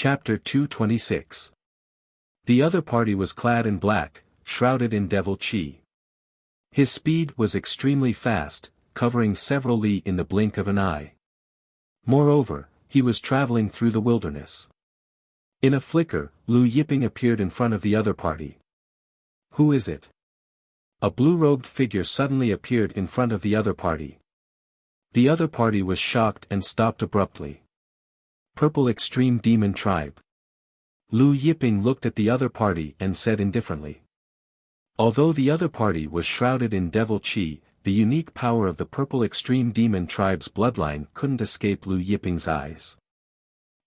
Chapter 226. The other party was clad in black, shrouded in devil chi. His speed was extremely fast, covering several li in the blink of an eye. Moreover, he was traveling through the wilderness. In a flicker, Lu Yiping appeared in front of the other party. "Who is it?" A blue-robed figure suddenly appeared in front of the other party. The other party was shocked and stopped abruptly. "Purple Extreme Demon Tribe." Lu Yiping looked at the other party and said indifferently. Although the other party was shrouded in devil chi, the unique power of the Purple Extreme Demon Tribe's bloodline couldn't escape Lu Yiping's eyes.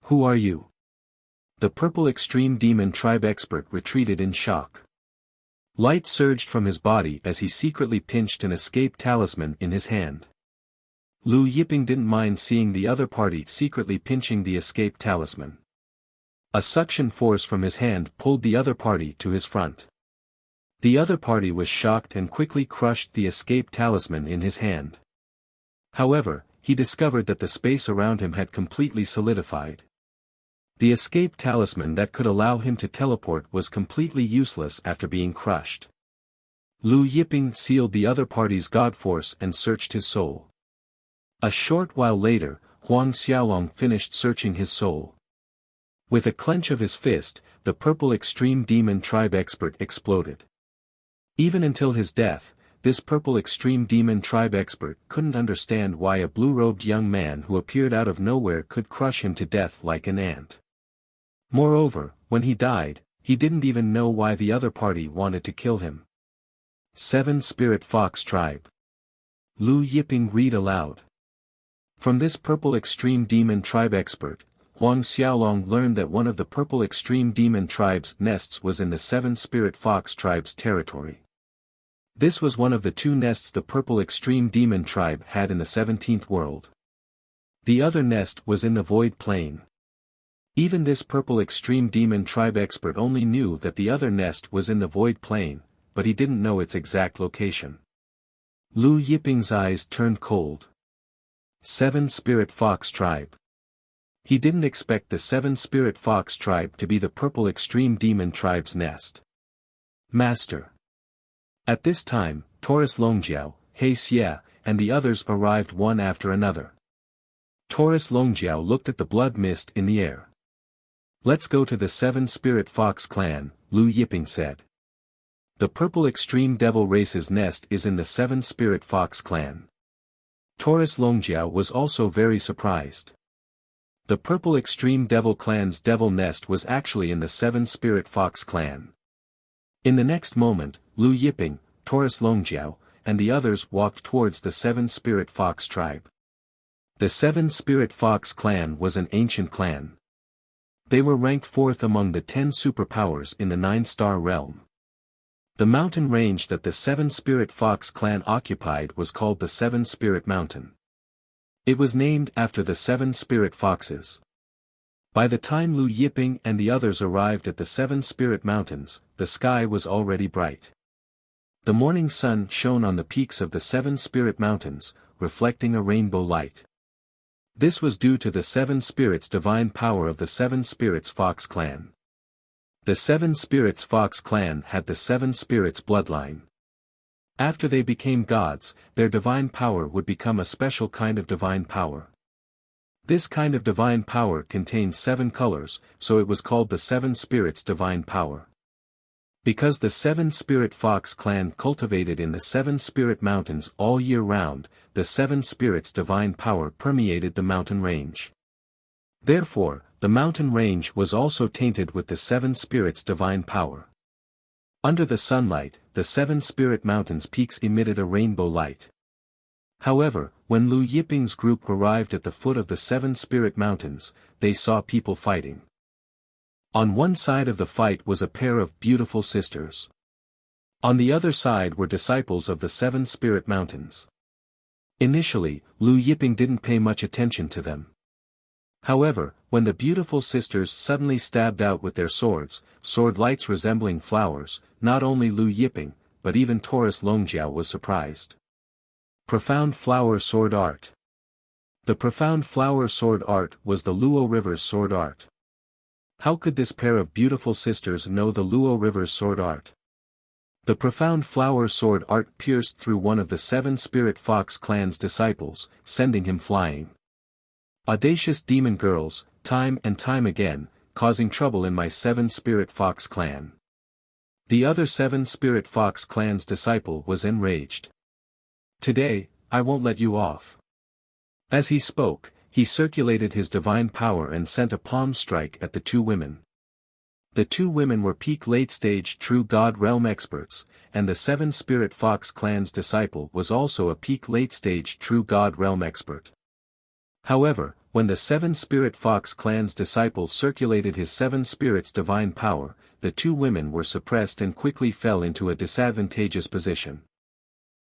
"Who are you?" The Purple Extreme Demon Tribe expert retreated in shock. Light surged from his body as he secretly pinched an escape talisman in his hand. Lu Yiping didn't mind seeing the other party secretly pinching the escape talisman. A suction force from his hand pulled the other party to his front. The other party was shocked and quickly crushed the escape talisman in his hand. However, he discovered that the space around him had completely solidified. The escape talisman that could allow him to teleport was completely useless after being crushed. Lu Yiping sealed the other party's god force and searched his soul. A short while later, Huang Xiaolong finished searching his soul. With a clench of his fist, the Purple Extreme Demon Tribe expert exploded. Even until his death, this Purple Extreme Demon Tribe expert couldn't understand why a blue-robed young man who appeared out of nowhere could crush him to death like an ant. Moreover, when he died, he didn't even know why the other party wanted to kill him. 7 Spirit Fox Tribe. Lu Yiping read aloud. From this Purple Extreme Demon Tribe expert, Huang Xiaolong learned that one of the Purple Extreme Demon Tribe's nests was in the 7 Spirit Fox Tribe's territory. This was one of the 2 nests the Purple Extreme Demon Tribe had in the 17th world. The other nest was in the Void Plain. Even this Purple Extreme Demon Tribe expert only knew that the other nest was in the Void Plain, but he didn't know its exact location. Lu Yiping's eyes turned cold. 7 Spirit Fox Tribe. He didn't expect the 7 Spirit Fox Tribe to be the Purple Extreme Demon Tribe's nest. Master. At this time, Taurus Longjiao, He Xie, and the others arrived one after another. Taurus Longjiao looked at the blood mist in the air. "Let's go to the 7 Spirit Fox clan," Lu Yiping said. The Purple Extreme Devil Race's nest is in the 7 Spirit Fox clan. Taurus Longjiao was also very surprised. The Purple Extreme Devil clan's devil nest was actually in the 7 Spirit Fox clan. In the next moment, Lu Yiping, Taurus Longjiao, and the others walked towards the 7 Spirit Fox tribe. The 7 Spirit Fox clan was an ancient clan. They were ranked 4th among the 10 superpowers in the 9-star realm. The mountain range that the 7 Spirit Fox clan occupied was called the 7 Spirit Mountain. It was named after the 7 Spirit Foxes. By the time Lu Yiping and the others arrived at the 7 Spirit Mountains, the sky was already bright. The morning sun shone on the peaks of the 7 Spirit Mountains, reflecting a rainbow light. This was due to the 7 Spirits' divine power of the 7 Spirits Fox clan. The 7 Spirits Fox clan had the 7 Spirits bloodline. After they became gods, their divine power would become a special kind of divine power. This kind of divine power contains 7 colors, so it was called the 7 Spirits divine power. Because the 7 Spirit Fox clan cultivated in the 7 Spirit Mountains all year round, the 7 Spirits divine power permeated the mountain range. Therefore, the mountain range was also tainted with the 7 Spirits divine power. Under the sunlight, the 7 Spirit Mountains peaks emitted a rainbow light. However, when Lu Yiping's group arrived at the foot of the 7 Spirit Mountains, they saw people fighting. On one side of the fight was a pair of beautiful sisters. On the other side were disciples of the 7 Spirit Mountains. Initially, Lu Yiping didn't pay much attention to them. However, when the beautiful sisters suddenly stabbed out with their swords, sword lights resembling flowers, not only Lu Yiping, but even Taurus Longjiao was surprised. Profound Flower Sword Art. The Profound Flower Sword Art was the Luo River's sword art. How could this pair of beautiful sisters know the Luo River's sword art? The profound flower sword art pierced through one of the 7 Spirit Fox clan's disciples, sending him flying. Audacious demon girls, time and time again, causing trouble in my 7 Spirit Fox clan. The other 7 Spirit Fox clan's disciple was enraged. Today, I won't let you off. As he spoke, he circulated his divine power and sent a palm strike at the 2 women. The 2 women were peak late-stage true God realm experts, and the 7 Spirit Fox clan's disciple was also a peak late-stage true God realm expert. However, when the 7 Spirit Fox clan's disciple circulated his 7 spirits' divine power, the 2 women were suppressed and quickly fell into a disadvantageous position.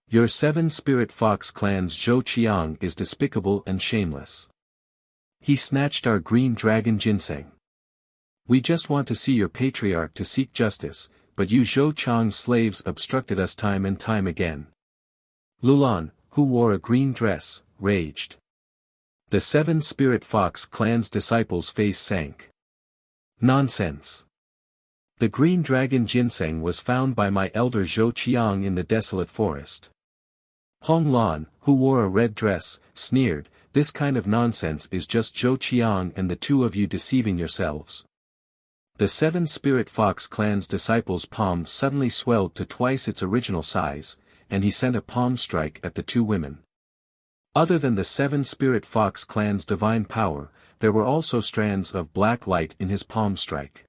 Your 7 Spirit Fox clan's Zhou Qiang is despicable and shameless. He snatched our green dragon ginseng. We just want to see your patriarch to seek justice, but you Zhou Qiang's slaves obstructed us time and time again. Lulan, who wore a green dress, raged. The 7 Spirit Fox clan's disciples' face sank. Nonsense. The green dragon ginseng was found by my elder Zhou Qiang in the desolate forest. Hong Lan, who wore a red dress, sneered, this kind of nonsense is just Zhou Qiang and the 2 of you deceiving yourselves. The 7 Spirit Fox clan's disciples' palm suddenly swelled to twice its original size, and he sent a palm strike at the 2 women. Other than the 7 Spirit Fox clan's divine power, there were also strands of black light in his palm strike.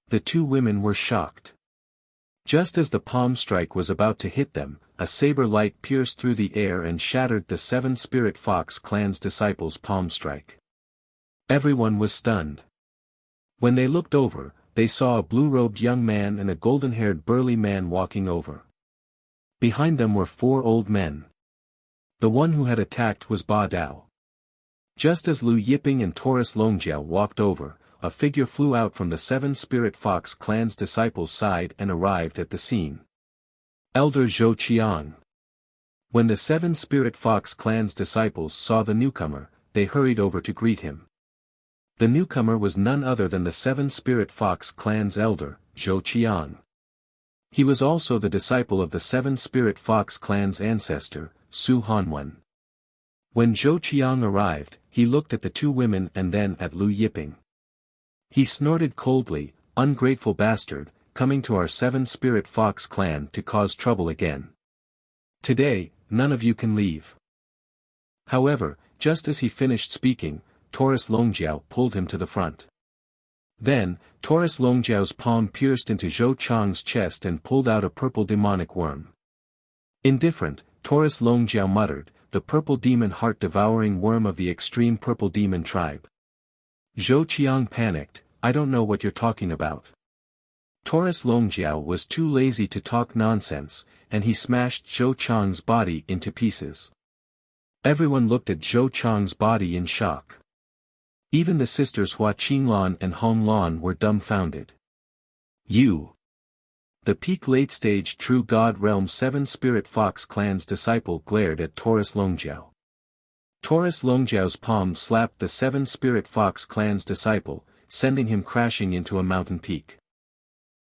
The 2 women were shocked. Just as the palm strike was about to hit them, a saber light pierced through the air and shattered the 7 Spirit Fox clan's disciples' palm strike. Everyone was stunned. When they looked over, they saw a blue-robed young man and a golden-haired burly man walking over. Behind them were 4 old men. The one who had attacked was Ba Dao. Just as Lu Yiping and Taurus Longjiao walked over, a figure flew out from the 7 Spirit Fox clan's disciples' side and arrived at the scene. Elder Zhou Qiang. When the 7 Spirit Fox clan's disciples saw the newcomer, they hurried over to greet him. The newcomer was none other than the 7 Spirit Fox clan's elder, Zhou Qiang. He was also the disciple of the 7 Spirit Fox clan's ancestor, Su Hanwen. When Zhou Qiang arrived, he looked at the 2 women and then at Lu Yiping. He snorted coldly, ungrateful bastard, coming to our 7 Spirit Fox clan to cause trouble again. Today, none of you can leave. However, just as he finished speaking, Taurus Longjiao pulled him to the front. Then, Taurus Longjiao's palm pierced into Zhou Qiang's chest and pulled out a purple demonic worm. Indifferent, Taurus Longjiao muttered, the purple demon heart-devouring worm of the extreme purple demon tribe. Zhou Qiang panicked, I don't know what you're talking about. Taurus Longjiao was too lazy to talk nonsense, and he smashed Zhou Qiang's body into pieces. Everyone looked at Zhou Qiang's body in shock. Even the sisters Hua Qinglan and Hong Lan were dumbfounded. You! The peak late-stage true God realm 7 Spirit Fox clan's disciple glared at Taurus Longjiao. Taurus Longjiao's palm slapped the 7 Spirit Fox clan's disciple, sending him crashing into a mountain peak.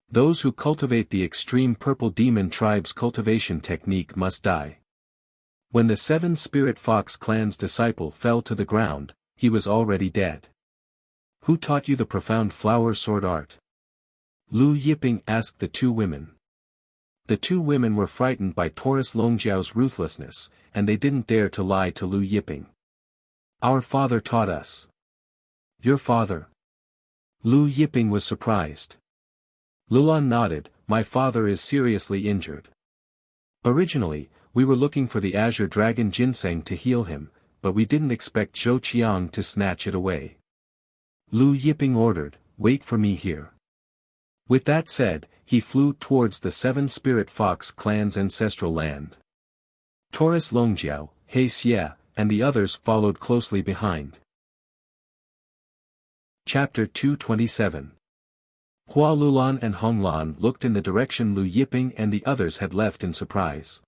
Those who cultivate the extreme purple demon tribe's cultivation technique must die. When the 7 Spirit Fox clan's disciple fell to the ground, he was already dead. Who taught you the profound flower sword art? Lu Yiping asked the 2 women. The 2 women were frightened by Taurus Longjiao's ruthlessness, and they didn't dare to lie to Lu Yiping. Our father taught us. Your father? Lu Yiping was surprised. Lulan nodded, my father is seriously injured. Originally, we were looking for the Azure Dragon Ginseng to heal him, but we didn't expect Zhou Qiang to snatch it away. Lu Yiping ordered, wait for me here. With that said, he flew towards the 7 Spirit Fox clan's ancestral land. Taurus Longjiao, He Xie, and the others followed closely behind. Chapter 227. Hua Lulan and Hong Lan looked in the direction Lu Yiping and the others had left in surprise.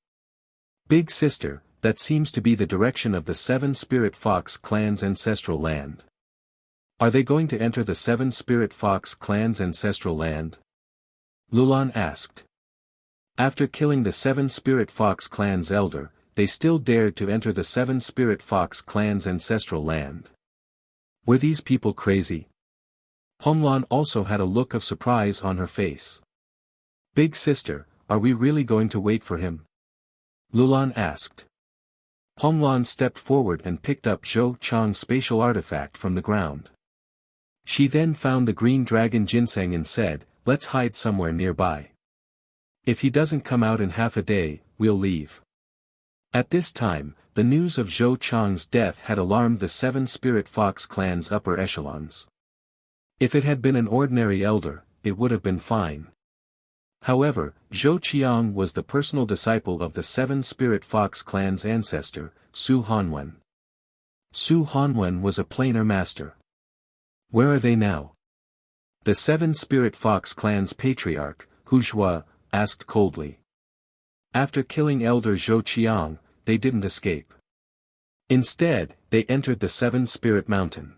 Big sister, that seems to be the direction of the 7 Spirit Fox clan's ancestral land. Are they going to enter the 7 Spirit Fox clan's ancestral land? Lulan asked. After killing the 7 Spirit Fox clan's elder, they still dared to enter the 7 Spirit Fox clan's ancestral land. Were these people crazy? Honglan also had a look of surprise on her face. Big sister, are we really going to wait for him? Lulan asked. Honglan stepped forward and picked up Zhou Chang's spatial artifact from the ground. She then found the green dragon ginseng and said, let's hide somewhere nearby. If he doesn't come out in half a day, we'll leave. At this time, the news of Zhou Chang's death had alarmed the 7 Spirit Fox clan's upper echelons. If it had been an ordinary elder, it would have been fine. However, Zhou Qiang was the personal disciple of the 7 Spirit Fox clan's ancestor, Su Hanwen. Su Hanwen was a planar master. Where are they now? The 7 Spirit Fox clan's patriarch, Hu Zhua, asked coldly. After killing Elder Zhou Qiang, they didn't escape. Instead, they entered the 7 Spirit Mountain.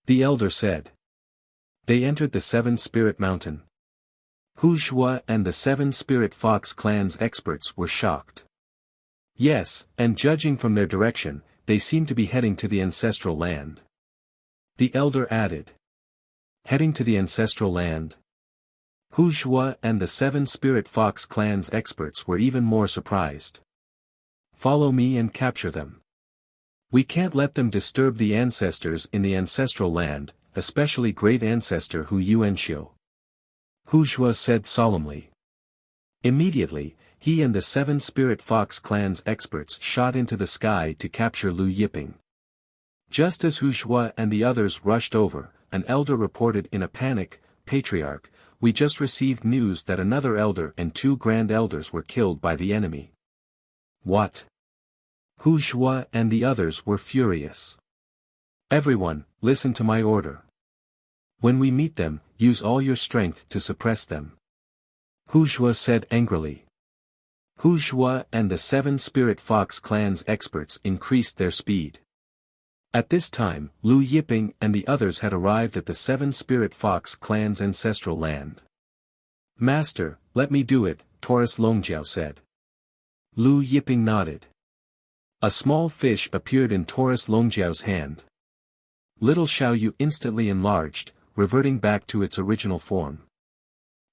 The elder said. They entered the 7 Spirit Mountain. Hu Zhua and the 7 Spirit Fox clan's experts were shocked. Yes, and judging from their direction, they seemed to be heading to the ancestral land. The elder added. Heading to the ancestral land? Hu Zhua and the 7 Spirit Fox clan's experts were even more surprised. Follow me and capture them. We can't let them disturb the ancestors in the ancestral land, especially great ancestor Hu Yuanxiu. Hu Zhua said solemnly. Immediately, he and the 7 Spirit Fox clan's experts shot into the sky to capture Lu Yiping. Just as Hu Zhua and the others rushed over, an elder reported in a panic, Patriarch, we just received news that another elder and 2 grand elders were killed by the enemy. What? Hu Zhua and the others were furious. Everyone, listen to my order. When we meet them, use all your strength to suppress them. Hu Zhua said angrily. Hu Zhua and the 7 Spirit Fox clan's experts increased their speed. At this time, Lu Yiping and the others had arrived at the 7 Spirit Fox clan's ancestral land. Master, let me do it, Taurus Longjiao said. Lu Yiping nodded. A small fish appeared in Taurus Longjiao's hand. Little Xiaoyu instantly enlarged, reverting back to its original form.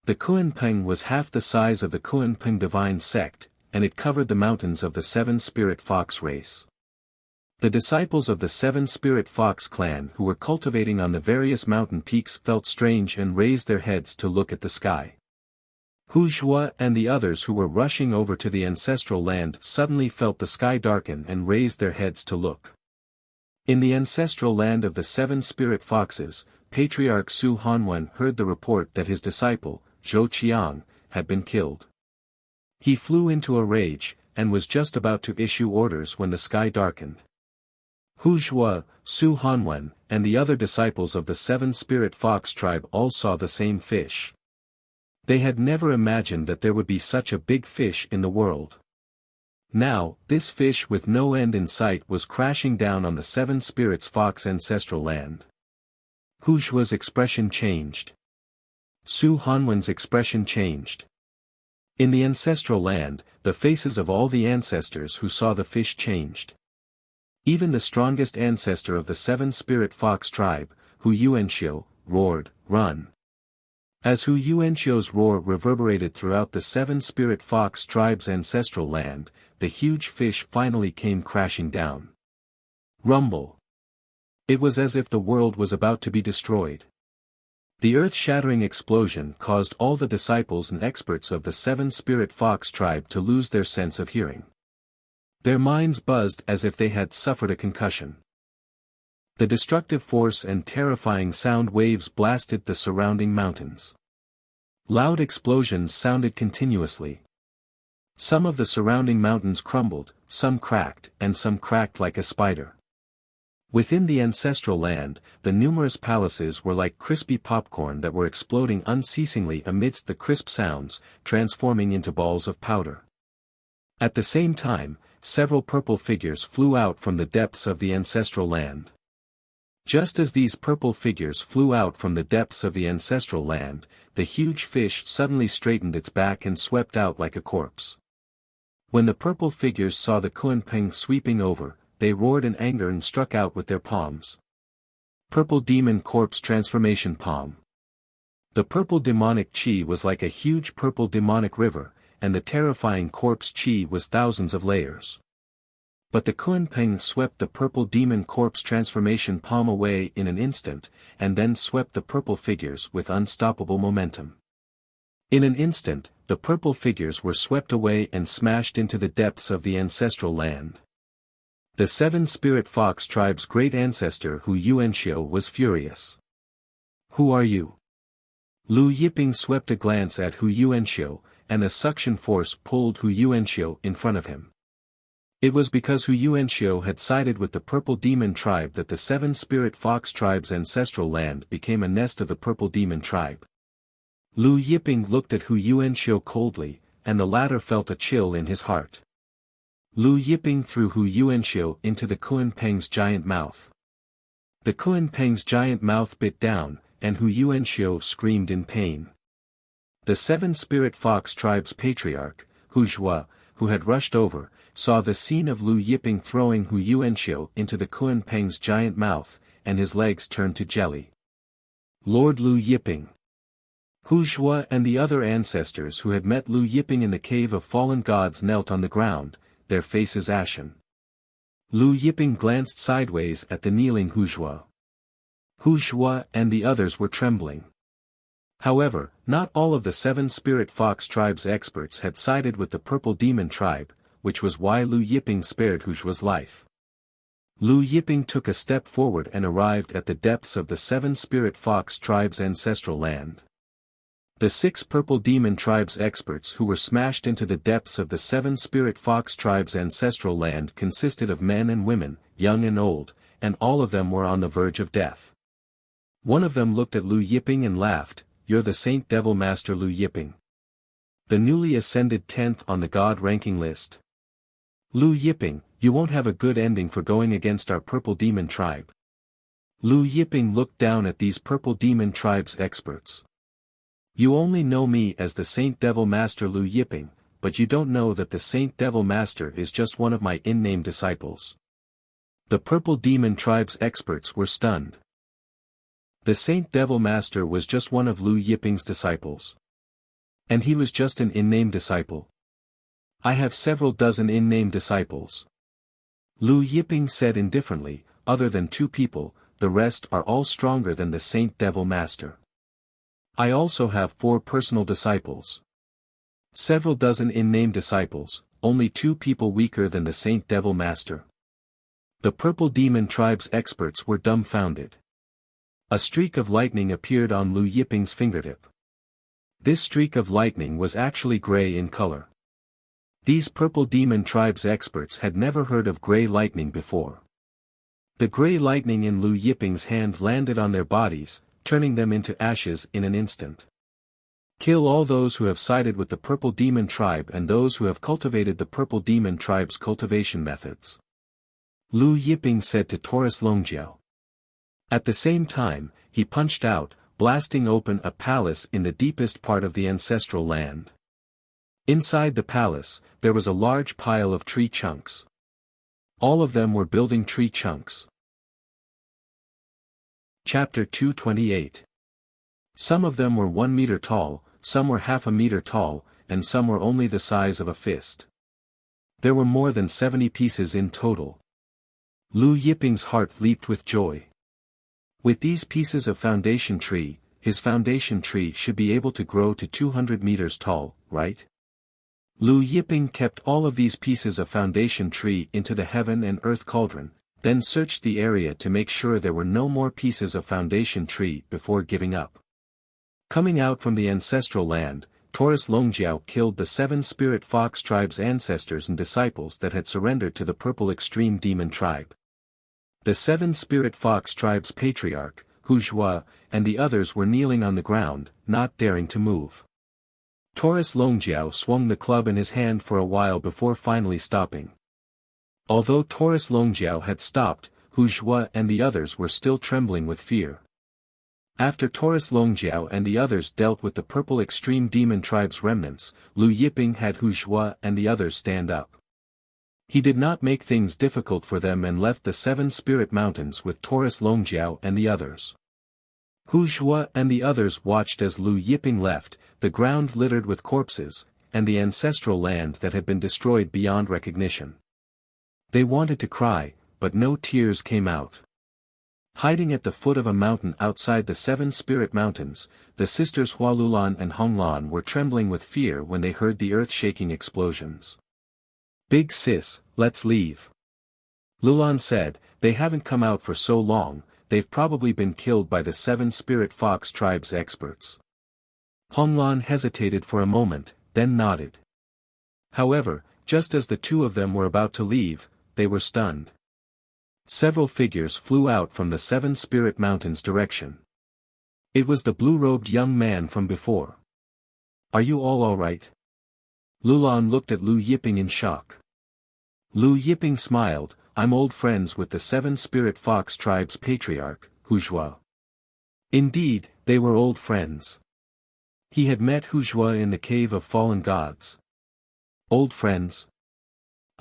The Kuanping was half the size of the Kuanping divine sect, and it covered the mountains of the 7 Spirit Fox race. The disciples of the 7 Spirit Fox clan who were cultivating on the various mountain peaks felt strange and raised their heads to look at the sky. Hu Zhua and the others who were rushing over to the ancestral land suddenly felt the sky darken and raised their heads to look. In the ancestral land of the 7 Spirit Foxes, Patriarch Su Hanwen heard the report that his disciple, Zhou Qiang, had been killed. He flew into a rage, and was just about to issue orders when the sky darkened. Hu Zhua, Su Hanwen, and the other disciples of the 7 Spirit Fox tribe all saw the same fish. They had never imagined that there would be such a big fish in the world. Now, this fish with no end in sight was crashing down on the 7 Spirits Fox ancestral land. Hu Zhua's expression changed. Su Hanwen's expression changed. In the ancestral land, the faces of all the ancestors who saw the fish changed. Even the strongest ancestor of the 7 Spirit Fox tribe, Hu Yuanxiu, roared, "Run!" As Hu Yuanxiu's roar reverberated throughout the 7 Spirit Fox tribe's ancestral land, the huge fish finally came crashing down. Rumble! It was as if the world was about to be destroyed. The earth-shattering explosion caused all the disciples and experts of the 7 Spirit Fox tribe to lose their sense of hearing. Their minds buzzed as if they had suffered a concussion. The destructive force and terrifying sound waves blasted the surrounding mountains. Loud explosions sounded continuously. Some of the surrounding mountains crumbled, some cracked like a spider. Within the ancestral land, the numerous palaces were like crispy popcorn that were exploding unceasingly amidst the crisp sounds, transforming into balls of powder. At the same time, several purple figures flew out from the depths of the ancestral land. Just as these purple figures flew out from the depths of the ancestral land, the huge fish suddenly straightened its back and swept out like a corpse. When the purple figures saw the Kunpeng sweeping over, they roared in anger and struck out with their palms. Purple Demon Corpse Transformation Palm. The purple demonic chi was like a huge purple demonic river, and the terrifying corpse chi was thousands of layers. But the Kunpeng swept the purple demon corpse transformation palm away in an instant, and then swept the purple figures with unstoppable momentum. In an instant, the purple figures were swept away and smashed into the depths of the ancestral land. The seven spirit fox tribe's great ancestor Hu Yuanxiu was furious. "Who are you?" Lu Yiping swept a glance at Hu Yuanxiu, and a suction force pulled Hu Yuanxiu in front of him. It was because Hu Yuanxiu had sided with the purple demon tribe that the seven spirit fox tribe's ancestral land became a nest of the purple demon tribe. Lu Yiping looked at Hu Yuanxiu coldly, and the latter felt a chill in his heart. Lu Yiping threw Hu Yuanxiu into the Kunpeng's giant mouth. The Kunpeng's giant mouth bit down, and Hu Yuanxiu screamed in pain. The seven spirit fox tribe's patriarch, Hu Zhua, who had rushed over, saw the scene of Lu Yiping throwing Hu Yuanxiu into the Kunpeng's giant mouth, and his legs turned to jelly. Lord Lu Yiping. Hu Zhua and the other ancestors who had met Lu Yiping in the cave of fallen gods knelt on the ground, their faces ashen. Lu Yiping glanced sideways at the kneeling Hu Zhua. Hu Zhua and the others were trembling. However, not all of the seven spirit fox tribe's experts had sided with the purple demon tribe, which was why Lu Yiping spared Hu Zhua's life. Lu Yiping took a step forward and arrived at the depths of the seven spirit fox tribe's ancestral land. The six purple demon tribe's experts who were smashed into the depths of the seven spirit fox tribe's ancestral land consisted of men and women, young and old, and all of them were on the verge of death. One of them looked at Lu Yiping and laughed, "You're the Saint Devil Master Lu Yiping. The newly ascended 10th on the God ranking list. Lu Yiping, you won't have a good ending for going against our purple demon tribe." Lu Yiping looked down at these purple demon tribe's experts. "You only know me as the Saint Devil Master Lu Yiping, but you don't know that the Saint Devil Master is just one of my in-name disciples." The purple demon tribe's experts were stunned. The Saint Devil Master was just one of Lu Yiping's disciples. And he was just an in-name disciple. "I have several dozen in-name disciples," Lu Yiping said indifferently. "Other than two people, the rest are all stronger than the Saint Devil Master. I also have 4 personal disciples. Several dozen in-name disciples, only 2 people weaker than the Saint Devil Master." The purple demon tribe's experts were dumbfounded. A streak of lightning appeared on Lu Yiping's fingertip. This streak of lightning was actually gray in color. These purple demon tribe's experts had never heard of gray lightning before. The gray lightning in Lu Yiping's hand landed on their bodies, turning them into ashes in an instant. "Kill all those who have sided with the purple demon tribe and those who have cultivated the purple demon tribe's cultivation methods," Lu Yiping said to Taurus Longjiao. At the same time, he punched out, blasting open a palace in the deepest part of the ancestral land. Inside the palace, there was a large pile of tree chunks. All of them were building tree chunks. Chapter 228. Some of them were 1 meter tall, some were half a meter tall, and some were only the size of a fist. There were more than 70 pieces in total. Lu Yiping's heart leaped with joy. With these pieces of foundation tree, his foundation tree should be able to grow to 200 meters tall, right? Lu Yiping kept all of these pieces of foundation tree into the heaven and earth cauldron, then searched the area to make sure there were no more pieces of foundation tree before giving up. Coming out from the ancestral land, Taurus Longjiao killed the 7 spirit fox tribe's ancestors and disciples that had surrendered to the purple extreme demon tribe. The 7 spirit fox tribe's patriarch, Hu Zhua, and the others were kneeling on the ground, not daring to move. Taurus Longjiao swung the club in his hand for a while before finally stopping. Although Taurus Longjiao had stopped, Hu Zhuo and the others were still trembling with fear. After Taurus Longjiao and the others dealt with the purple extreme demon tribe's remnants, Lu Yiping had Hu Zhuo and the others stand up. He did not make things difficult for them and left the 7 spirit mountains with Taurus Longjiao and the others. Hu Zhuo and the others watched as Lu Yiping left, the ground littered with corpses, and the ancestral land that had been destroyed beyond recognition. They wanted to cry, but no tears came out. Hiding at the foot of a mountain outside the 7 spirit mountains, the sisters Hualulan and Honglan were trembling with fear when they heard the earth-shaking explosions. "Big sis, let's leave." Lulan said, "They haven't come out for so long, they've probably been killed by the 7 spirit fox tribe's experts." Honglan hesitated for a moment, then nodded. However, just as the two of them were about to leave, they were stunned. Several figures flew out from the 7 spirit mountains direction. It was the blue-robed young man from before. "Are you all right?" Lulan looked at Lu Yiping in shock. Lu Yiping smiled, "I'm old friends with the 7 spirit fox tribe's patriarch, Hu Zhuo." Indeed, they were old friends. He had met Hu Zhuo in the cave of fallen gods. Old friends?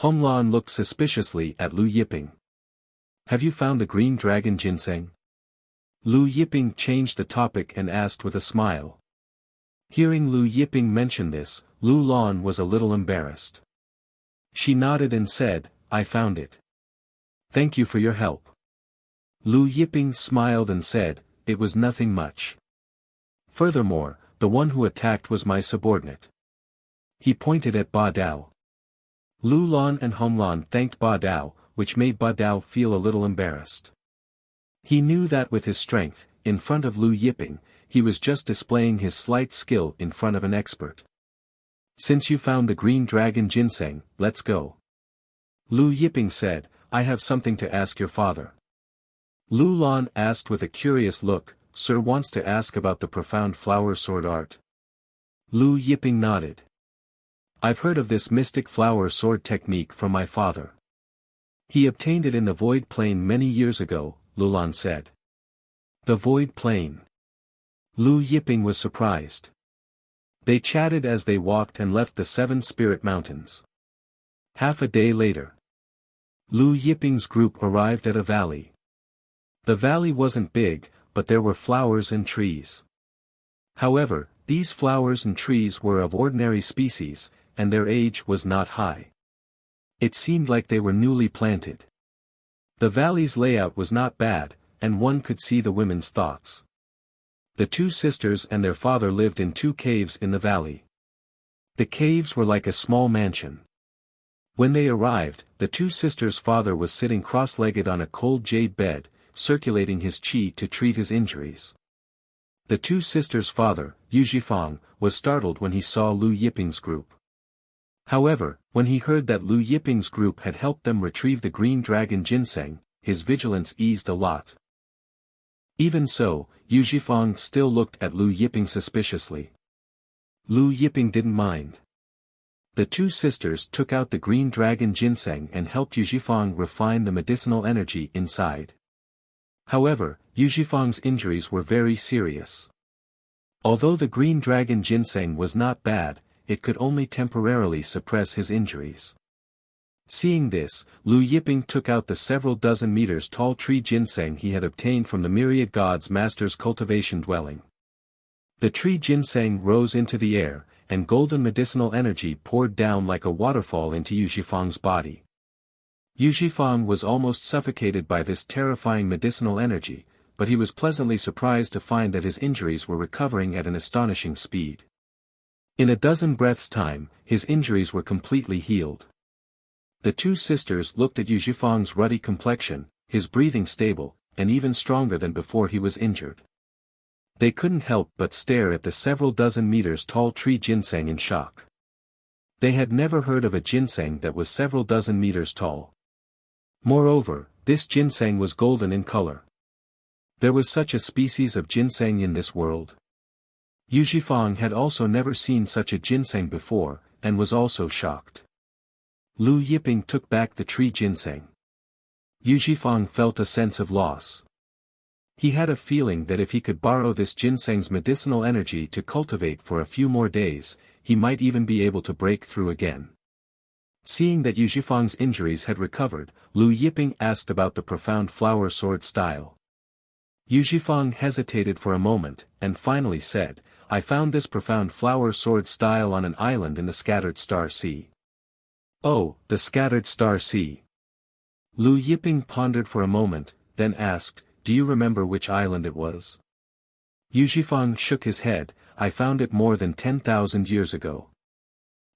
Honglan looked suspiciously at Lu Yiping. "Have you found the green dragon ginseng?" Lu Yiping changed the topic and asked with a smile. Hearing Lu Yiping mention this, Lu Lan was a little embarrassed. She nodded and said, "I found it. Thank you for your help." Lu Yiping smiled and said, "It was nothing much. Furthermore, the one who attacked was my subordinate." He pointed at Ba Dao. Lu Lan and Honglan thanked Ba Dao, which made Ba Dao feel a little embarrassed. He knew that with his strength, in front of Lu Yiping, he was just displaying his slight skill in front of an expert. "Since you found the green dragon ginseng, let's go." Lu Yiping said, "I have something to ask your father." Lu Lan asked with a curious look, "Sir wants to ask about the profound flower sword art?" Lu Yiping nodded. "I've heard of this mystic flower sword technique from my father. He obtained it in the Void Plane many years ago," Lulan said. "The Void Plane?" Lu Yiping was surprised. They chatted as they walked and left the 7 spirit mountains. Half a day later, Lu Yiping's group arrived at a valley. The valley wasn't big, but there were flowers and trees. However, these flowers and trees were of ordinary species, and their age was not high. It seemed like they were newly planted. The valley's layout was not bad, and one could see the women's thoughts. The 2 sisters and their father lived in 2 caves in the valley. The caves were like a small mansion. When they arrived, the 2 sisters' father was sitting cross-legged on a cold jade bed, circulating his qi to treat his injuries. The 2 sisters' father, Yu Zhifang, was startled when he saw Lu Yiping's group. However, when he heard that Lu Yiping's group had helped them retrieve the green dragon ginseng, his vigilance eased a lot. Even so, Yu Zhifang still looked at Lu Yiping suspiciously. Lu Yiping didn't mind. The 2 sisters took out the green dragon ginseng and helped Yu Zhifang refine the medicinal energy inside. However, Yu Zhifang's injuries were very serious. Although the green dragon ginseng was not bad, it could only temporarily suppress his injuries. Seeing this, Lu Yiping took out the several dozen meters tall tree ginseng he had obtained from the myriad gods' master's cultivation dwelling. The tree ginseng rose into the air, and golden medicinal energy poured down like a waterfall into Yu Zhifang's body. Yu Zhifang was almost suffocated by this terrifying medicinal energy, but he was pleasantly surprised to find that his injuries were recovering at an astonishing speed. In a dozen breaths' time, his injuries were completely healed. The 2 sisters looked at Yu Zhifang's ruddy complexion, his breathing stable, and even stronger than before he was injured. They couldn't help but stare at the several dozen meters tall tree ginseng in shock. They had never heard of a ginseng that was several dozen meters tall. Moreover, this ginseng was golden in color. There was such a species of ginseng in this world. Yu Zhifang had also never seen such a ginseng before, and was also shocked. Lu Yiping took back the tree ginseng. Yu Zhifang felt a sense of loss. He had a feeling that if he could borrow this ginseng's medicinal energy to cultivate for a few more days, he might even be able to break through again. Seeing that Yu Zhifang's injuries had recovered, Lu Yiping asked about the profound flower sword style. Yu Zhifang hesitated for a moment, and finally said, "I found this profound flower sword style on an island in the Scattered Star Sea." "Oh, the Scattered Star Sea." Lu Yiping pondered for a moment, then asked, "Do you remember which island it was?" Yu Zhifang shook his head, "I found it more than 10,000 years ago.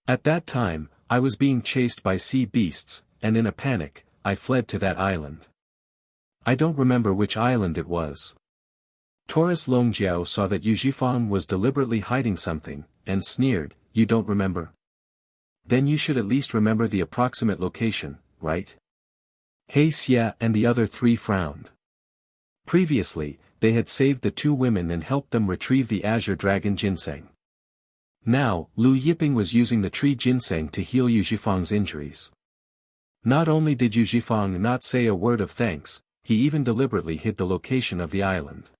At that time, I was being chased by sea beasts, and in a panic, I fled to that island. I don't remember which island it was." Taurus Longjiao saw that Yu Zhifang was deliberately hiding something, and sneered, "You don't remember? Then you should at least remember the approximate location, right?" He Xia and the other three frowned. Previously, they had saved the two women and helped them retrieve the Azure Dragon Ginseng. Now, Lu Yiping was using the tree ginseng to heal Yu Zhifang's injuries. Not only did Yu Zhifang not say a word of thanks, he even deliberately hid the location of the island.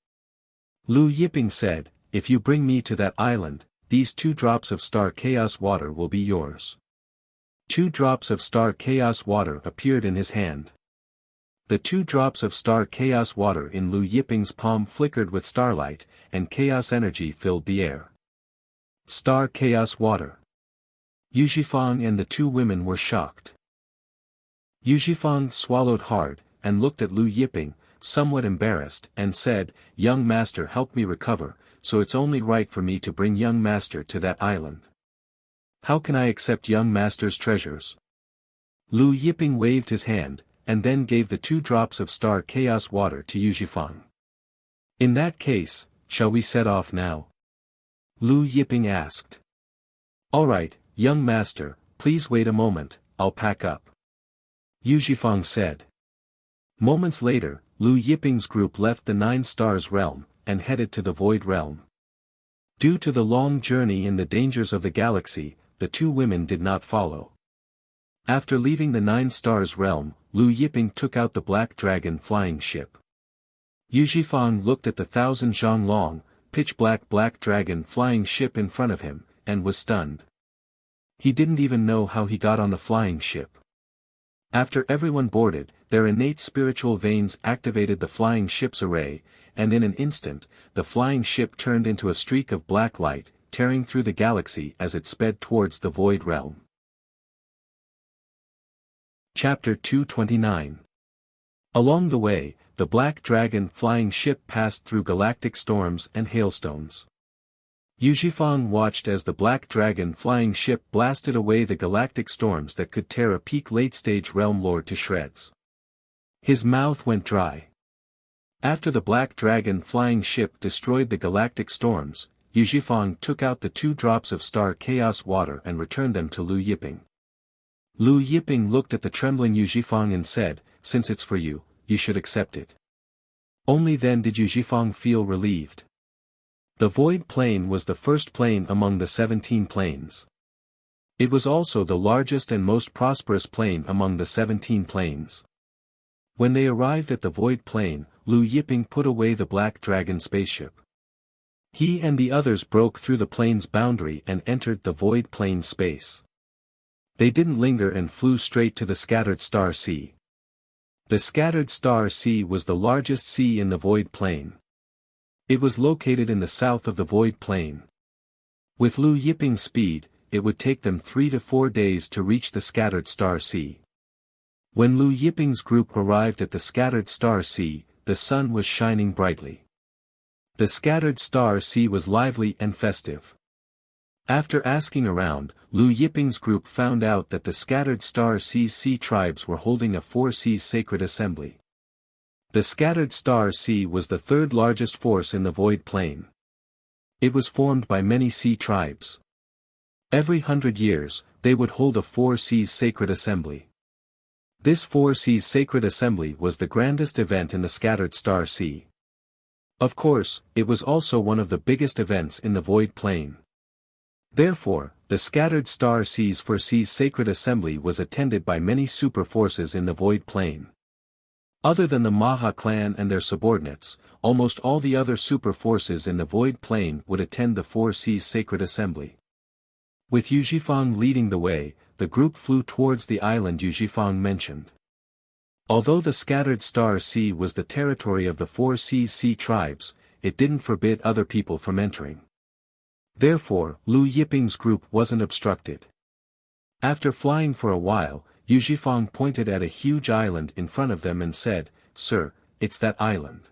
Lu Yiping said, "If you bring me to that island, these 2 drops of star chaos water will be yours." 2 drops of star chaos water appeared in his hand. The 2 drops of star chaos water in Lu Yiping's palm flickered with starlight, and chaos energy filled the air. Star chaos water. Yu Zhifang and the 2 women were shocked. Yu Zhifang swallowed hard, and looked at Lu Yiping, somewhat embarrassed, and said, "Young master helped me recover, so it's only right for me to bring young master to that island. How can I accept young master's treasures?" Lu Yiping waved his hand, and then gave the 2 drops of star chaos water to Yu Zhifang. "In that case, shall we set off now?" Lu Yiping asked. "All right, young master, please wait a moment, I'll pack up," Yu Zhifang said. Moments later, Lu Yiping's group left the 9 Stars realm, and headed to the Void realm. Due to the long journey and the dangers of the galaxy, the 2 women did not follow. After leaving the 9 Stars realm, Lu Yiping took out the Black Dragon flying ship. Yu Zhifang looked at the 1000 Zhonglong, pitch-black Black Dragon flying ship in front of him, and was stunned. He didn't even know how he got on the flying ship. After everyone boarded, their innate spiritual veins activated the flying ship's array, and in an instant, the flying ship turned into a streak of black light, tearing through the galaxy as it sped towards the Void realm. Chapter 229. Along the way, the Black Dragon flying ship passed through galactic storms and hailstones. Yu Zhifang watched as the Black Dragon flying ship blasted away the galactic storms that could tear a peak late-stage realm lord to shreds. His mouth went dry. After the Black Dragon flying ship destroyed the galactic storms, Yu Zhifang took out the 2 drops of star chaos water and returned them to Lu Yiping. Lu Yiping looked at the trembling Yu Zhifang and said, "Since it's for you, you should accept it." Only then did Yu Zhifang feel relieved. The Void Plane was the first plane among the 17 planes. It was also the largest and most prosperous plane among the 17 planes. When they arrived at the Void Plane, Lu Yiping put away the Black Dragon spaceship. He and the others broke through the plane's boundary and entered the Void Plane space. They didn't linger and flew straight to the Scattered Star Sea. The Scattered Star Sea was the largest sea in the Void Plane. It was located in the south of the Void Plane. With Lu Yiping's speed, it would take them 3 to 4 days to reach the Scattered Star Sea. When Lu Yiping's group arrived at the Scattered Star Sea, the sun was shining brightly. The Scattered Star Sea was lively and festive. After asking around, Lu Yiping's group found out that the Scattered Star Sea's sea tribes were holding a 4 seas sacred assembly. The Scattered Star Sea was the 3rd largest force in the Void Plane. It was formed by many sea tribes. Every 100 years, they would hold a 4 seas sacred assembly. This 4 seas sacred assembly was the grandest event in the Scattered Star Sea. Of course, it was also one of the biggest events in the Void Plane. Therefore, the Scattered Star Sea's 4 seas sacred assembly was attended by many super forces in the Void Plane. Other than the Maha clan and their subordinates, almost all the other super forces in the Void Plane would attend the Four Seas Sacred Assembly. With Yuzhifang leading the way, the group flew towards the island Yuzhifang mentioned. Although the Scattered Star Sea was the territory of the Four Seas Sea tribes, it didn't forbid other people from entering. Therefore, Lu Yiping's group wasn't obstructed. After flying for a while, Yuzhifang pointed at a huge island in front of them and said, "Sir, it's that island."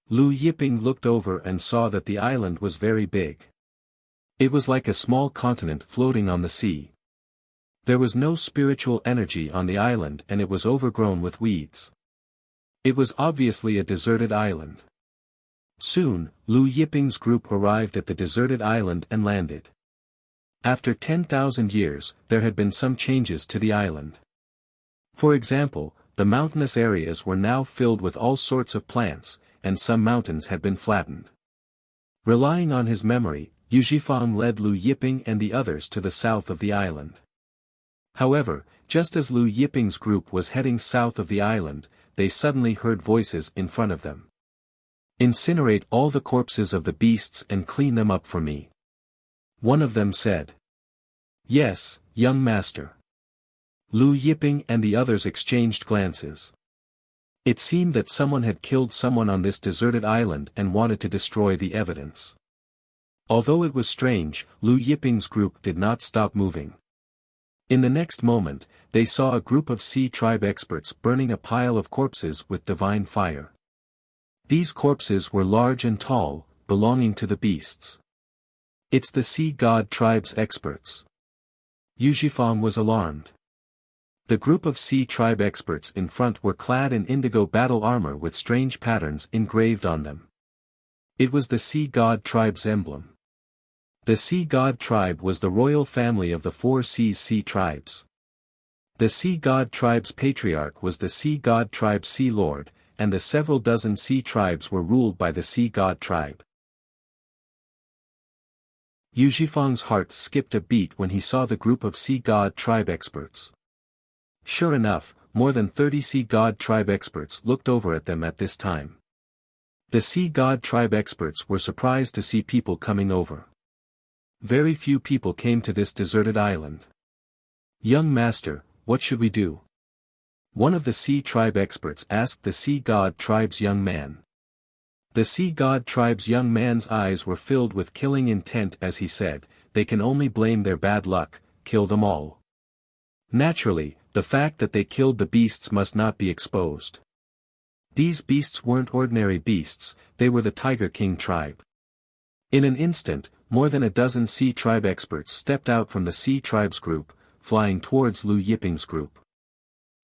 Lu Yiping looked over and saw that the island was very big. It was like a small continent floating on the sea. There was no spiritual energy on the island and it was overgrown with weeds. It was obviously a deserted island. Soon, Lu Yiping's group arrived at the deserted island and landed. After 10,000 years, there had been some changes to the island. For example, the mountainous areas were now filled with all sorts of plants, and some mountains had been flattened. Relying on his memory, Yuzhifang led Lu Yiping and the others to the south of the island. However, just as Lu Yiping's group was heading south of the island, they suddenly heard voices in front of them. "Incinerate all the corpses of the beasts and clean them up for me," one of them said. "Yes, young master." Lu Yiping and the others exchanged glances. It seemed that someone had killed someone on this deserted island and wanted to destroy the evidence. Although it was strange, Lu Yiping's group did not stop moving. In the next moment, they saw a group of Sea Tribe experts burning a pile of corpses with divine fire. These corpses were large and tall, belonging to the beasts. "It's the Sea God Tribe's experts." Yuzhifang was alarmed. The group of Sea Tribe experts in front were clad in indigo battle armor with strange patterns engraved on them. It was the Sea God Tribe's emblem. The Sea God Tribe was the royal family of the Four Seas Sea Tribes. The Sea God Tribe's patriarch was the Sea God Tribe's Sea Lord, and the several dozen Sea Tribes were ruled by the Sea God Tribe. Yuzhifang's heart skipped a beat when he saw the group of Sea God Tribe experts. Sure enough, more than 30 Sea God Tribe experts looked over at them at this time. The Sea God Tribe experts were surprised to see people coming over. Very few people came to this deserted island. "Young master, what should we do?" one of the Sea Tribe experts asked the Sea God Tribe's young man. The Sea God Tribe's young man's eyes were filled with killing intent as he said, "They can only blame their bad luck, kill them all." Naturally, the fact that they killed the beasts must not be exposed. These beasts weren't ordinary beasts, they were the Tiger King tribe. In an instant, more than a dozen Sea Tribe experts stepped out from the Sea Tribe's group, flying towards Lu Yiping's group.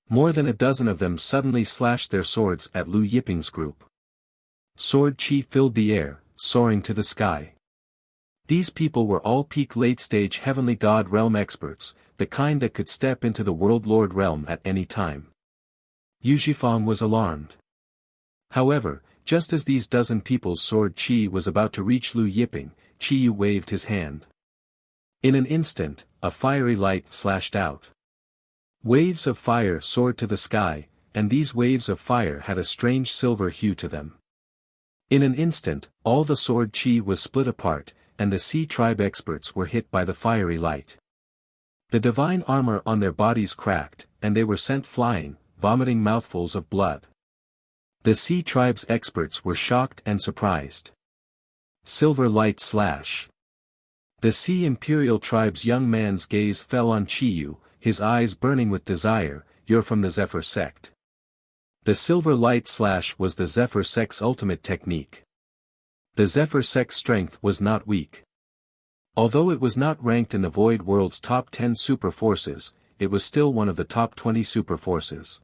More than a dozen of them suddenly slashed their swords at Lu Yiping's group. Sword chi filled the air, soaring to the sky. These people were all peak late-stage heavenly god realm experts, the kind that could step into the World Lord realm at any time. Yuzhifang was alarmed. However, just as these dozen people's sword chi was about to reach Lu Yiping, Chiyu waved his hand. In an instant, a fiery light slashed out. Waves of fire soared to the sky, and these waves of fire had a strange silver hue to them. In an instant, all the sword chi was split apart, and the Sea Tribe experts were hit by the fiery light. The divine armor on their bodies cracked, and they were sent flying, vomiting mouthfuls of blood. The Sea Tribe's experts were shocked and surprised. Silver light slash. The Sea Imperial Tribe's young man's gaze fell on Chiyu, his eyes burning with desire. "You're from the Zephyr sect." The silver light slash was the Zephyr sect's ultimate technique. The Zephyr sect's strength was not weak. Although it was not ranked in the Void World's top 10 super forces, it was still one of the top 20 super forces.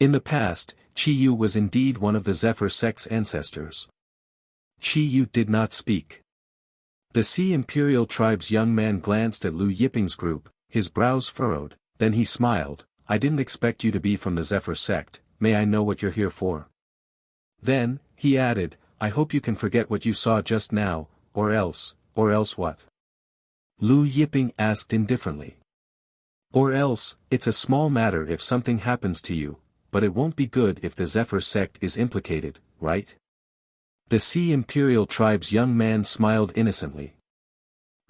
In the past, Chiyu was indeed one of the Zephyr sect's ancestors. Chiyu did not speak. The Sea Imperial Tribe's young man glanced at Lu Yiping's group, his brows furrowed, then he smiled. "I didn't expect you to be from the Zephyr sect, may I know what you're here for?" Then, he added, "I hope you can forget what you saw just now, or else what?" Lu Yiping asked indifferently. "Or else, it's a small matter if something happens to you, but it won't be good if the Zephyr sect is implicated, right? The Sea Imperial Tribe's young man smiled innocently.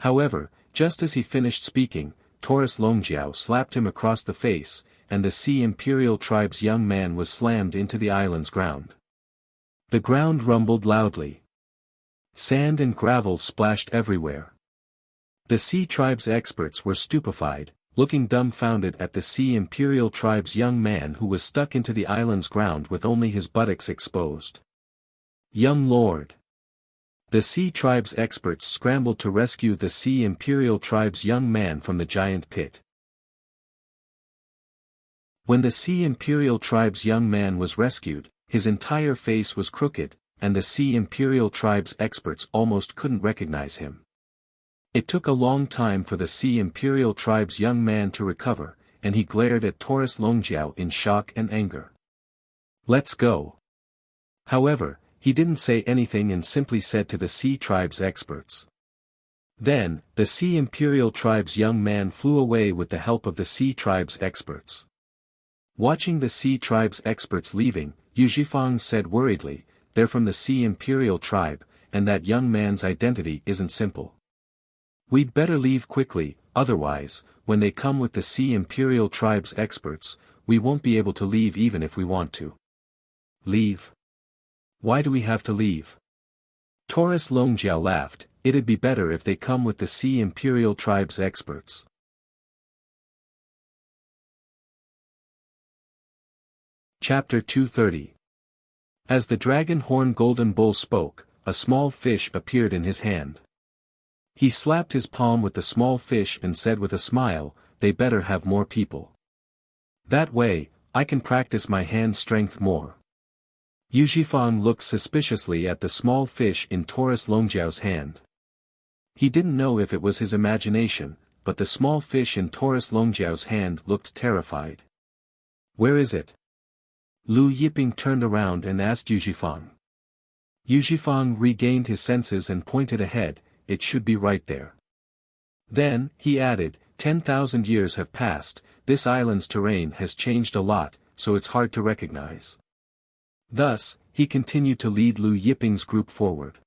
However, just as he finished speaking, Taurus Longjiao slapped him across the face, and the Sea Imperial Tribe's young man was slammed into the island's ground. The ground rumbled loudly. Sand and gravel splashed everywhere. The Sea Tribe's experts were stupefied, looking dumbfounded at the Sea Imperial Tribe's young man who was stuck into the island's ground with only his buttocks exposed. Young Lord! The Sea Tribe's experts scrambled to rescue the Sea Imperial Tribe's young man from the giant pit. When the Sea Imperial Tribe's young man was rescued, his entire face was crooked, and the Sea Imperial Tribe's experts almost couldn't recognize him. It took a long time for the Sea Imperial Tribe's young man to recover, and he glared at Taurus Longjiao in shock and anger. "Let's go." However, he didn't say anything and simply said to the Sea Tribe's experts. Then, the Sea Imperial Tribe's young man flew away with the help of the Sea Tribe's experts. Watching the Sea Tribe's experts leaving, Yu Zhifang said worriedly, "They're from the Sea Imperial Tribe, and that young man's identity isn't simple. We'd better leave quickly, otherwise, when they come with the Sea Imperial Tribe's experts, we won't be able to leave even if we want to." "Leave? Why do we have to leave?" Taurus Longjiao laughed. "It'd be better if they come with the Sea Imperial Tribe's experts." Chapter 230. As the dragon-horn golden bull spoke, a small fish appeared in his hand. He slapped his palm with the small fish and said with a smile, "They better have more people. That way, I can practice my hand strength more." Yu Zhifang looked suspiciously at the small fish in Taurus Longjiao's hand. He didn't know if it was his imagination, but the small fish in Taurus Longjiao's hand looked terrified. "Where is it?" Lu Yiping turned around and asked Yu Zhifang. Yu Zhifang regained his senses and pointed ahead, "It should be right there." Then, he added, 10,000 years have passed, this island's terrain has changed a lot, so it's hard to recognize." Thus, he continued to lead Lu Yiping's group forward.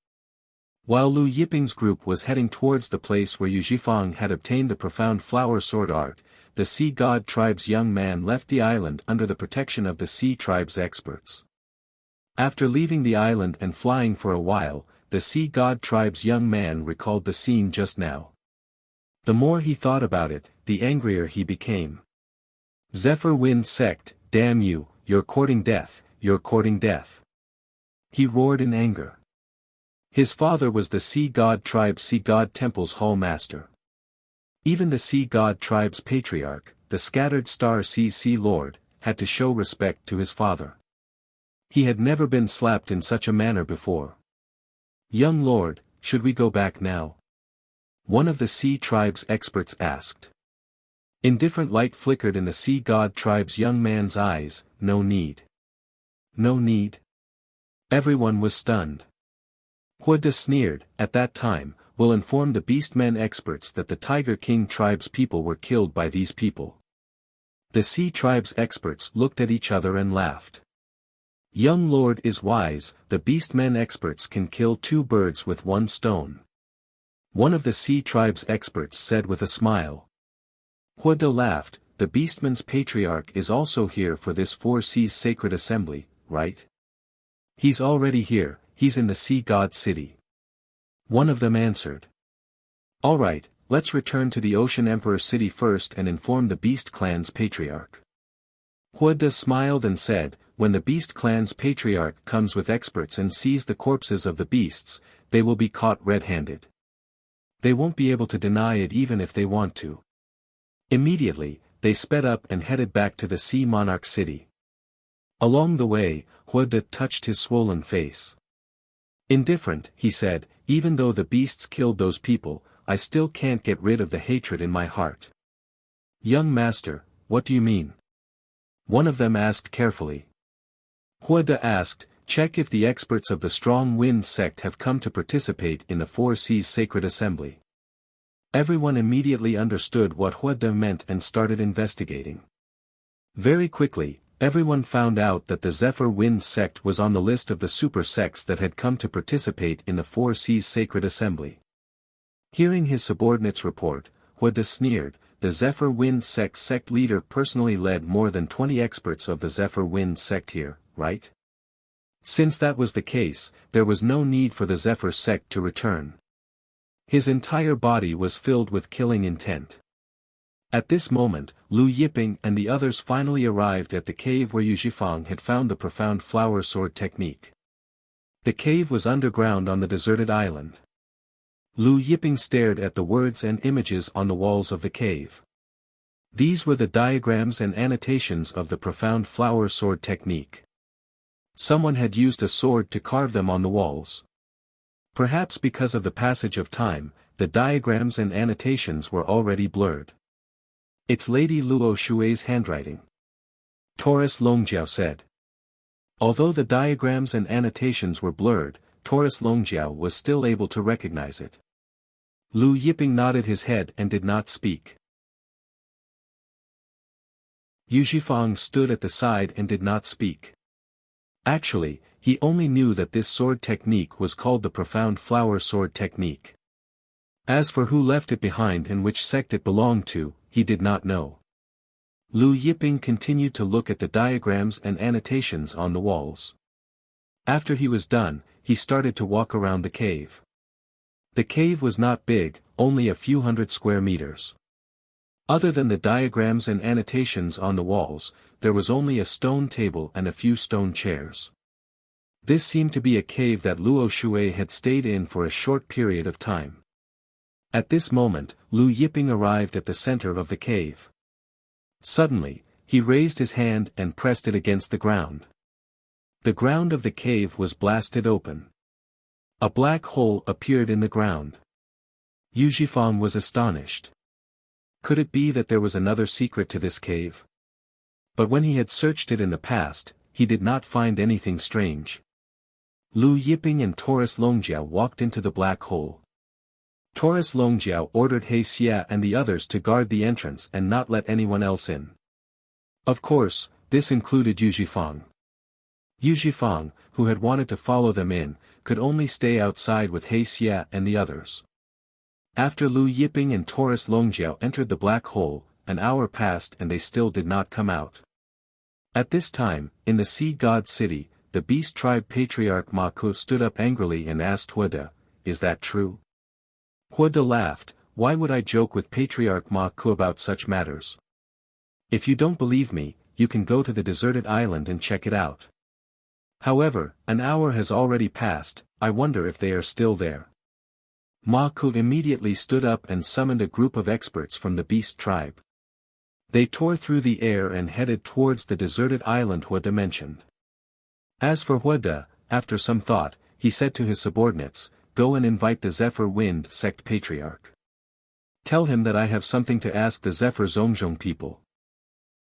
While Lu Yiping's group was heading towards the place where Yu Zhifang had obtained the profound flower sword art, the Sea God Tribe's young man left the island under the protection of the Sea Tribe's experts. After leaving the island and flying for a while, the Sea God Tribe's young man recalled the scene just now. The more he thought about it, the angrier he became. "Zephyr Wind Sect, damn you, you're courting death, you're courting death." He roared in anger. His father was the Sea God Tribe's Sea God Temple's Hall Master. Even the Sea God Tribe's patriarch, the Scattered Star Sea Lord, had to show respect to his father. He had never been slapped in such a manner before. "Young Lord, should we go back now?" one of the Sea Tribe's experts asked. Indifferent light flickered in the Sea God Tribe's young man's eyes. "No need." "No need?" Everyone was stunned. Huda sneered, "At that time, we'll inform the Beastmen experts that the Tiger King Tribe's people were killed by these people." The Sea Tribe's experts looked at each other and laughed. "Young Lord is wise, the Beastmen experts can kill 2 birds with 1 stone." One of the Sea Tribe's experts said with a smile. Huda laughed, "The Beastmen's patriarch is also here for this 4 Seas sacred assembly, right?" "He's already here, he's in the Sea God City." One of them answered. "All right, let's return to the Ocean Emperor City first and inform the Beast Clan's patriarch." Huda smiled and said, "When the Beast Clan's patriarch comes with experts and sees the corpses of the beasts, they will be caught red-handed. They won't be able to deny it even if they want to." Immediately, they sped up and headed back to the Sea Monarch City. Along the way, Huda touched his swollen face. "Indifferent," he said, "even though the beasts killed those people, I still can't get rid of the hatred in my heart." "Young master, what do you mean?" one of them asked carefully. Huda asked, "Check if the experts of the Strong Wind sect have come to participate in the 4 Seas sacred assembly." Everyone immediately understood what Huda meant and started investigating. Very quickly, everyone found out that the Zephyr Wind sect was on the list of the super sects that had come to participate in the Four Seas Sacred Assembly. Hearing his subordinates report, Wuxia sneered, the Zephyr Wind sect leader personally led more than 20 experts of the Zephyr Wind sect here, right? Since that was the case, there was no need for the Zephyr sect to return. His entire body was filled with killing intent. At this moment, Lu Yiping and the others finally arrived at the cave where Yu Zhifang had found the profound flower sword technique. The cave was underground on the deserted island. Lu Yiping stared at the words and images on the walls of the cave. These were the diagrams and annotations of the profound flower sword technique. Someone had used a sword to carve them on the walls. Perhaps because of the passage of time, the diagrams and annotations were already blurred. It's Lady Luo Shui's handwriting, Taurus Longjiao said. Although the diagrams and annotations were blurred, Taurus Longjiao was still able to recognize it. Lu Yiping nodded his head and did not speak. Yu Zhifang stood at the side and did not speak. Actually, he only knew that this sword technique was called the profound flower sword technique. As for who left it behind and which sect it belonged to, he did not know. Lu Yiping continued to look at the diagrams and annotations on the walls. After he was done, he started to walk around the cave. The cave was not big, only a few hundred square meters. Other than the diagrams and annotations on the walls, there was only a stone table and a few stone chairs. This seemed to be a cave that Luo Shui had stayed in for a short period of time. At this moment, Lu Yiping arrived at the center of the cave. Suddenly, he raised his hand and pressed it against the ground. The ground of the cave was blasted open. A black hole appeared in the ground. Yu Zhifang was astonished. Could it be that there was another secret to this cave? But when he had searched it in the past, he did not find anything strange. Lu Yiping and Taurus Longjiao walked into the black hole. Taurus Longjiao ordered He Xia and the others to guard the entrance and not let anyone else in. Of course, this included Yu Zhifang. Yu Zhifang, who had wanted to follow them in, could only stay outside with He Xia and the others. After Lu Yiping and Taurus Longjiao entered the black hole, an hour passed and they still did not come out. At this time, in the Sea God City, the Beast Tribe Patriarch Ma Ku stood up angrily and asked Wuxia, "Is that true?" Wuxia laughed, "Why would I joke with Patriarch Ma Ku about such matters? If you don't believe me, you can go to the deserted island and check it out. However, an hour has already passed, I wonder if they are still there." Ma Ku immediately stood up and summoned a group of experts from the Beast Tribe. They tore through the air and headed towards the deserted island Wuxia mentioned. As for Wuxia, after some thought, he said to his subordinates, "Go and invite the Zephyr Wind sect patriarch. Tell him that I have something to ask the Zephyr Zhongzhong people.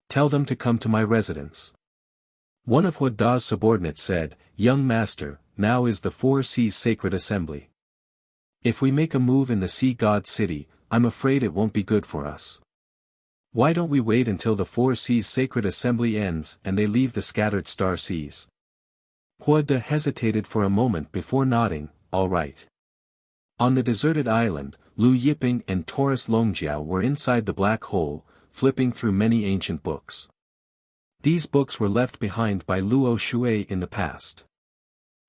Tell them to come to my residence." One of Wuxia's subordinates said, "Young master, now is the Four Seas Sacred Assembly. If we make a move in the Sea God City, I'm afraid it won't be good for us. Why don't we wait until the Four Seas Sacred Assembly ends and they leave the scattered star seas?" Wuxia hesitated for a moment before nodding, "All right." On the deserted island, Lu Yiping and Taurus Longjiao were inside the black hole, flipping through many ancient books. These books were left behind by Luo Shui in the past.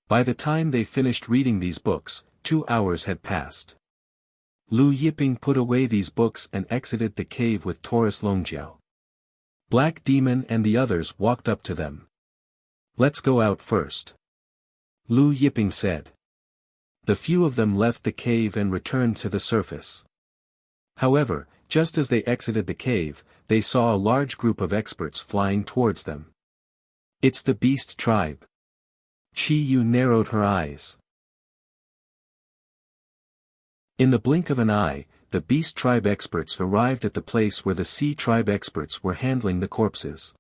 By the time they finished reading these books, 2 hours had passed. Lu Yiping put away these books and exited the cave with Taurus Longjiao. Black Demon and the others walked up to them. "Let's go out first," Lu Yiping said. The few of them left the cave and returned to the surface. However, just as they exited the cave, they saw a large group of experts flying towards them. "It's the Beast Tribe." Chi Yu narrowed her eyes. In the blink of an eye, the Beast Tribe experts arrived at the place where the Sea Tribe experts were handling the corpses.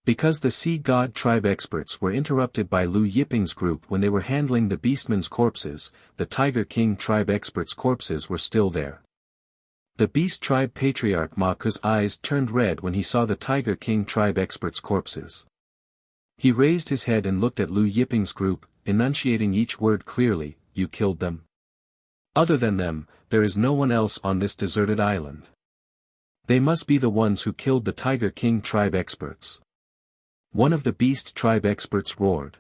Because the Sea God Tribe experts were interrupted by Lu Yiping's group when they were handling the Beastmen's corpses, the Tiger King Tribe experts' corpses were still there. The Beast Tribe Patriarch Maku's eyes turned red when he saw the Tiger King Tribe experts' corpses. He raised his head and looked at Lu Yiping's group, enunciating each word clearly, "You killed them? Other than them, there is no one else on this deserted island. They must be the ones who killed the Tiger King Tribe experts." One of the Beast Tribe experts roared.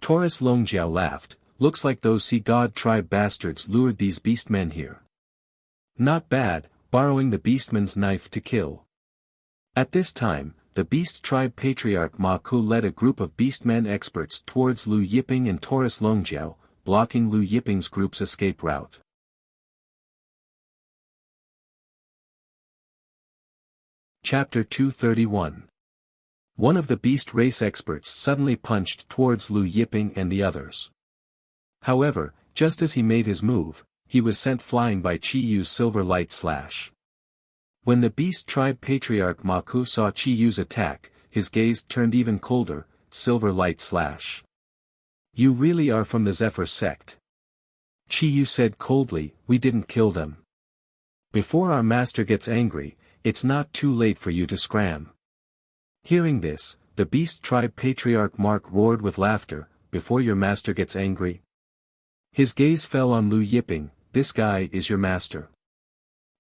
Taurus Longjiao laughed. "Looks like those Sea God Tribe bastards lured these beastmen here. Not bad, borrowing the beastman's knife to kill." At this time, the Beast Tribe Patriarch Ma Ku led a group of beastmen experts towards Lu Yiping and Taurus Longjiao, blocking Lu Yiping's group's escape route. Chapter 231. One of the beast race experts suddenly punched towards Lu Yiping and the others. However, just as he made his move, he was sent flying by Chi Yu's silver light slash. When the Beast Tribe Patriarch Ma Ku saw Chi Yu's attack, his gaze turned even colder. Silver light slash. "You really are from the Zephyr sect?" Chi Yu said coldly. "We didn't kill them. Before our master gets angry, it's not too late for you to scram." Hearing this, the Beast Tribe Patriarch Mark roared with laughter. "Before your master gets angry?" His gaze fell on Lu Yiping. "This guy is your master."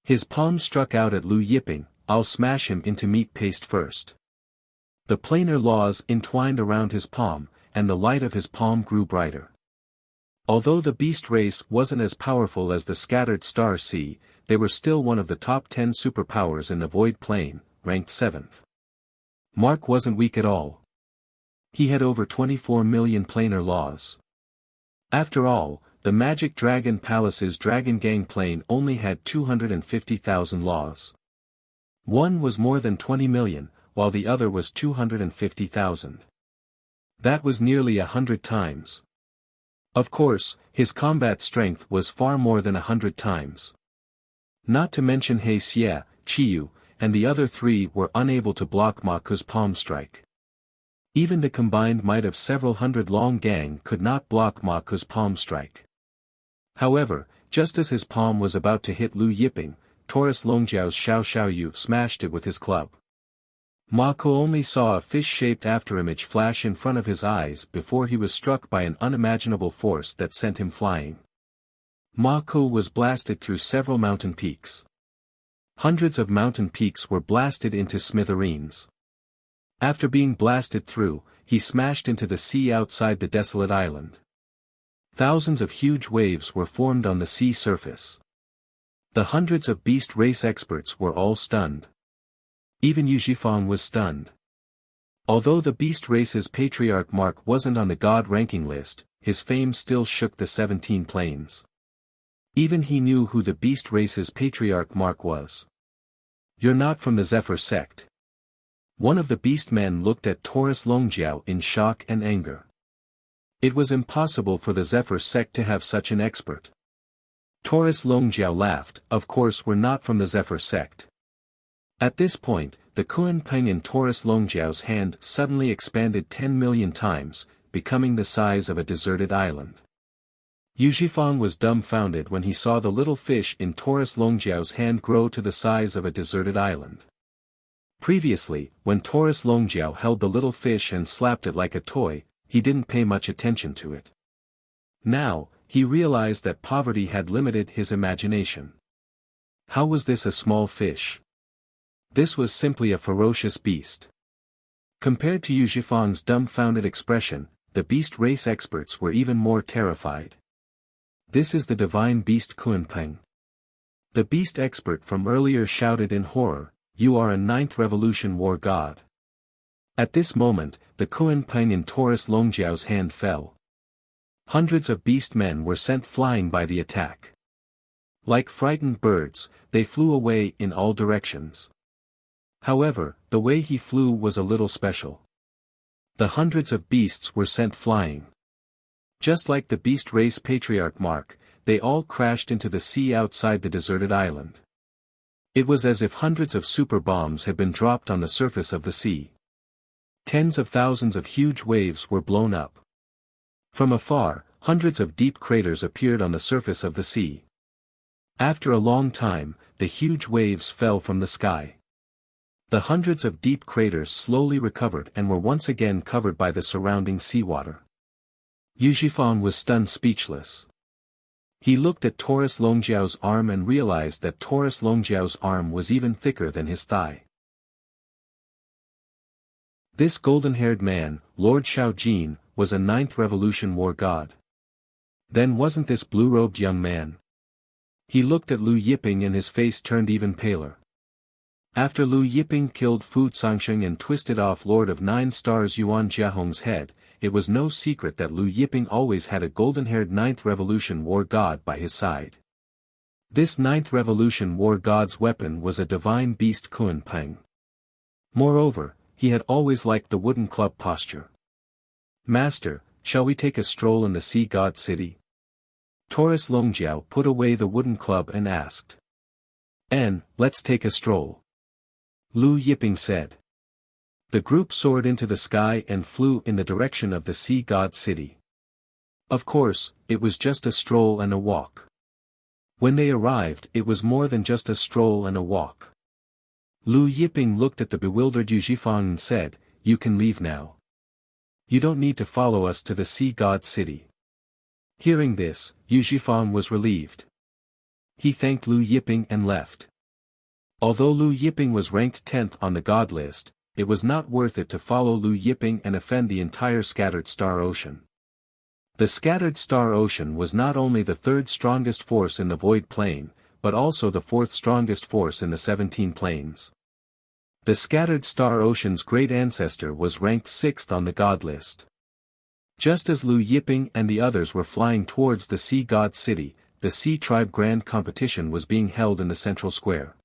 His palm struck out at Lu Yiping. "I'll smash him into meat paste first." The planar laws entwined around his palm, and the light of his palm grew brighter. Although the beast race wasn't as powerful as the Scattered Star Sea, they were still one of the top 10 superpowers in the Void Plane, ranked 7th. Mark wasn't weak at all. He had over 24 million planar laws. After all, the Magic Dragon Palace's Dragon Gang plane only had 250,000 laws. One was more than 20 million, while the other was 250,000. That was nearly 100 times. Of course, his combat strength was far more than 100 times. Not to mention He Xie, Chi Yu, and the other three were unable to block Ma Ku's palm strike. Even the combined might of several hundred long gang could not block Ma Ku's palm strike. However, just as his palm was about to hit Lu Yiping, Taurus Longjiao's Xiao Xiao Yu smashed it with his club. Ma Ku only saw a fish-shaped afterimage flash in front of his eyes before he was struck by an unimaginable force that sent him flying. Ma Ku was blasted through several mountain peaks. Hundreds of mountain peaks were blasted into smithereens. After being blasted through, he smashed into the sea outside the desolate island. Thousands of huge waves were formed on the sea surface. The hundreds of beast race experts were all stunned. Even Yu Zhifang was stunned. Although the beast race's patriarch Mark wasn't on the god ranking list, his fame still shook the 17 planes. Even he knew who the beast race's patriarch Mark was. "You're not from the Zephyr sect." One of the beast men looked at Taurus Longjiao in shock and anger. It was impossible for the Zephyr sect to have such an expert. Taurus Longjiao laughed. "Of course we're not from the Zephyr sect." At this point, the Kunpeng in Taurus Longjiao's hand suddenly expanded 10 million times, becoming the size of a deserted island. Yu Zhifang was dumbfounded when he saw the little fish in Taurus Longjiao's hand grow to the size of a deserted island. Previously, when Taurus Longjiao held the little fish and slapped it like a toy, he didn't pay much attention to it. Now, he realized that poverty had limited his imagination. How was this a small fish? This was simply a ferocious beast. Compared to Yu Zhifang's dumbfounded expression, the beast race experts were even more terrified. "This is the divine beast Kunpeng." The beast expert from earlier shouted in horror, "You are a 9th Revolution war god." At this moment, the Kunpeng in Taurus Longjiao's hand fell. Hundreds of beast men were sent flying by the attack. Like frightened birds, they flew away in all directions. However, the way he flew was a little special. The hundreds of beasts were sent flying. Just like the beast race patriarch Mark, they all crashed into the sea outside the deserted island. It was as if hundreds of super bombs had been dropped on the surface of the sea. Tens of thousands of huge waves were blown up. From afar, hundreds of deep craters appeared on the surface of the sea. After a long time, the huge waves fell from the sky. The hundreds of deep craters slowly recovered and were once again covered by the surrounding seawater. Yuzhifang was stunned speechless. He looked at Taurus Longjiao's arm and realized that Taurus Longjiao's arm was even thicker than his thigh. This golden-haired man, Lord Shaojin, was a 9th Revolution war god. Then wasn't this blue-robed young man? He looked at Lu Yiping and his face turned even paler. After Lu Yiping killed Fu Cangsheng and twisted off Lord of 9 Stars Yuan Jiahong's head, it was no secret that Lu Yiping always had a golden-haired 9th Revolution war god by his side. This 9th Revolution war god's weapon was a divine beast Kuan Peng. Moreover, he had always liked the wooden club posture. "Master, shall we take a stroll in the sea god city?" Taurus Longjiao put away the wooden club and asked. Let's take a stroll," Lu Yiping said. The group soared into the sky and flew in the direction of the sea god city. Of course, it was just a stroll and a walk. When they arrived, it was more than just a stroll and a walk. Lu Yiping looked at the bewildered Yuzhifang and said, "You can leave now. You don't need to follow us to the sea god city." Hearing this, Yuzhifang was relieved. He thanked Lu Yiping and left. Although Lu Yiping was ranked 10th on the god list, it was not worth it to follow Lu Yiping and offend the entire Scattered Star Ocean. The Scattered Star Ocean was not only the 3rd strongest force in the Void Plane, but also the 4th strongest force in the 17 planes. The Scattered Star Ocean's great ancestor was ranked 6th on the god list. Just as Lu Yiping and the others were flying towards the Sea God City, the Sea Tribe Grand Competition was being held in the central square.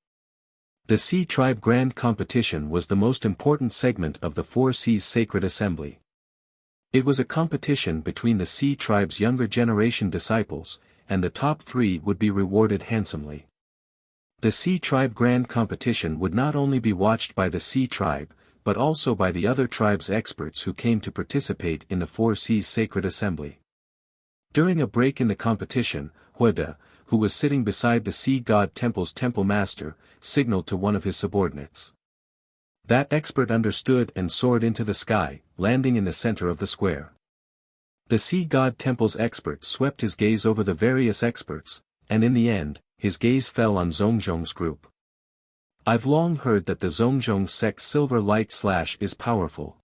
The Sea Tribe Grand Competition was the most important segment of the Four Seas Sacred Assembly. It was a competition between the Sea Tribe's younger generation disciples, and the top 3 would be rewarded handsomely. The Sea Tribe Grand Competition would not only be watched by the Sea Tribe, but also by the other tribes' experts who came to participate in the Four Seas Sacred Assembly. During a break in the competition, Huada, who was sitting beside the Sea God Temple's temple master, signaled to one of his subordinates. That expert understood and soared into the sky, landing in the center of the square. The Sea God Temple's expert swept his gaze over the various experts, and in the end, his gaze fell on Zhongzhong's group. "I've long heard that the Zhongzhong sect's silver light slash is powerful.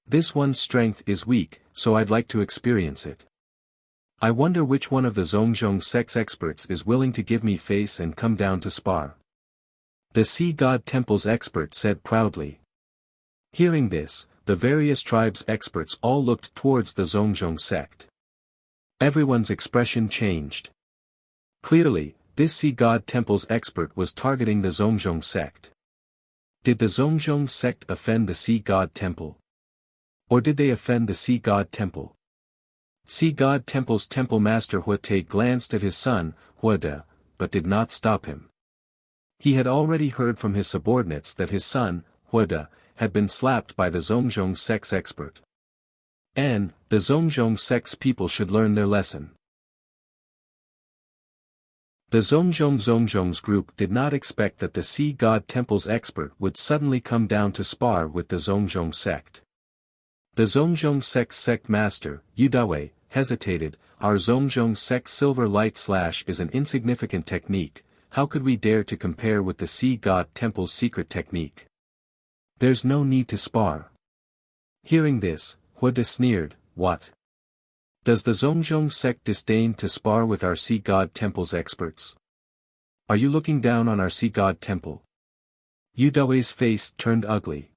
This one's strength is weak, so I'd like to experience it. I wonder which one of the Zhongzhong sect's experts is willing to give me face and come down to spar." The Sea God Temple's expert said proudly. Hearing this, the various tribes' experts all looked towards the Zhongzhong sect. Everyone's expression changed. Clearly, this Sea God Temple's expert was targeting the Zhongzhong sect. Did the Zhongzhong sect offend the Sea God Temple? Or did they offend the Sea God Temple? Sea God Temple's temple master Huate glanced at his son, Huada, but did not stop him. He had already heard from his subordinates that his son, Huada, had been slapped by the Zhongzhong sect's expert. And, the Zhongzhong sect's people should learn their lesson. The Zhongzhong's group did not expect that the Sea God Temple's expert would suddenly come down to spar with the Zhongzhong sect. The Zhongzhong sect's sect master, Yudawe, hesitated. "Our Zhongzhong sect's silver light slash is an insignificant technique. How could we dare to compare with the Sea God Temple's secret technique? There's no need to spar." Hearing this, Huada sneered, "What? Does the Zhongzhong sect disdain to spar with our Sea God Temple's experts? Are you looking down on our Sea God Temple?" Yudawe's face turned ugly.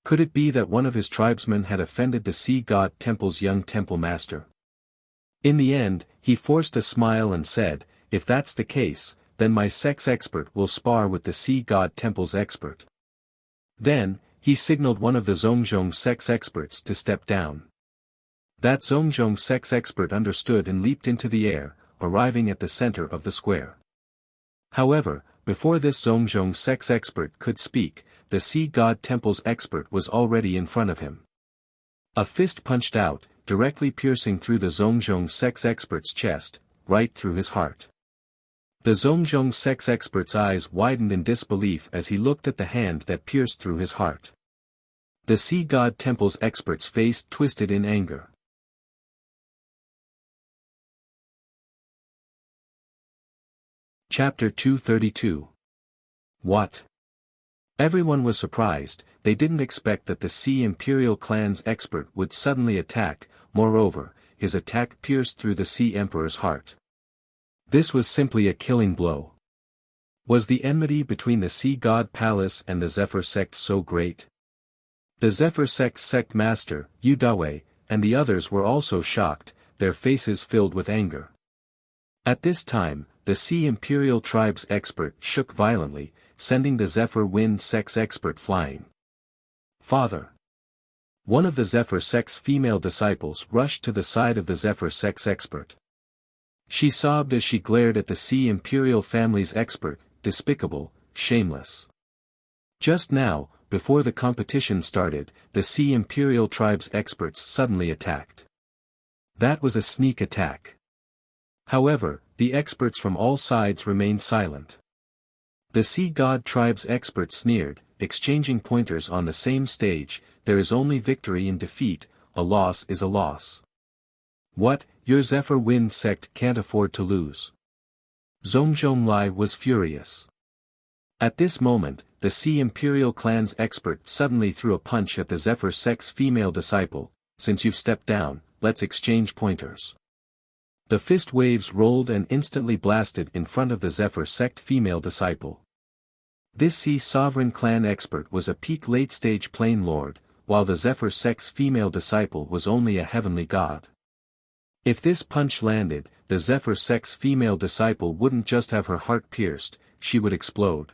Could it be that one of his tribesmen had offended the Sea God Temple's young temple master? In the end, he forced a smile and said, "If that's the case, then my sect's expert will spar with the Sea God Temple's expert." Then, he signaled one of the Zhongzhong sect's experts to step down. That Zhongzhong sect's expert understood and leaped into the air, arriving at the center of the square. However, before this Zhongzhong sect's expert could speak, the Sea God Temple's expert was already in front of him. A fist punched out, directly piercing through the Zhongzhong sect's expert's chest, right through his heart. The Zhongzhong sex expert's eyes widened in disbelief as he looked at the hand that pierced through his heart. The Sea God Temple's expert's face twisted in anger. Chapter 232. What? Everyone was surprised. They didn't expect that the Sea Imperial clan's expert would suddenly attack. Moreover, his attack pierced through the Sea Emperor's heart. This was simply a killing blow. Was the enmity between the Sea God Palace and the Zephyr sect so great? The Zephyr sect's sect master, Yu Dawei, and the others were also shocked, their faces filled with anger. At this time, the Sea Imperial tribe's expert shook violently, sending the Zephyr Wind sect's expert flying. Father! One of the Zephyr sect's female disciples rushed to the side of the Zephyr sect's expert. She sobbed as she glared at the Sea Imperial family's expert, despicable, shameless. Just now, before the competition started, the Sea Imperial tribe's experts suddenly attacked. That was a sneak attack. However, the experts from all sides remained silent. The Sea God tribe's experts sneered, exchanging pointers on the same stage. There is only victory in defeat, a loss is a loss. What, your Zephyr Wind sect can't afford to lose. Zhongzhong Lai was furious. At this moment, the Sea Imperial clan's expert suddenly threw a punch at the Zephyr sect's female disciple. Since you've stepped down, let's exchange pointers. The fist waves rolled and instantly blasted in front of the Zephyr sect female disciple. This Sea Sovereign clan expert was a peak late-stage Plane Lord, while the Zephyr sect's female disciple was only a heavenly god. If this punch landed, the Zephyr sect's female disciple wouldn't just have her heart pierced, she would explode.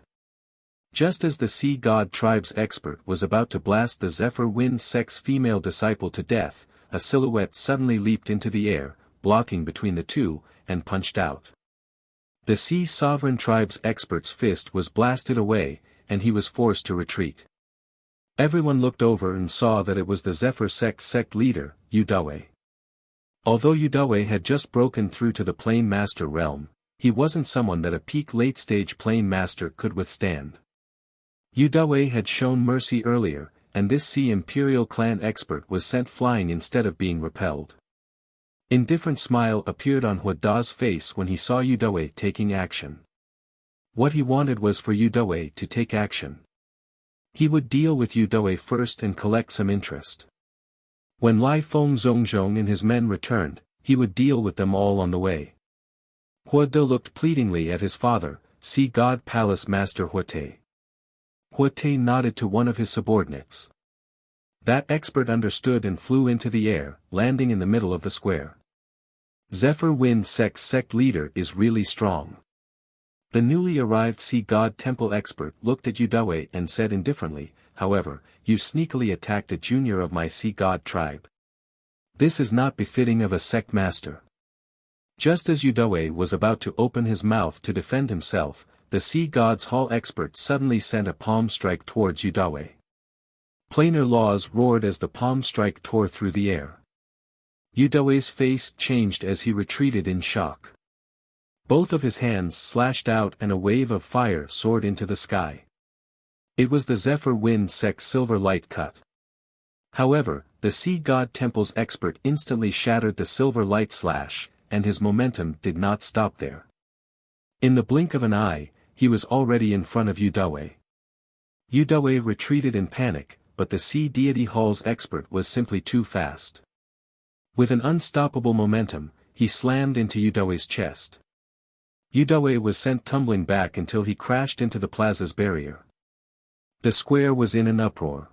Just as the Sea God tribe's expert was about to blast the Zephyr Wind sect's female disciple to death, a silhouette suddenly leaped into the air, blocking between the two, and punched out. The Sea Sovereign tribe's expert's fist was blasted away, and he was forced to retreat. Everyone looked over and saw that it was the Zephyr sect leader, Yu Dawei. Although Yu Dawei had just broken through to the Plane Master realm, he wasn't someone that a peak late-stage Plane Master could withstand. Yu Dawei had shown mercy earlier, and this Sea Imperial clan expert was sent flying instead of being repelled. Indifferent smile appeared on Hua Da's face when he saw Yu Dawei taking action. What he wanted was for Yu Dawei to take action. He would deal with Yu Dawei first and collect some interest. When Lai Feng Zhongzhong and his men returned, he would deal with them all on the way. Hua Da looked pleadingly at his father, Sea God Palace Master Hua Te. Hua Te nodded to one of his subordinates. That expert understood and flew into the air, landing in the middle of the square. Zephyr Wind sect leader is really strong. The newly arrived Sea God Temple expert looked at Yu Dawei and said indifferently, however, you sneakily attacked a junior of my Sea God tribe. This is not befitting of a sect master. Just as Yu Dawei was about to open his mouth to defend himself, the Sea God's Hall expert suddenly sent a palm strike towards Yu Dawei. Planar laws roared as the palm strike tore through the air. Yu Dawei's face changed as he retreated in shock. Both of his hands slashed out and a wave of fire soared into the sky. It was the Zephyr Wind sect's silver light cut. However, the Sea God Temple's expert instantly shattered the silver light slash, and his momentum did not stop there. In the blink of an eye, he was already in front of Yu Dawei. Yu Dawei retreated in panic, but the Sea Deity Hall's expert was simply too fast. With an unstoppable momentum, he slammed into Yu Dawei's chest. Yu Dawei was sent tumbling back until he crashed into the plaza's barrier. The square was in an uproar.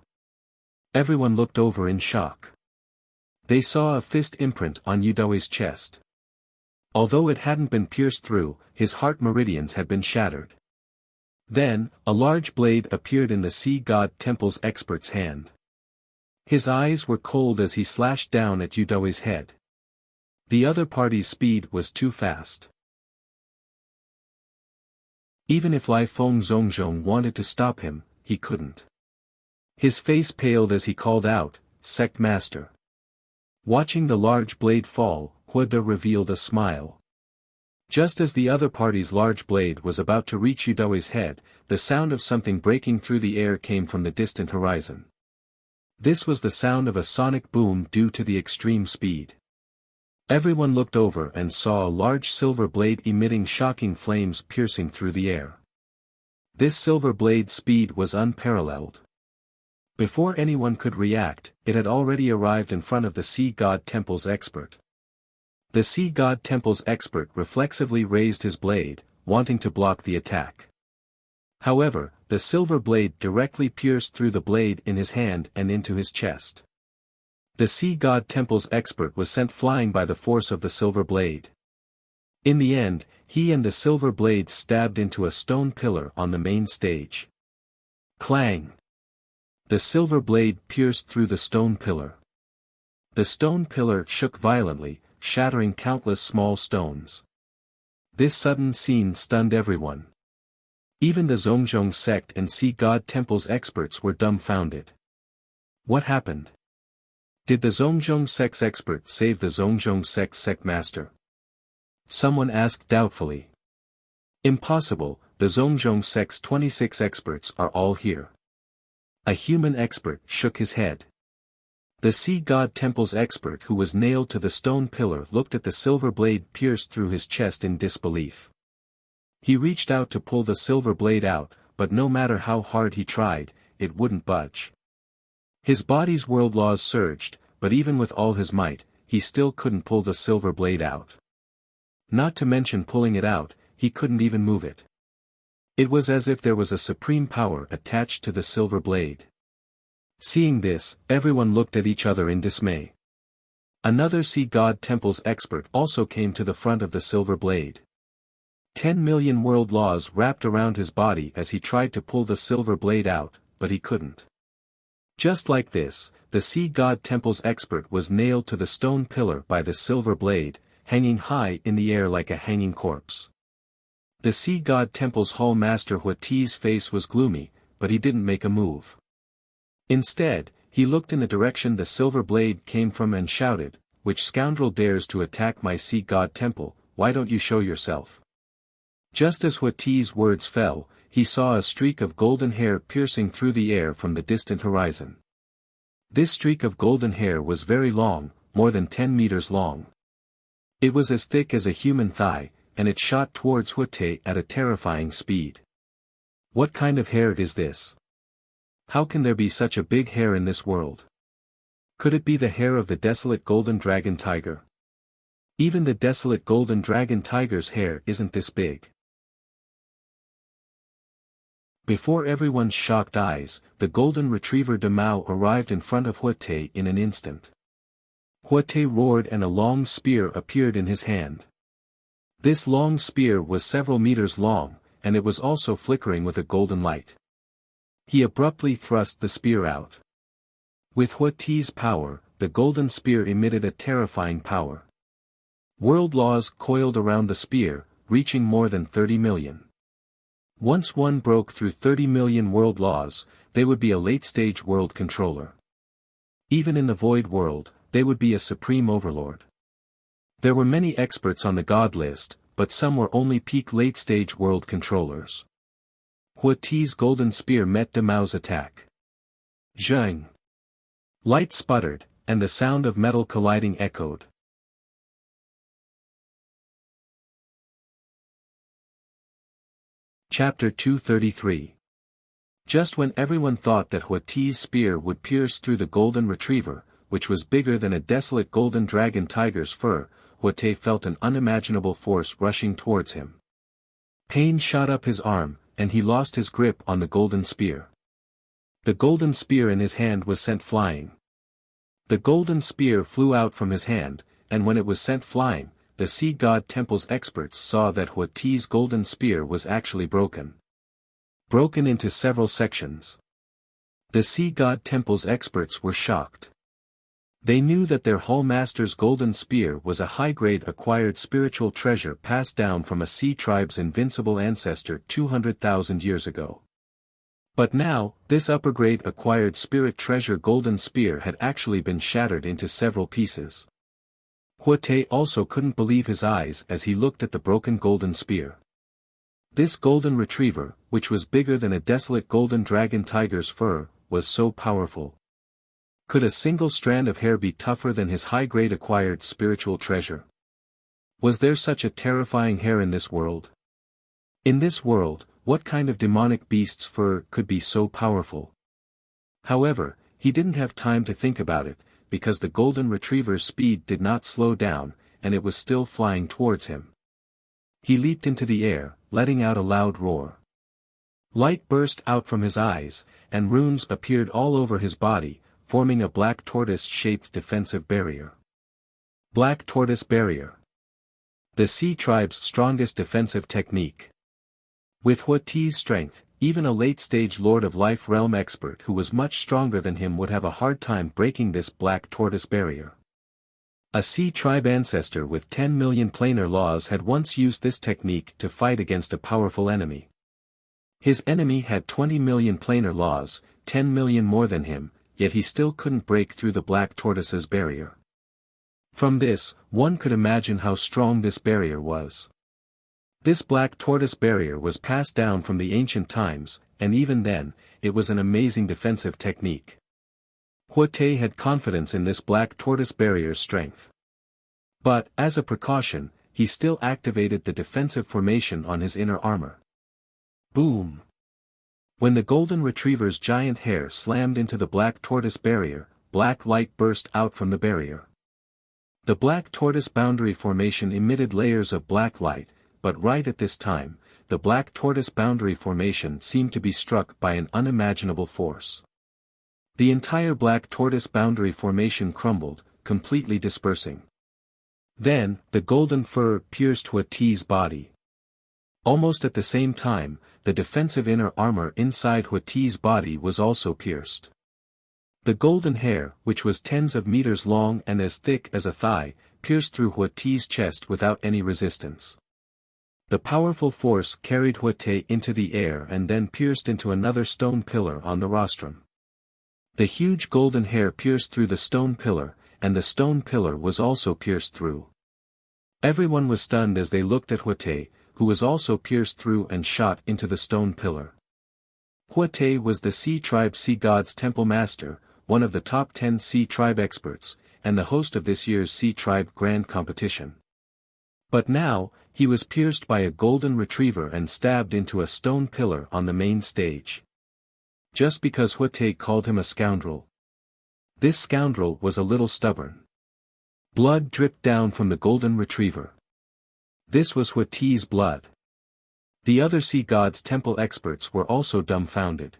Everyone looked over in shock. They saw a fist imprint on Yu Dawei's chest. Although it hadn't been pierced through, his heart meridians had been shattered. Then, a large blade appeared in the Sea God Temple's expert's hand. His eyes were cold as he slashed down at Yu Dawei's head. The other party's speed was too fast. Even if Lai Feng Zhongzhong wanted to stop him, he couldn't. His face paled as he called out, "Sect Master." Watching the large blade fall, Hua De revealed a smile. Just as the other party's large blade was about to reach Udoe's head, the sound of something breaking through the air came from the distant horizon. This was the sound of a sonic boom due to the extreme speed. Everyone looked over and saw a large silver blade emitting shocking flames piercing through the air. This silver blade's speed was unparalleled. Before anyone could react, it had already arrived in front of the Sea God Temple's expert. The Sea God Temple's expert reflexively raised his blade, wanting to block the attack. However, the silver blade directly pierced through the blade in his hand and into his chest. The Sea God Temple's expert was sent flying by the force of the silver blade. In the end, he and the silver blade stabbed into a stone pillar on the main stage. Clang! The silver blade pierced through the stone pillar. The stone pillar shook violently, shattering countless small stones. This sudden scene stunned everyone. Even the Zhongzhong sect and Sea God Temple's experts were dumbfounded. What happened? Did the Zhongzhong sect's expert save the Zhongzhong sect's sectmaster? Someone asked doubtfully. Impossible, the Zhongzhong sect's 26 experts are all here. A human expert shook his head. The Sea God Temple's expert who was nailed to the stone pillar looked at the silver blade pierced through his chest in disbelief. He reached out to pull the silver blade out, but no matter how hard he tried, it wouldn't budge. His body's world laws surged, but even with all his might, he still couldn't pull the silver blade out. Not to mention pulling it out, he couldn't even move it. It was as if there was a supreme power attached to the silver blade. Seeing this, everyone looked at each other in dismay. Another Sea God Temple's expert also came to the front of the silver blade. 10 million world laws wrapped around his body as he tried to pull the silver blade out, but he couldn't. Just like this, the Sea God Temple's expert was nailed to the stone pillar by the silver blade, hanging high in the air like a hanging corpse. The Sea God Temple's Hall Master Huati's face was gloomy, but he didn't make a move. Instead, he looked in the direction the silver blade came from and shouted, "Which scoundrel dares to attack my Sea God Temple? Why don't you show yourself?" Just as Huati's words fell, he saw a streak of golden hair piercing through the air from the distant horizon. This streak of golden hair was very long, more than 10 meters long. It was as thick as a human thigh, and it shot towards Huati at a terrifying speed. What kind of hair is this? How can there be such a big hair in this world? Could it be the hair of the desolate golden dragon tiger? Even the desolate golden dragon tiger's hair isn't this big. Before everyone's shocked eyes, the golden retriever de Mao arrived in front of Huati in an instant. Huati roared and a long spear appeared in his hand. This long spear was several meters long, and it was also flickering with a golden light. He abruptly thrust the spear out. With Huati's power, the golden spear emitted a terrifying power. World laws coiled around the spear, reaching more than 30 million. Once one broke through 30 million world laws, they would be a late-stage world controller. Even in the void world, they would be a supreme overlord. There were many experts on the god list, but some were only peak late-stage world controllers. Huati's golden spear met de Mao's attack. Zhang! Light sputtered, and the sound of metal colliding echoed. Chapter 233. Just when everyone thought that Huati's spear would pierce through the golden retriever, which was bigger than a desolate golden dragon tiger's fur, Huati felt an unimaginable force rushing towards him. Pain shot up his arm, and he lost his grip on the golden spear. The golden spear in his hand was sent flying. The golden spear flew out from his hand, and when it was sent flying, the Sea God Temple's experts saw that Huati's golden spear was actually broken. Broken into several sections. The Sea God Temple's experts were shocked. They knew that their Hall Master's golden spear was a high-grade acquired spiritual treasure passed down from a sea tribe's invincible ancestor 200,000 years ago. But now, this upper-grade acquired spirit treasure golden spear had actually been shattered into several pieces. Huate also couldn't believe his eyes as he looked at the broken golden spear. This golden retriever, which was bigger than a desolate golden dragon tiger's fur, was so powerful. Could a single strand of hair be tougher than his high-grade acquired spiritual treasure? Was there such a terrifying hair in this world? In this world, what kind of demonic beast's fur could be so powerful? However, he didn't have time to think about it, because the golden retriever's speed did not slow down, and it was still flying towards him. He leaped into the air, letting out a loud roar. Light burst out from his eyes, and runes appeared all over his body, forming a black tortoise-shaped defensive barrier. Black Tortoise Barrier. The Sea Tribe's strongest defensive technique. With Huate's strength, even a late-stage Lord of Life Realm expert who was much stronger than him would have a hard time breaking this Black Tortoise Barrier. A Sea Tribe ancestor with 10 million planar laws had once used this technique to fight against a powerful enemy. His enemy had 20 million planar laws, 10 million more than him, yet he still couldn't break through the Black Tortoise's barrier. From this, one could imagine how strong this barrier was. This Black Tortoise Barrier was passed down from the ancient times, and even then, it was an amazing defensive technique. Huate had confidence in this Black Tortoise Barrier's strength. But, as a precaution, he still activated the defensive formation on his inner armor. Boom! When the golden retriever's giant hair slammed into the Black Tortoise Barrier, black light burst out from the barrier. The Black Tortoise Boundary Formation emitted layers of black light, but right at this time, the Black Tortoise Boundary Formation seemed to be struck by an unimaginable force. The entire Black Tortoise Boundary Formation crumbled, completely dispersing. Then, the golden fur pierced Huate's body. Almost at the same time, the defensive inner armor inside Huate's body was also pierced. The golden hair, which was tens of meters long and as thick as a thigh, pierced through Huate's chest without any resistance. The powerful force carried Huate into the air and then pierced into another stone pillar on the rostrum. The huge golden hair pierced through the stone pillar, and the stone pillar was also pierced through. Everyone was stunned as they looked at Huate, who was also pierced through and shot into the stone pillar. Huate was the Sea Tribe Sea God's Temple Master, one of the top 10 Sea Tribe experts, and the host of this year's Sea Tribe Grand Competition. But now, he was pierced by a golden retriever and stabbed into a stone pillar on the main stage. Just because Huate called him a scoundrel. This scoundrel was a little stubborn. Blood dripped down from the golden retriever. This was Huate's blood. The other Sea God's temple experts were also dumbfounded.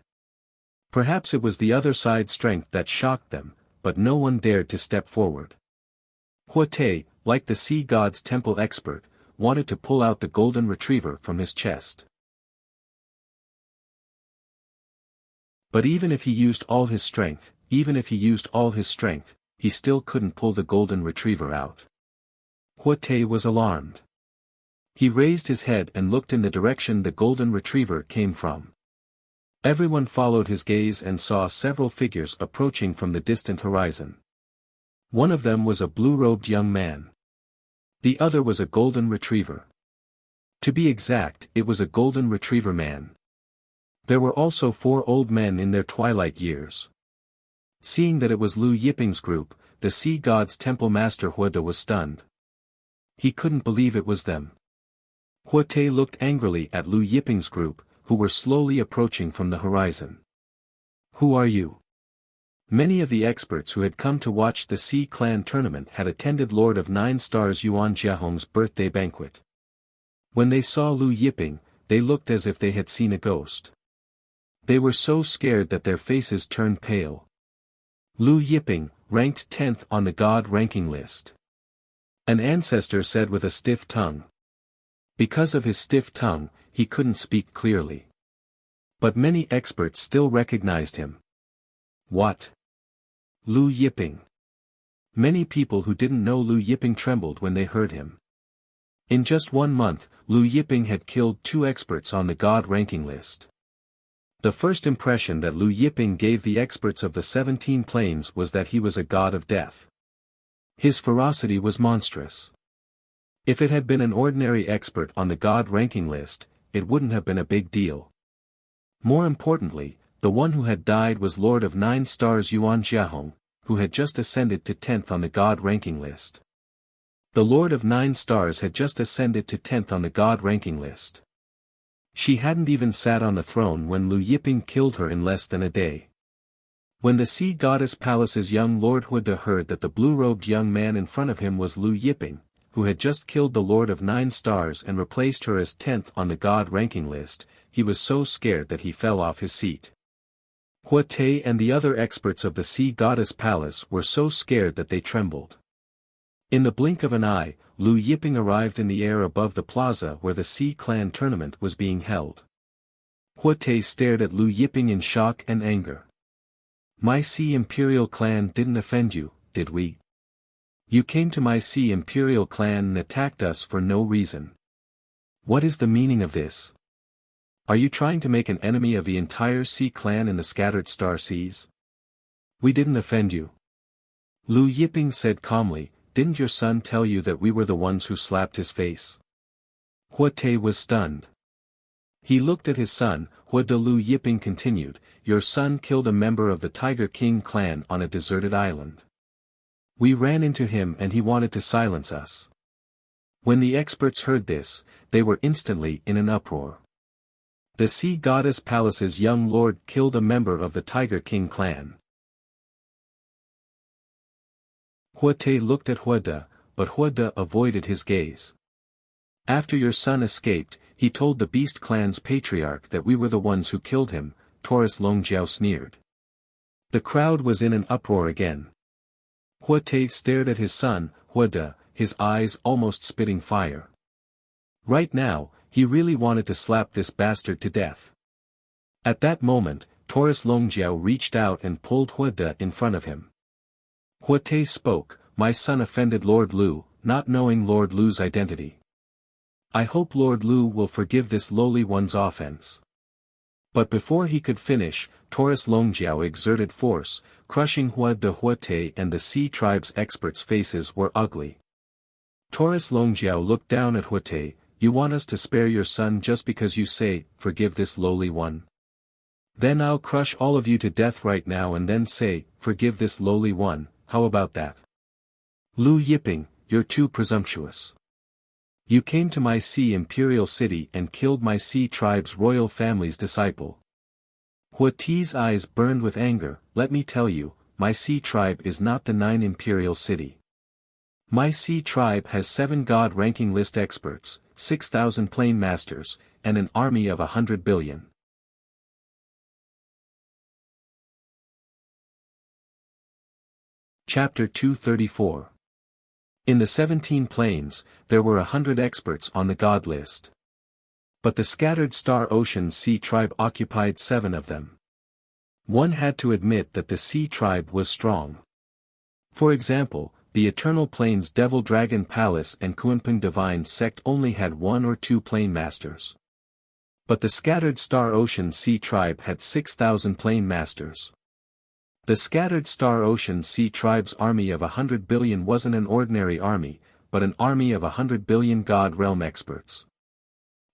Perhaps it was the other side's strength that shocked them, but no one dared to step forward. Huate, like the Sea God's temple expert, wanted to pull out the golden retriever from his chest. But even if he used all his strength, he still couldn't pull the golden retriever out. Huate was alarmed. He raised his head and looked in the direction the golden retriever came from. Everyone followed his gaze and saw several figures approaching from the distant horizon. One of them was a blue-robed young man. The other was a golden retriever. To be exact, it was a golden retriever man. There were also 4 old men in their twilight years. Seeing that it was Lu Yiping's group, the Sea God's Temple Master Huada was stunned. He couldn't believe it was them. Huate looked angrily at Lu Yiping's group, who were slowly approaching from the horizon. "Who are you?" Many of the experts who had come to watch the Sea Clan tournament had attended Lord of 9 Stars Yuan Jiahong's birthday banquet. When they saw Lu Yiping, they looked as if they had seen a ghost. They were so scared that their faces turned pale. Lu Yiping, ranked 10th on the God ranking list. An ancestor said with a stiff tongue. Because of his stiff tongue, he couldn't speak clearly. But many experts still recognized him. What? Lu Yiping. Many people who didn't know Lu Yiping trembled when they heard him. In just 1 month, Lu Yiping had killed 2 experts on the God ranking list. The first impression that Lu Yiping gave the experts of the 17 planes was that he was a god of death. His ferocity was monstrous. If it had been an ordinary expert on the god ranking list, it wouldn't have been a big deal. More importantly, the one who had died was Lord of 9 Stars Yuan Jiahong, who had just ascended to 10th on the god ranking list. The Lord of 9 Stars had just ascended to 10th on the god ranking list. She hadn't even sat on the throne when Lu Yiping killed her in less than a day. When the Sea Goddess Palace's young Lord Huda heard that the blue-robed young man in front of him was Lu Yiping, who had just killed the Lord of 9 Stars and replaced her as 10th on the god ranking list, he was so scared that he fell off his seat. Hua Te and the other experts of the Sea Goddess Palace were so scared that they trembled. In the blink of an eye, Lu Yiping arrived in the air above the plaza where the Sea Clan tournament was being held. Hua Te stared at Lu Yiping in shock and anger. My Sea Imperial Clan didn't offend you, did we? You came to my Sea Imperial Clan and attacked us for no reason. What is the meaning of this? Are you trying to make an enemy of the entire Sea Clan in the scattered star seas? We didn't offend you. Lu Yiping said calmly, didn't your son tell you that we were the ones who slapped his face? Hua Te was stunned. He looked at his son. Hua De. Lu Yiping continued, your son killed a member of the Tiger King clan on a deserted island. We ran into him and he wanted to silence us. When the experts heard this, they were instantly in an uproar. The Sea Goddess Palace's young lord killed a member of the Tiger King clan. Hua Te looked at Hua De, but Hua De avoided his gaze. After your son escaped, he told the Beast Clan's patriarch that we were the ones who killed him, Taurus Longjiao sneered. The crowd was in an uproar again. Hua Te stared at his son, Hua De, his eyes almost spitting fire. Right now, he really wanted to slap this bastard to death. At that moment, Taurus Longjiao reached out and pulled Hua De in front of him. Hua Te spoke, my son offended Lord Lu, not knowing Lord Lu's identity. I hope Lord Lu will forgive this lowly one's offense. But before he could finish, Taurus Longjiao exerted force, crushing Hua De. Hua Te and the Sea Tribe's experts' faces were ugly. Taurus Longjiao looked down at Hua Te, you want us to spare your son just because you say, forgive this lowly one? Then I'll crush all of you to death right now and then say, forgive this lowly one, how about that? Lu Yiping, you're too presumptuous. You came to my Sea Imperial City and killed my Sea Tribe's royal family's disciple. Hua Te's eyes burned with anger, let me tell you, my Sea Tribe is not the 9 Imperial City. My Sea Tribe has 7 God ranking list experts, 6,000 plain masters, and an army of 100 billion. Chapter 234. In the 17 plains, there were 100 experts on the God list. But the scattered Star Ocean Sea Tribe occupied 7 of them. One had to admit that the Sea Tribe was strong. For example, the Eternal Plains Devil Dragon Palace and Kunpeng Divine Sect only had 1 or 2 plain masters. But the scattered Star Ocean Sea Tribe had 6,000 plain masters. The scattered Star Ocean Sea Tribe's army of 100 billion wasn't an ordinary army, but an army of 100 billion God Realm experts.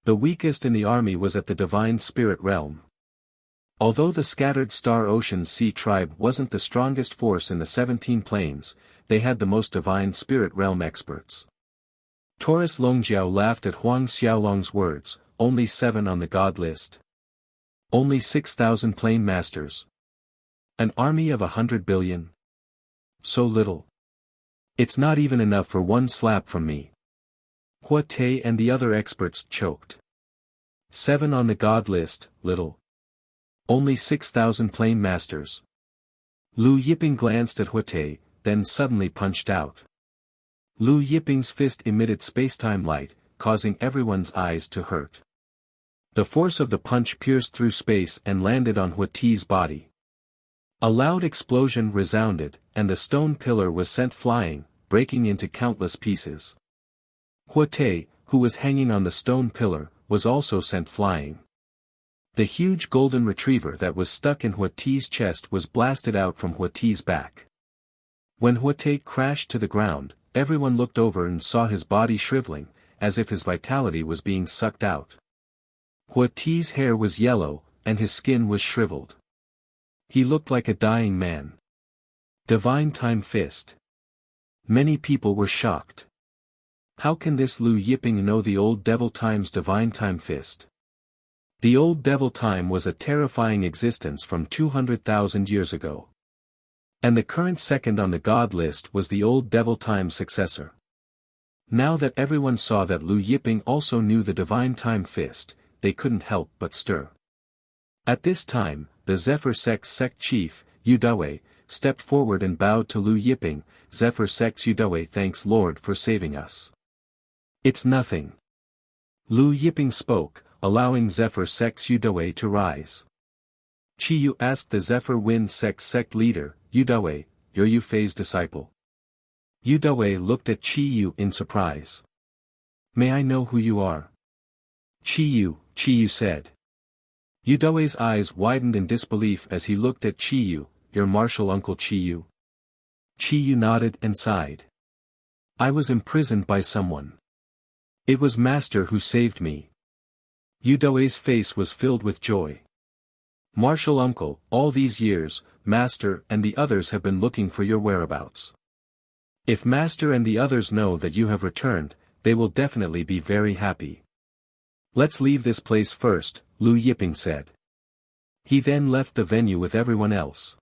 The weakest in the army was at the Divine Spirit Realm. Although the scattered Star Ocean Sea Tribe wasn't the strongest force in the 17 plains, they had the most Divine Spirit Realm experts. Taurus Longjiao laughed at Huang Xiaolong's words, only 7 on the God list. Only 6,000 plain masters. An army of 100 billion? So little. It's not even enough for one slap from me. Hua Te and the other experts choked. 7 on the God list, little. Only 6,000 plain masters. Lu Yiping glanced at Hua Te, then suddenly punched out. Lu Yiping's fist emitted spacetime light, causing everyone's eyes to hurt. The force of the punch pierced through space and landed on Hua Te's body. A loud explosion resounded, and the stone pillar was sent flying, breaking into countless pieces. Hua Te, who was hanging on the stone pillar, was also sent flying. The huge golden retriever that was stuck in Hua Te's chest was blasted out from Hua Te's back. When Huate crashed to the ground, everyone looked over and saw his body shriveling, as if his vitality was being sucked out. Huate's hair was yellow, and his skin was shriveled. He looked like a dying man. Divine Time Fist. Many people were shocked. How can this Lu Yiping know the old Devil Time's Divine Time Fist? The old Devil Time was a terrifying existence from 200,000 years ago. And the current second on the god list was the old Devil Time successor. Now that everyone saw that Lu Yiping also knew the Divine Time Fist, they couldn't help but stir. At this time, the Zephyr sect chief, Yudawe, stepped forward and bowed to Lu Yiping. Zephyr sect's Yudawe thanks Lord for saving us. It's nothing. Lu Yiping spoke, allowing Zephyr sect's Yudawe to rise. Chiyu asked the Zephyr Wind sect leader, Yudawe, you're Yufei's disciple? Yudawe looked at Chiyu in surprise. May I know who you are? Chiyu said. Yudawe's eyes widened in disbelief as he looked at Chiyu, your martial uncle Chiyu. Chiyu nodded and sighed. I was imprisoned by someone. It was Master who saved me. Yudawe's face was filled with joy. Martial uncle, all these years, Master and the others have been looking for your whereabouts. If Master and the others know that you have returned, they will definitely be very happy. Let's leave this place first, Lu Yiping said. He then left the venue with everyone else.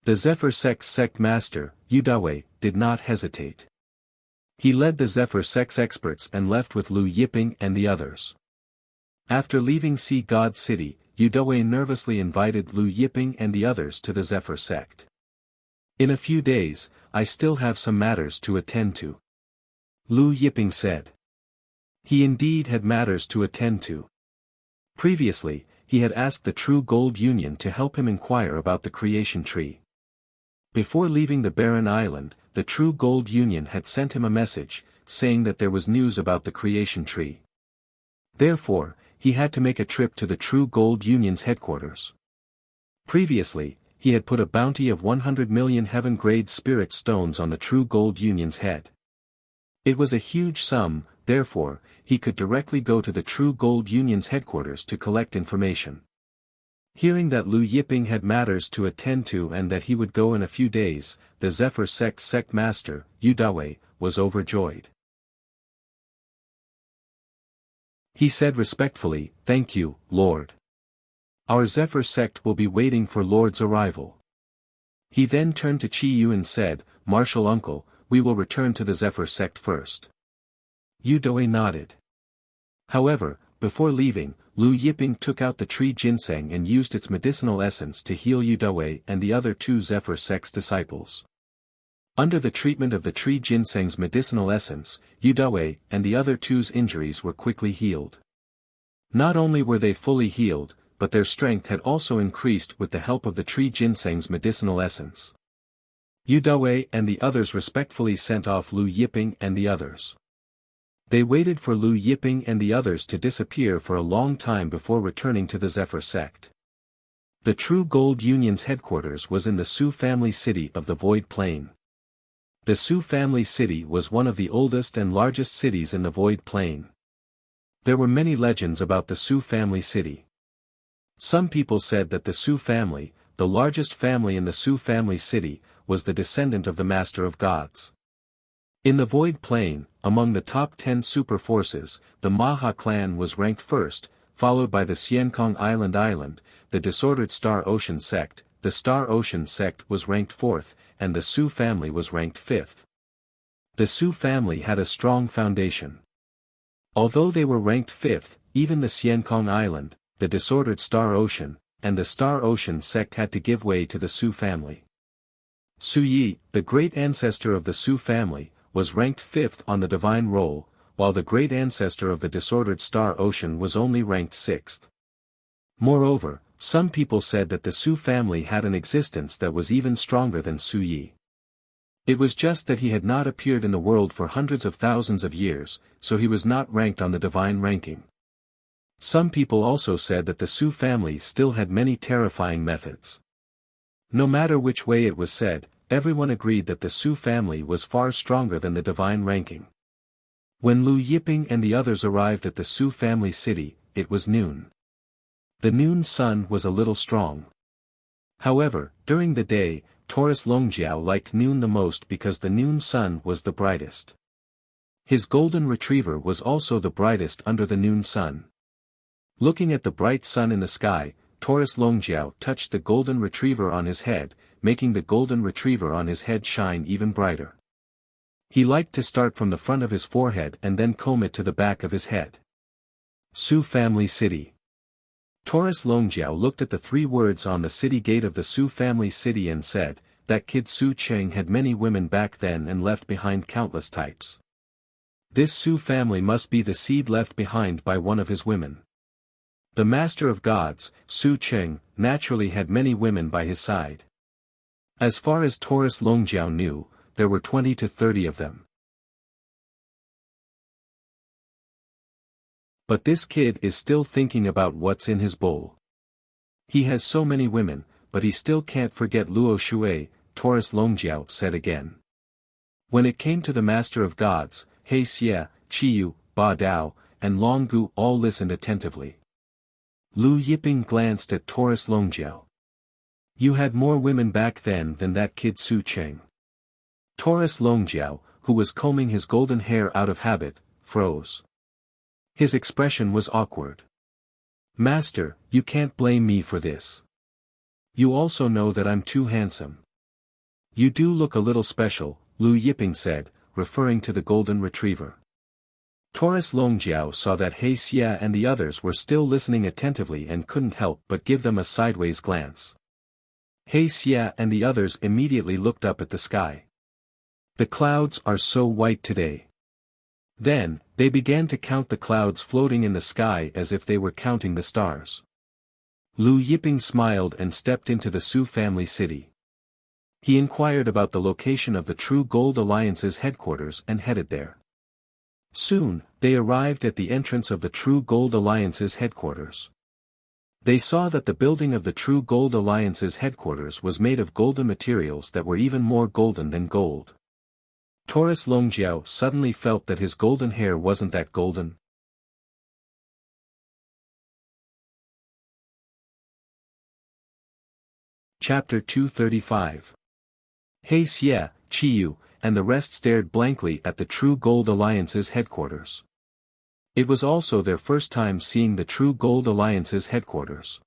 The Zephyr sect master, Yudawe, did not hesitate. He led the Zephyr sect's experts and left with Lu Yiping and the others. After leaving Sea God City, Yudawe nervously invited Lu Yiping and the others to the Zephyr sect. In a few days, I still have some matters to attend to. Lu Yiping said. He indeed had matters to attend to. Previously, he had asked the True Gold Union to help him inquire about the creation tree. Before leaving the barren island, the True Gold Union had sent him a message, saying that there was news about the creation tree. Therefore, he had to make a trip to the True Gold Union's headquarters. Previously, he had put a bounty of 100 million heaven-grade spirit stones on the True Gold Union's head. It was a huge sum, therefore, he could directly go to the True Gold Union's headquarters to collect information. Hearing that Lu Yiping had matters to attend to and that he would go in a few days, the Zephyr sect master, Yudawe, was overjoyed. He said respectfully, "Thank you, Lord. Our Zephyr sect will be waiting for Lord's arrival." He then turned to Chiyu and said, "Martial uncle, we will return to the Zephyr sect first." Yudawe nodded. However, before leaving, Lu Yiping took out the tree ginseng and used its medicinal essence to heal Yudawe and the other two Zephyr sect's disciples. Under the treatment of the tree ginseng's medicinal essence, Yudawe and the other two's injuries were quickly healed. Not only were they fully healed, but their strength had also increased with the help of the tree ginseng's medicinal essence. Yudawe and the others respectfully sent off Lu Yiping and the others. They waited for Lu Yiping and the others to disappear for a long time before returning to the Zephyr sect. The True Gold Union's headquarters was in the Su family city of the Void Plain. The Su family city was one of the oldest and largest cities in the Void Plain. There were many legends about the Su family city. Some people said that the Su family, the largest family in the Su family city, was the descendant of the Master of Gods. In the Void Plain, among the top 10 super forces, the Maha clan was ranked first, followed by the Xiankong Island, the Disordered Star Ocean sect, the Star Ocean sect was ranked 4th, and the Su family was ranked 5th. The Su family had a strong foundation. Although they were ranked 5th, even the Xiankong Island, the Disordered Star Ocean, and the Star Ocean sect had to give way to the Su family. Su Yi, the great ancestor of the Su family, was ranked 5th on the divine roll, while the great ancestor of the Disordered Star Ocean was only ranked 6th. Moreover, some people said that the Su family had an existence that was even stronger than Su Yi. It was just that he had not appeared in the world for hundreds of thousands of years, so he was not ranked on the divine ranking. Some people also said that the Su family still had many terrifying methods. No matter which way it was said, everyone agreed that the Su family was far stronger than the divine ranking. When Lu Yiping and the others arrived at the Su family city, it was noon. The noon sun was a little strong. However, during the day, Taurus Longjiao liked noon the most because the noon sun was the brightest. His golden retriever was also the brightest under the noon sun. Looking at the bright sun in the sky, Taurus Longjiao touched the golden retriever on his head, making the golden retriever on his head shine even brighter. He liked to start from the front of his forehead and then comb it to the back of his head. Su Family City. Taurus Longjiao looked at the 3 words on the city gate of the Su family city and said, that kid Su Cheng had many women back then and left behind countless types. This Su family must be the seed left behind by one of his women. The Master of Gods, Su Cheng, naturally had many women by his side. As far as Taurus Longjiao knew, there were 20 to 30 of them. But this kid is still thinking about what's in his bowl. He has so many women, but he still can't forget Luo Shui, Taurus Longjiao said again. When it came to the Master of Gods, He Xie, Qiyu, Ba Dao, and Long Gu all listened attentively. Lu Yiping glanced at Taurus Longjiao. You had more women back then than that kid Su Cheng. Taurus Longjiao, who was combing his golden hair out of habit, froze. His expression was awkward. Master, you can't blame me for this. You also know that I'm too handsome. You do look a little special, Lu Yiping said, referring to the golden retriever. Taurus Longjiao saw that He Xie and the others were still listening attentively and couldn't help but give them a sideways glance. He Xie and the others immediately looked up at the sky. The clouds are so white today. Then, they began to count the clouds floating in the sky as if they were counting the stars. Lu Yiping smiled and stepped into the Su family city. He inquired about the location of the True Gold Alliance's headquarters and headed there. Soon, they arrived at the entrance of the True Gold Alliance's headquarters. They saw that the building of the True Gold Alliance's headquarters was made of golden materials that were even more golden than gold. Taurus Longjiao suddenly felt that his golden hair wasn't that golden. Chapter 235. He Xie, Qiyu, and the rest stared blankly at the True Gold Alliance's headquarters. It was also their first time seeing the True Gold Alliance's headquarters.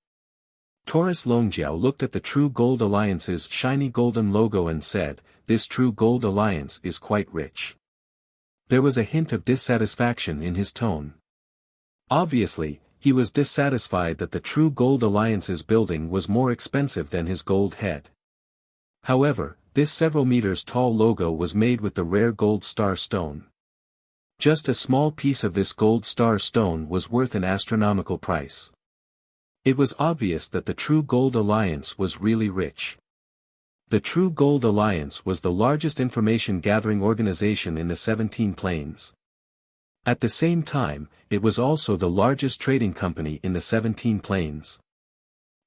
Taurus Longjiao looked at the True Gold Alliance's shiny golden logo and said, this True Gold Alliance is quite rich. There was a hint of dissatisfaction in his tone. Obviously, he was dissatisfied that the True Gold Alliance's building was more expensive than his gold head. However, this several meters tall logo was made with the rare gold star stone. Just a small piece of this gold star stone was worth an astronomical price. It was obvious that the True Gold Alliance was really rich. The True Gold Alliance was the largest information-gathering organization in the 17 plains. At the same time, it was also the largest trading company in the 17 plains.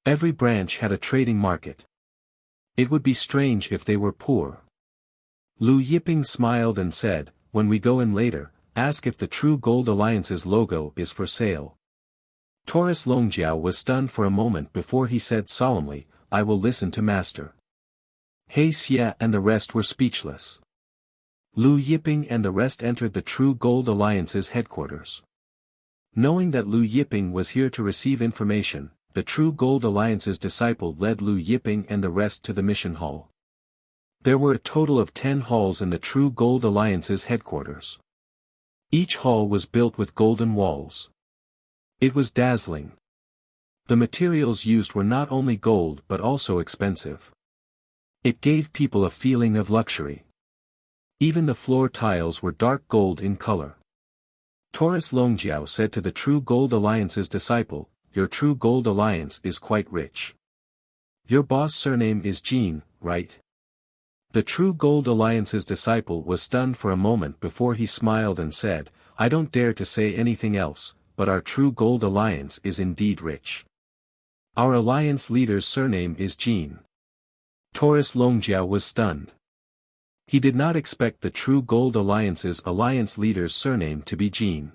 Every branch had a trading market. It would be strange if they were poor. Lu Yiping smiled and said, when we go in later, ask if the True Gold Alliance's logo is for sale. Taurus Longjiao was stunned for a moment before he said solemnly, I will listen to Master. He Xie and the rest were speechless. Lu Yiping and the rest entered the True Gold Alliance's headquarters. Knowing that Lu Yiping was here to receive information, the True Gold Alliance's disciple led Lu Yiping and the rest to the mission hall. There were a total of 10 halls in the True Gold Alliance's headquarters. Each hall was built with golden walls. It was dazzling. The materials used were not only gold but also expensive. It gave people a feeling of luxury. Even the floor tiles were dark gold in color. Taurus Longjiao said to the True Gold Alliance's disciple, your True Gold Alliance is quite rich. Your boss' surname is Jin, right? The True Gold Alliance's disciple was stunned for a moment before he smiled and said, I don't dare to say anything else, but our True Gold Alliance is indeed rich. Our alliance leader's surname is Jin. Taurus Longjiao was stunned. He did not expect the True Gold Alliance's alliance leader's surname to be Jean.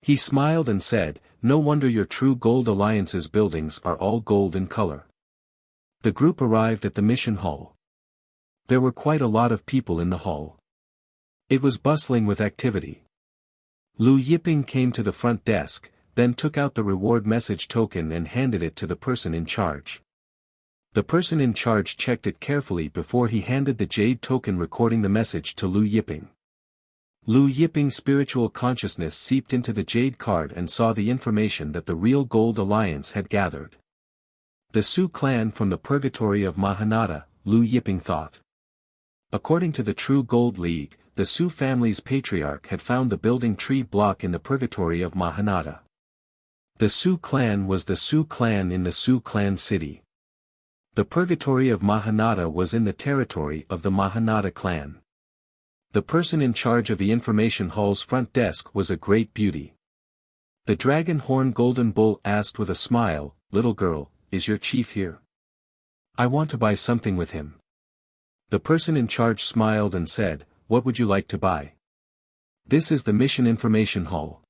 He smiled and said, "No wonder your True Gold Alliance's buildings are all gold in color." The group arrived at the mission hall. There were quite a lot of people in the hall. It was bustling with activity. Lu Yiping came to the front desk, then took out the reward message token and handed it to the person in charge. The person in charge checked it carefully before he handed the jade token recording the message to Lu Yiping. Lu Yiping's spiritual consciousness seeped into the jade card and saw the information that the real Gold Alliance had gathered. The Su clan from the purgatory of Mahanata, Lu Yiping thought. According to the True Gold League, the Su family's patriarch had found the building tree block in the purgatory of Mahanata. The Su clan was the Su clan in the Su clan city. The purgatory of Mahanata was in the territory of the Mahanata clan. The person in charge of the information hall's front desk was a great beauty. The dragon horn golden bull asked with a smile, "Little girl, is your chief here? I want to buy something with him." The person in charge smiled and said, "What would you like to buy?" "This is the mission information hall.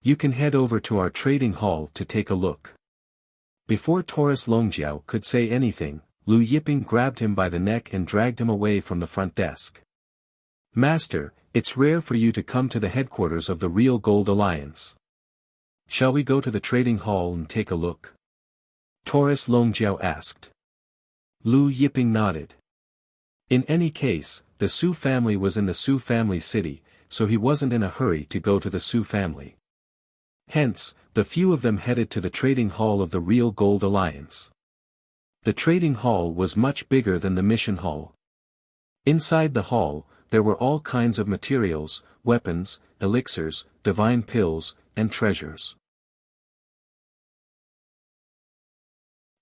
You can head over to our trading hall to take a look." Before Taurus Longjiao could say anything, Lu Yiping grabbed him by the neck and dragged him away from the front desk. "Master, it's rare for you to come to the headquarters of the Real Gold Alliance. Shall we go to the trading hall and take a look?" Taurus Longjiao asked. Lu Yiping nodded. In any case, the Su family was in the Su family city, so he wasn't in a hurry to go to the Su family. Hence, the few of them headed to the trading hall of the Real Gold Alliance. The trading hall was much bigger than the mission hall. Inside the hall, there were all kinds of materials, weapons, elixirs, divine pills, and treasures.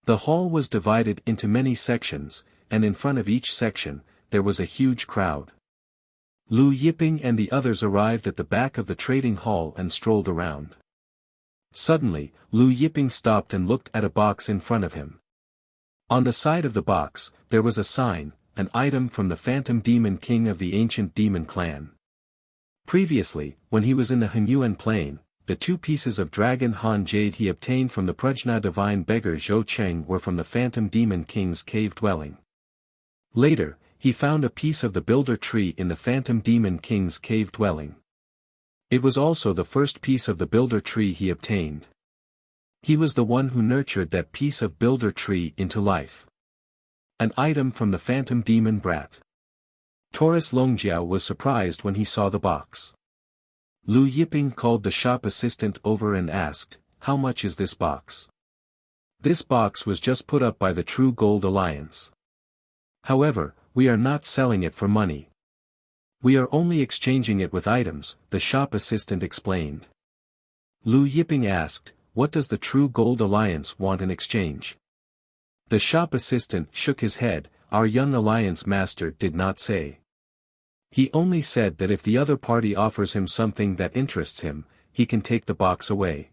The hall was divided into many sections, and in front of each section, there was a huge crowd. Lu Yiping and the others arrived at the back of the trading hall and strolled around. Suddenly, Lu Yiping stopped and looked at a box in front of him. On the side of the box, there was a sign, an item from the Phantom Demon King of the ancient demon clan. Previously, when he was in the Henyuan Plain, the 2 pieces of Dragon Han jade he obtained from the Prajna divine beggar Zhou Cheng were from the Phantom Demon King's cave dwelling. Later, he found a piece of the Builder Tree in the Phantom Demon King's cave dwelling. It was also the first piece of the Builder Tree he obtained. He was the one who nurtured that piece of Builder Tree into life. An item from the Phantom Demon Brat. Taurus Longjiao was surprised when he saw the box. Lu Yiping called the shop assistant over and asked, "How much is this box?" "This box was just put up by the True Gold Alliance. However, we are not selling it for money. We are only exchanging it with items," the shop assistant explained. Lu Yiping asked, "What does the True Gold Alliance want in exchange?" The shop assistant shook his head. "Our young alliance master did not say. He only said that if the other party offers him something that interests him, he can take the box away.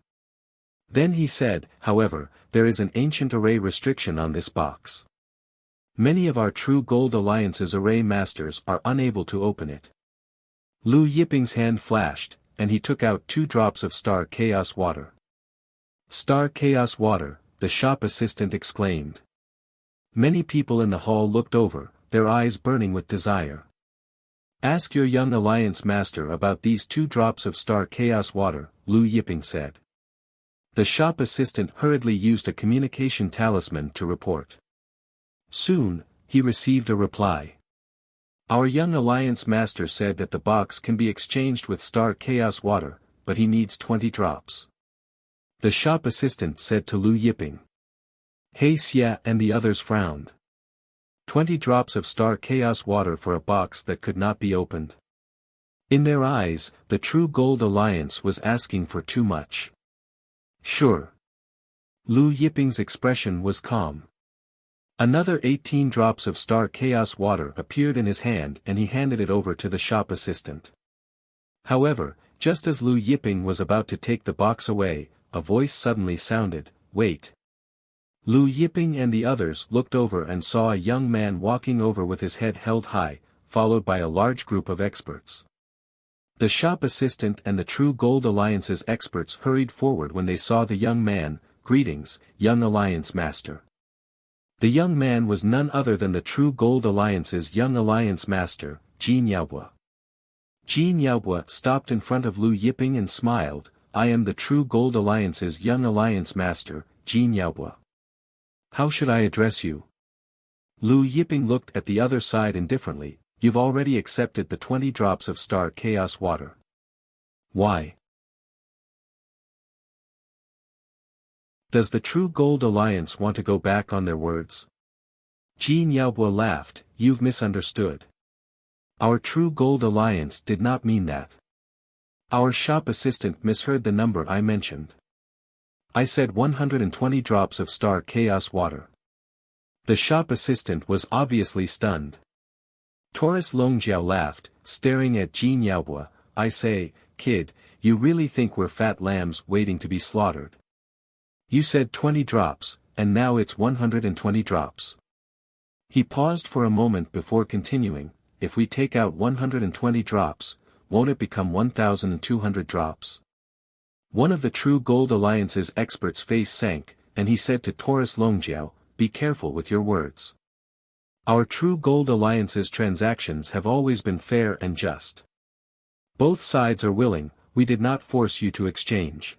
Then he said, however, there is an ancient array restriction on this box. Many of our True Gold Alliance's array masters are unable to open it." Lu Yiping's hand flashed, and he took out 2 drops of Star Chaos Water. "Star Chaos Water," the shop assistant exclaimed. Many people in the hall looked over, their eyes burning with desire. "Ask your young alliance master about these 2 drops of Star Chaos Water," Lu Yiping said. The shop assistant hurriedly used a communication talisman to report. Soon, he received a reply. "Our young alliance master said that the box can be exchanged with Star Chaos Water, but he needs 20 drops. The shop assistant said to Lu Yiping. He Xia and the others frowned. 20 drops of Star Chaos Water for a box that could not be opened. In their eyes, the True Gold Alliance was asking for too much. Sure. Lu Yiping's expression was calm. Another 18 drops of Star Chaos Water appeared in his hand and he handed it over to the shop assistant. However, just as Lu Yiping was about to take the box away, a voice suddenly sounded, "Wait." Lu Yiping and the others looked over and saw a young man walking over with his head held high, followed by a large group of experts. The shop assistant and the True Gold Alliance's experts hurried forward when they saw the young man. "Greetings, young Alliance Master." The young man was none other than the True Gold Alliance's young Alliance Master, Jin Yaobua. Jin Yaobua stopped in front of Lu Yiping and smiled. "I am the True Gold Alliance's young Alliance Master, Jin Yaobua. How should I address you?" Lu Yiping looked at the other side indifferently. "You've already accepted the 20 drops of Star Chaos Water. Why? Does the True Gold Alliance want to go back on their words?" Jin Yaobua laughed. "You've misunderstood. Our True Gold Alliance did not mean that. Our shop assistant misheard the number I mentioned. I said 120 drops of Star Chaos Water." The shop assistant was obviously stunned. Taurus Longjiao laughed, staring at Jin Yaobua. "I say, kid, you really think we're fat lambs waiting to be slaughtered? You said 20 drops, and now it's 120 drops." He paused for a moment before continuing. "If we take out 120 drops, won't it become 1,200 drops?" One of the True Gold Alliance's experts' face sank, and he said to Taurus Longjiao, "Be careful with your words. Our True Gold Alliance's transactions have always been fair and just. Both sides are willing, we did not force you to exchange."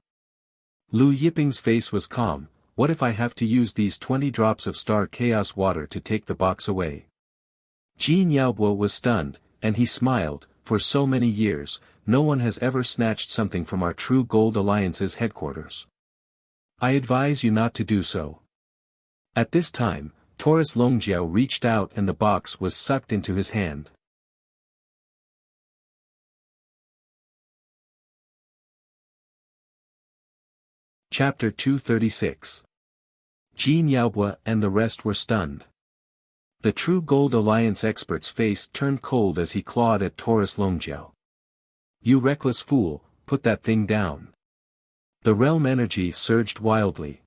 Lu Yiping's face was calm. "What if I have to use these 20 drops of Star Chaos Water to take the box away?" Jin Yaobua was stunned, and he smiled. "For so many years, no one has ever snatched something from our True Gold Alliance's headquarters. I advise you not to do so." At this time, Taurus Longjiao reached out and the box was sucked into his hand. Chapter 236. Jin Yaobua and the rest were stunned. The True Gold Alliance expert's face turned cold as he clawed at Taurus Longjiao. "You reckless fool, put that thing down." The realm energy surged wildly.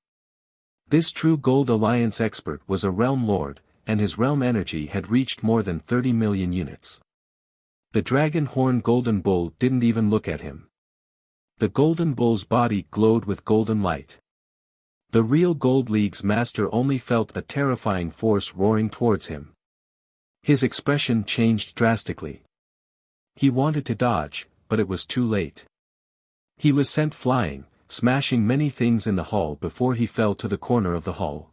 This True Gold Alliance expert was a realm lord, and his realm energy had reached more than 30 million units. The dragon horn golden bull didn't even look at him. The golden bull's body glowed with golden light. The real Gold League's master only felt a terrifying force roaring towards him. His expression changed drastically. He wanted to dodge, but it was too late. He was sent flying, smashing many things in the hall before he fell to the corner of the hall.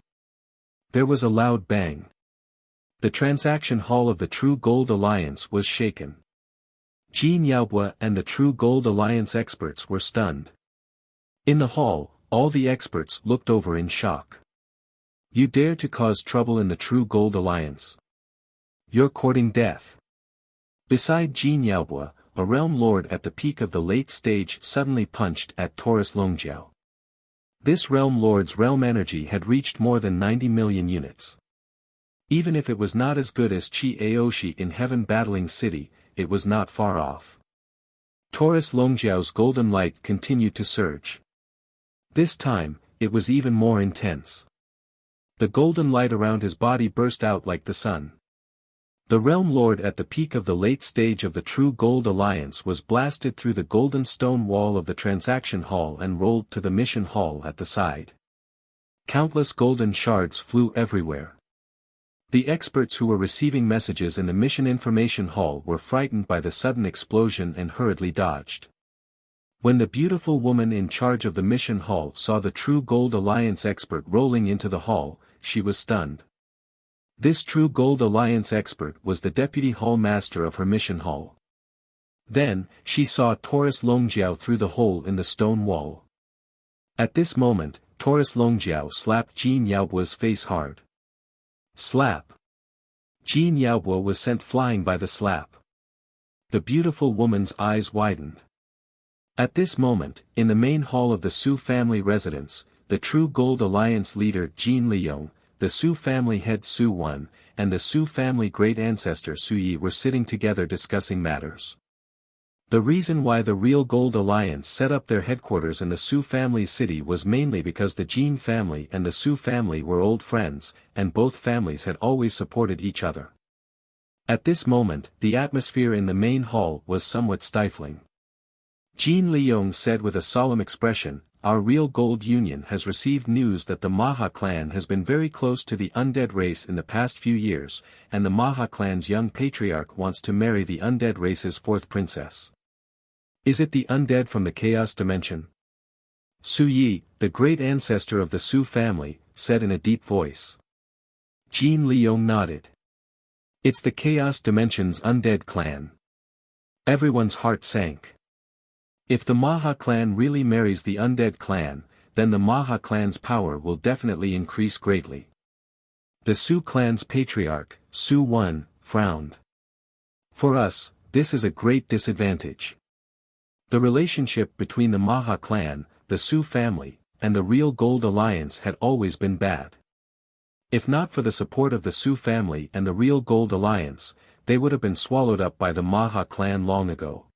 There was a loud bang. The transaction hall of the True Gold Alliance was shaken. Jin Yaobua and the True Gold Alliance experts were stunned. In the hall, all the experts looked over in shock. "You dare to cause trouble in the True Gold Alliance? You're courting death." Beside Jin Yaobua, a realm lord at the peak of the late stage suddenly punched at Taurus Longjiao. This realm lord's realm energy had reached more than 90 million units. Even if it was not as good as Chi Aoshi in Heaven Battling City, it was not far off. Taurus Longjiao's golden light continued to surge. This time, it was even more intense. The golden light around his body burst out like the sun. The realm lord at the peak of the late stage of the True Gold Alliance was blasted through the golden stone wall of the transaction hall and rolled to the mission hall at the side. Countless golden shards flew everywhere. The experts who were receiving messages in the mission information hall were frightened by the sudden explosion and hurriedly dodged. When the beautiful woman in charge of the mission hall saw the True Gold Alliance expert rolling into the hall, she was stunned. This True Gold Alliance expert was the deputy hall master of her mission hall. Then, she saw Taurus Longjiao through the hole in the stone wall. At this moment, Taurus Longjiao slapped Jin Yaobua's face hard. Slap. Jin Yaobua was sent flying by the slap. The beautiful woman's eyes widened. At this moment, in the main hall of the Su family residence, the True Gold Alliance leader Jin Liyong, the Su family head Su Wan, and the Su family great ancestor Su Yi were sitting together discussing matters. The reason why the Real Gold Alliance set up their headquarters in the Su family's city was mainly because the Jin family and the Su family were old friends, and both families had always supported each other. At this moment, the atmosphere in the main hall was somewhat stifling. Jin Liang said with a solemn expression, "Our Real Gold Union has received news that the Maha clan has been very close to the undead race in the past few years, and the Maha clan's young patriarch wants to marry the undead race's fourth princess." "Is it the undead from the Chaos Dimension?" Su Yi, the great ancestor of the Su family, said in a deep voice. Jin Liang nodded. "It's the Chaos Dimension's undead clan." Everyone's heart sank. If the Maha clan really marries the undead clan, then the Maha clan's power will definitely increase greatly. The Su clan's patriarch, Su Wen, frowned. "For us, this is a great disadvantage. The relationship between the Maha clan, the Su family, and the Real Gold Alliance had always been bad. If not for the support of the Su family and the Real Gold Alliance, they would have been swallowed up by the Maha clan long ago.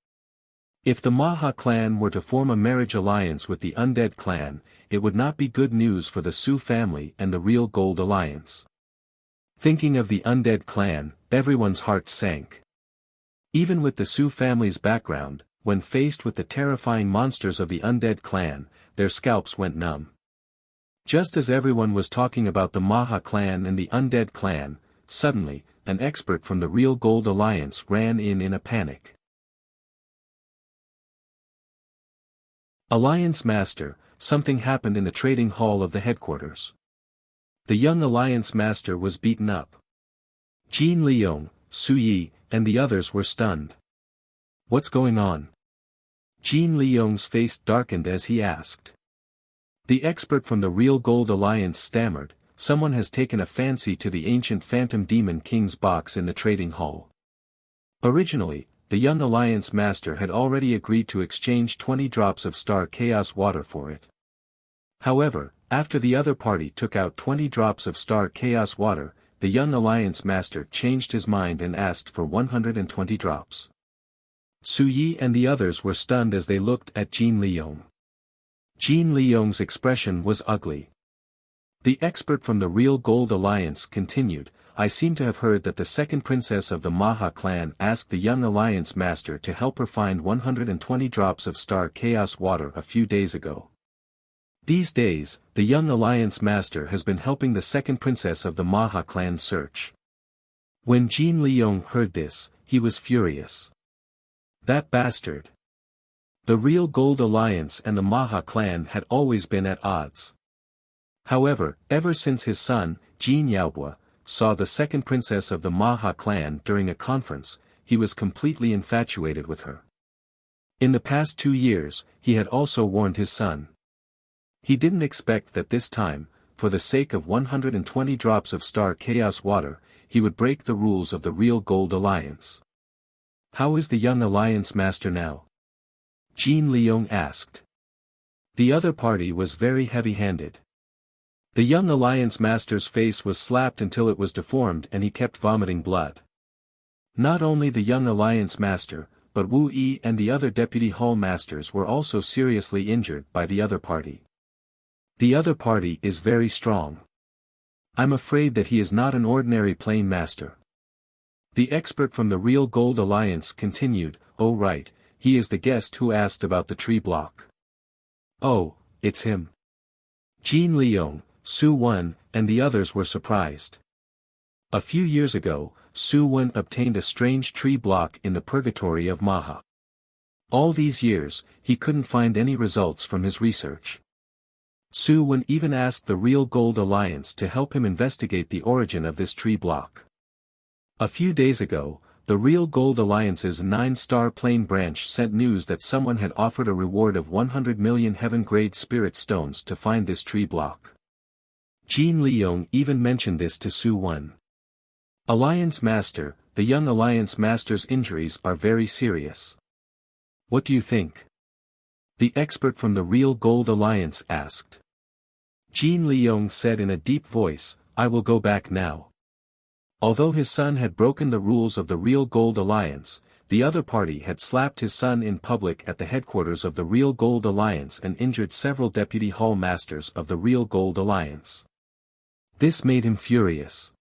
If the Maha clan were to form a marriage alliance with the undead clan, it would not be good news for the Su family and the Real Gold Alliance." Thinking of the undead clan, everyone's hearts sank. Even with the Su family's background, when faced with the terrifying monsters of the undead clan, their scalps went numb. Just as everyone was talking about the Maha clan and the undead clan, suddenly, an expert from the Real Gold Alliance ran in a panic. "Alliance Master, something happened in the trading hall of the headquarters." The young Alliance Master was beaten up. Jin Liang, Su Yi, and the others were stunned. "What's going on?" Jin Liang's face darkened as he asked. The expert from the Real Gold Alliance stammered, "Someone has taken a fancy to the ancient Phantom Demon King's box in the trading hall." Originally, the young Alliance Master had already agreed to exchange 20 drops of Star Chaos Water for it. However, after the other party took out 20 drops of Star Chaos Water, the young Alliance Master changed his mind and asked for 120 drops. Su Yi and the others were stunned as they looked at Jin Liang. Jin Liang's expression was ugly. The expert from the Real Gold Alliance continued, "I seem to have heard that the second princess of the Maha clan asked the young Alliance Master to help her find 120 drops of Star Chaos Water a few days ago. These days, the young Alliance Master has been helping the second princess of the Maha clan search." When Jin Liang heard this, he was furious. That bastard! The Real Gold Alliance and the Maha clan had always been at odds. However, ever since his son, Jin Yaobua, saw the second princess of the Maha clan during a conference, he was completely infatuated with her. In the past 2 years, he had also warned his son. He didn't expect that this time, for the sake of 120 drops of Star Chaos Water, he would break the rules of the Real Gold Alliance. "How is the young Alliance Master now?" Jin Liang asked. The other party was very heavy-handed. The young Alliance Master's face was slapped until it was deformed and he kept vomiting blood. Not only the young Alliance Master, but Wu Yi and the other Deputy Hall Masters were also seriously injured by the other party. The other party is very strong. I'm afraid that he is not an ordinary plain master. The expert from the Real Gold Alliance continued, "Oh right, he is the guest who asked about the tree block." "Oh, it's him." Jin Liang, Su Wen, and the others were surprised. A few years ago, Su Wen obtained a strange tree block in the purgatory of Maha. All these years, he couldn't find any results from his research. Su Wen even asked the Real Gold Alliance to help him investigate the origin of this tree block. A few days ago, the Real Gold Alliance's 9-star plane branch sent news that someone had offered a reward of 100 million heaven-grade spirit stones to find this tree block. Jin Liang even mentioned this to Su Wen. "Alliance Master, the young Alliance Master's injuries are very serious. What do you think?" the expert from the Real Gold Alliance asked. Jin Liang said in a deep voice, "I will go back now." Although his son had broken the rules of the Real Gold Alliance, the other party had slapped his son in public at the headquarters of the Real Gold Alliance and injured several deputy hall masters of the Real Gold Alliance. This made him furious.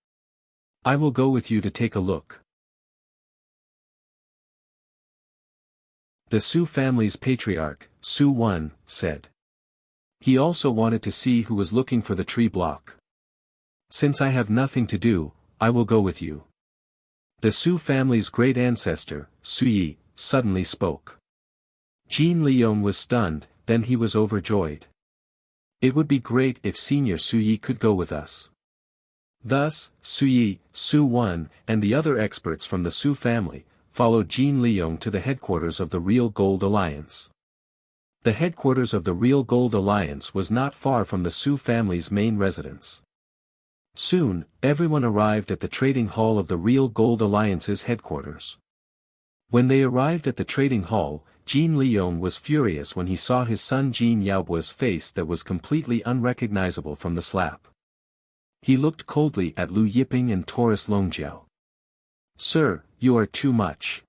"I will go with you to take a look." The Su family's patriarch, Su Wan, said. He also wanted to see who was looking for the tree block. "Since I have nothing to do, I will go with you." The Su family's great ancestor, Su Yi, suddenly spoke. Jin Liang was stunned, then he was overjoyed. "It would be great if Senior Su Yi could go with us." Thus, Su Yi, Su Wan, and the other experts from the Su family, followed Jin Liang to the headquarters of the Real Gold Alliance. The headquarters of the Real Gold Alliance was not far from the Su family's main residence. Soon, everyone arrived at the trading hall of the Real Gold Alliance's headquarters. When they arrived at the trading hall, Jin Liang was furious when he saw his son Jin Yaobua's face that was completely unrecognizable from the slap. He looked coldly at Lu Yiping and Taurus Longjiao. "Sir, you are too much."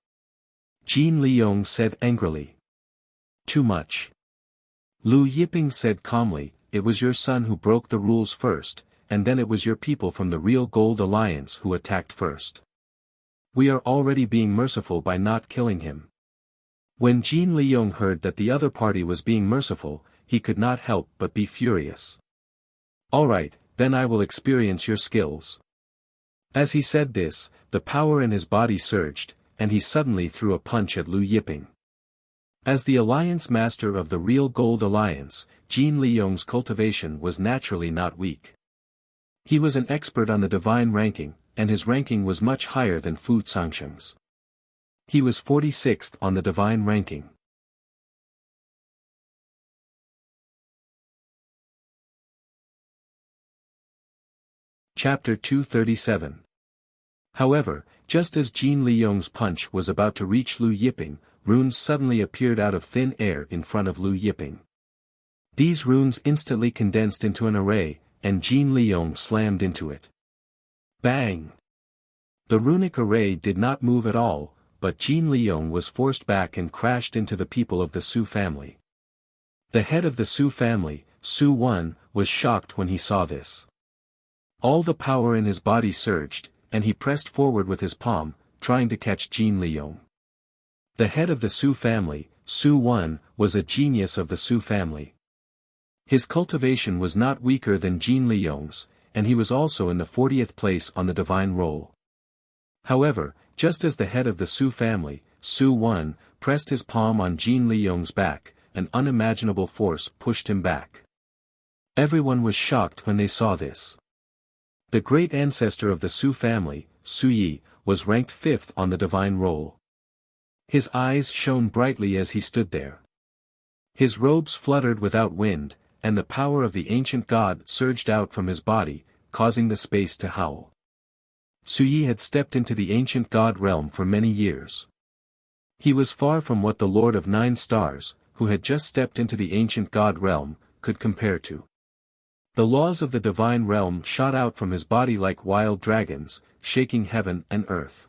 Jin Liang said angrily. "Too much." Lu Yiping said calmly, "It was your son who broke the rules first, and then it was your people from the Real Gold Alliance who attacked first. We are already being merciful by not killing him." When Jin Liang heard that the other party was being merciful, he could not help but be furious. "All right, then I will experience your skills." As he said this, the power in his body surged, and he suddenly threw a punch at Lu Yiping. As the Alliance Master of the Real Gold Alliance, Jin Liang's cultivation was naturally not weak. He was an expert on the divine ranking, and his ranking was much higher than Fu Changsheng's. He was 46th on the divine ranking. Chapter 237. However, just as Jin Liang's punch was about to reach Lu Yiping, runes suddenly appeared out of thin air in front of Lu Yiping. These runes instantly condensed into an array, and Jin Liang slammed into it. Bang! The runic array did not move at all, but Jin Liang was forced back and crashed into the people of the Su family. The head of the Su family, Su Wan, was shocked when he saw this. All the power in his body surged, and he pressed forward with his palm, trying to catch Jin Liang. The head of the Su family, Su Wan, was a genius of the Su family. His cultivation was not weaker than Jin Liang's, and he was also in the 40th place on the divine roll. However, just as the head of the Su family, Su Wan, pressed his palm on Jin Liang's back, an unimaginable force pushed him back. Everyone was shocked when they saw this. The great ancestor of the Su family, Su Yi, was ranked 5th on the divine roll. His eyes shone brightly as he stood there. His robes fluttered without wind, and the power of the ancient god surged out from his body, causing the space to howl. Su Yi had stepped into the ancient god realm for many years. He was far from what the Lord of 9 Stars, who had just stepped into the ancient god realm, could compare to. The laws of the divine realm shot out from his body like wild dragons, shaking heaven and earth.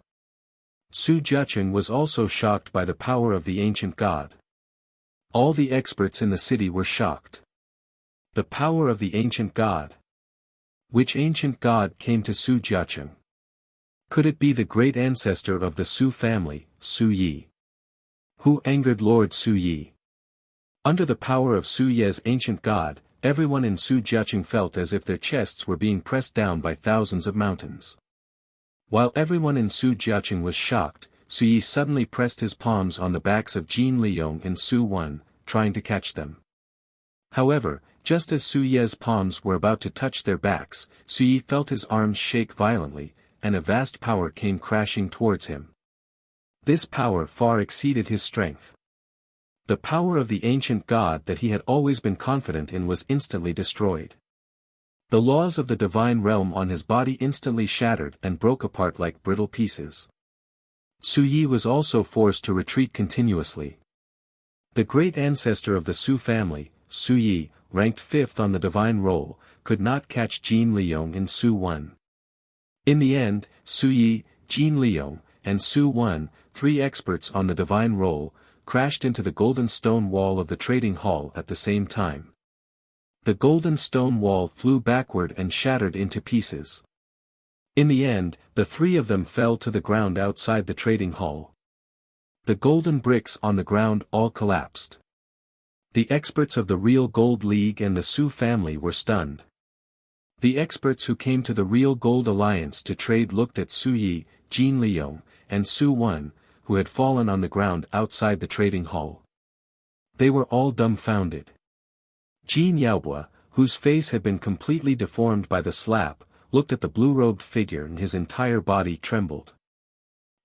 Su Jiacheng was also shocked by the power of the ancient god. All the experts in the city were shocked. The power of the ancient god. Which ancient god came to Su Jiacheng? Could it be the great ancestor of the Su family, Su Yi? Who angered Lord Su Yi? Under the power of Su Ye's ancient god, everyone in Su Jiacheng felt as if their chests were being pressed down by thousands of mountains. While everyone in Su Jiacheng was shocked, Su Yi suddenly pressed his palms on the backs of Jin Liang and Su Wan, trying to catch them. However, just as Su Ye's palms were about to touch their backs, Su Yi felt his arms shake violently, and a vast power came crashing towards him. This power far exceeded his strength. The power of the ancient god that he had always been confident in was instantly destroyed. The laws of the divine realm on his body instantly shattered and broke apart like brittle pieces. Su Yi was also forced to retreat continuously. The great ancestor of the Su family, Su Yi, ranked 5th on the divine roll, could not catch Jin Liang and Su Wan. In the end, Su Yi, Jin Liang, and Su Wan, 3 experts on the divine roll, crashed into the golden stone wall of the trading hall at the same time. The golden stone wall flew backward and shattered into pieces. In the end, the 3 of them fell to the ground outside the trading hall. The golden bricks on the ground all collapsed. The experts of the Real Gold League and the Su family were stunned. The experts who came to the Real Gold Alliance to trade looked at Su Yi, Jin Liang, and Su Wan, who had fallen on the ground outside the trading hall. They were all dumbfounded. Jin Yaobua, whose face had been completely deformed by the slap, looked at the blue-robed figure and his entire body trembled.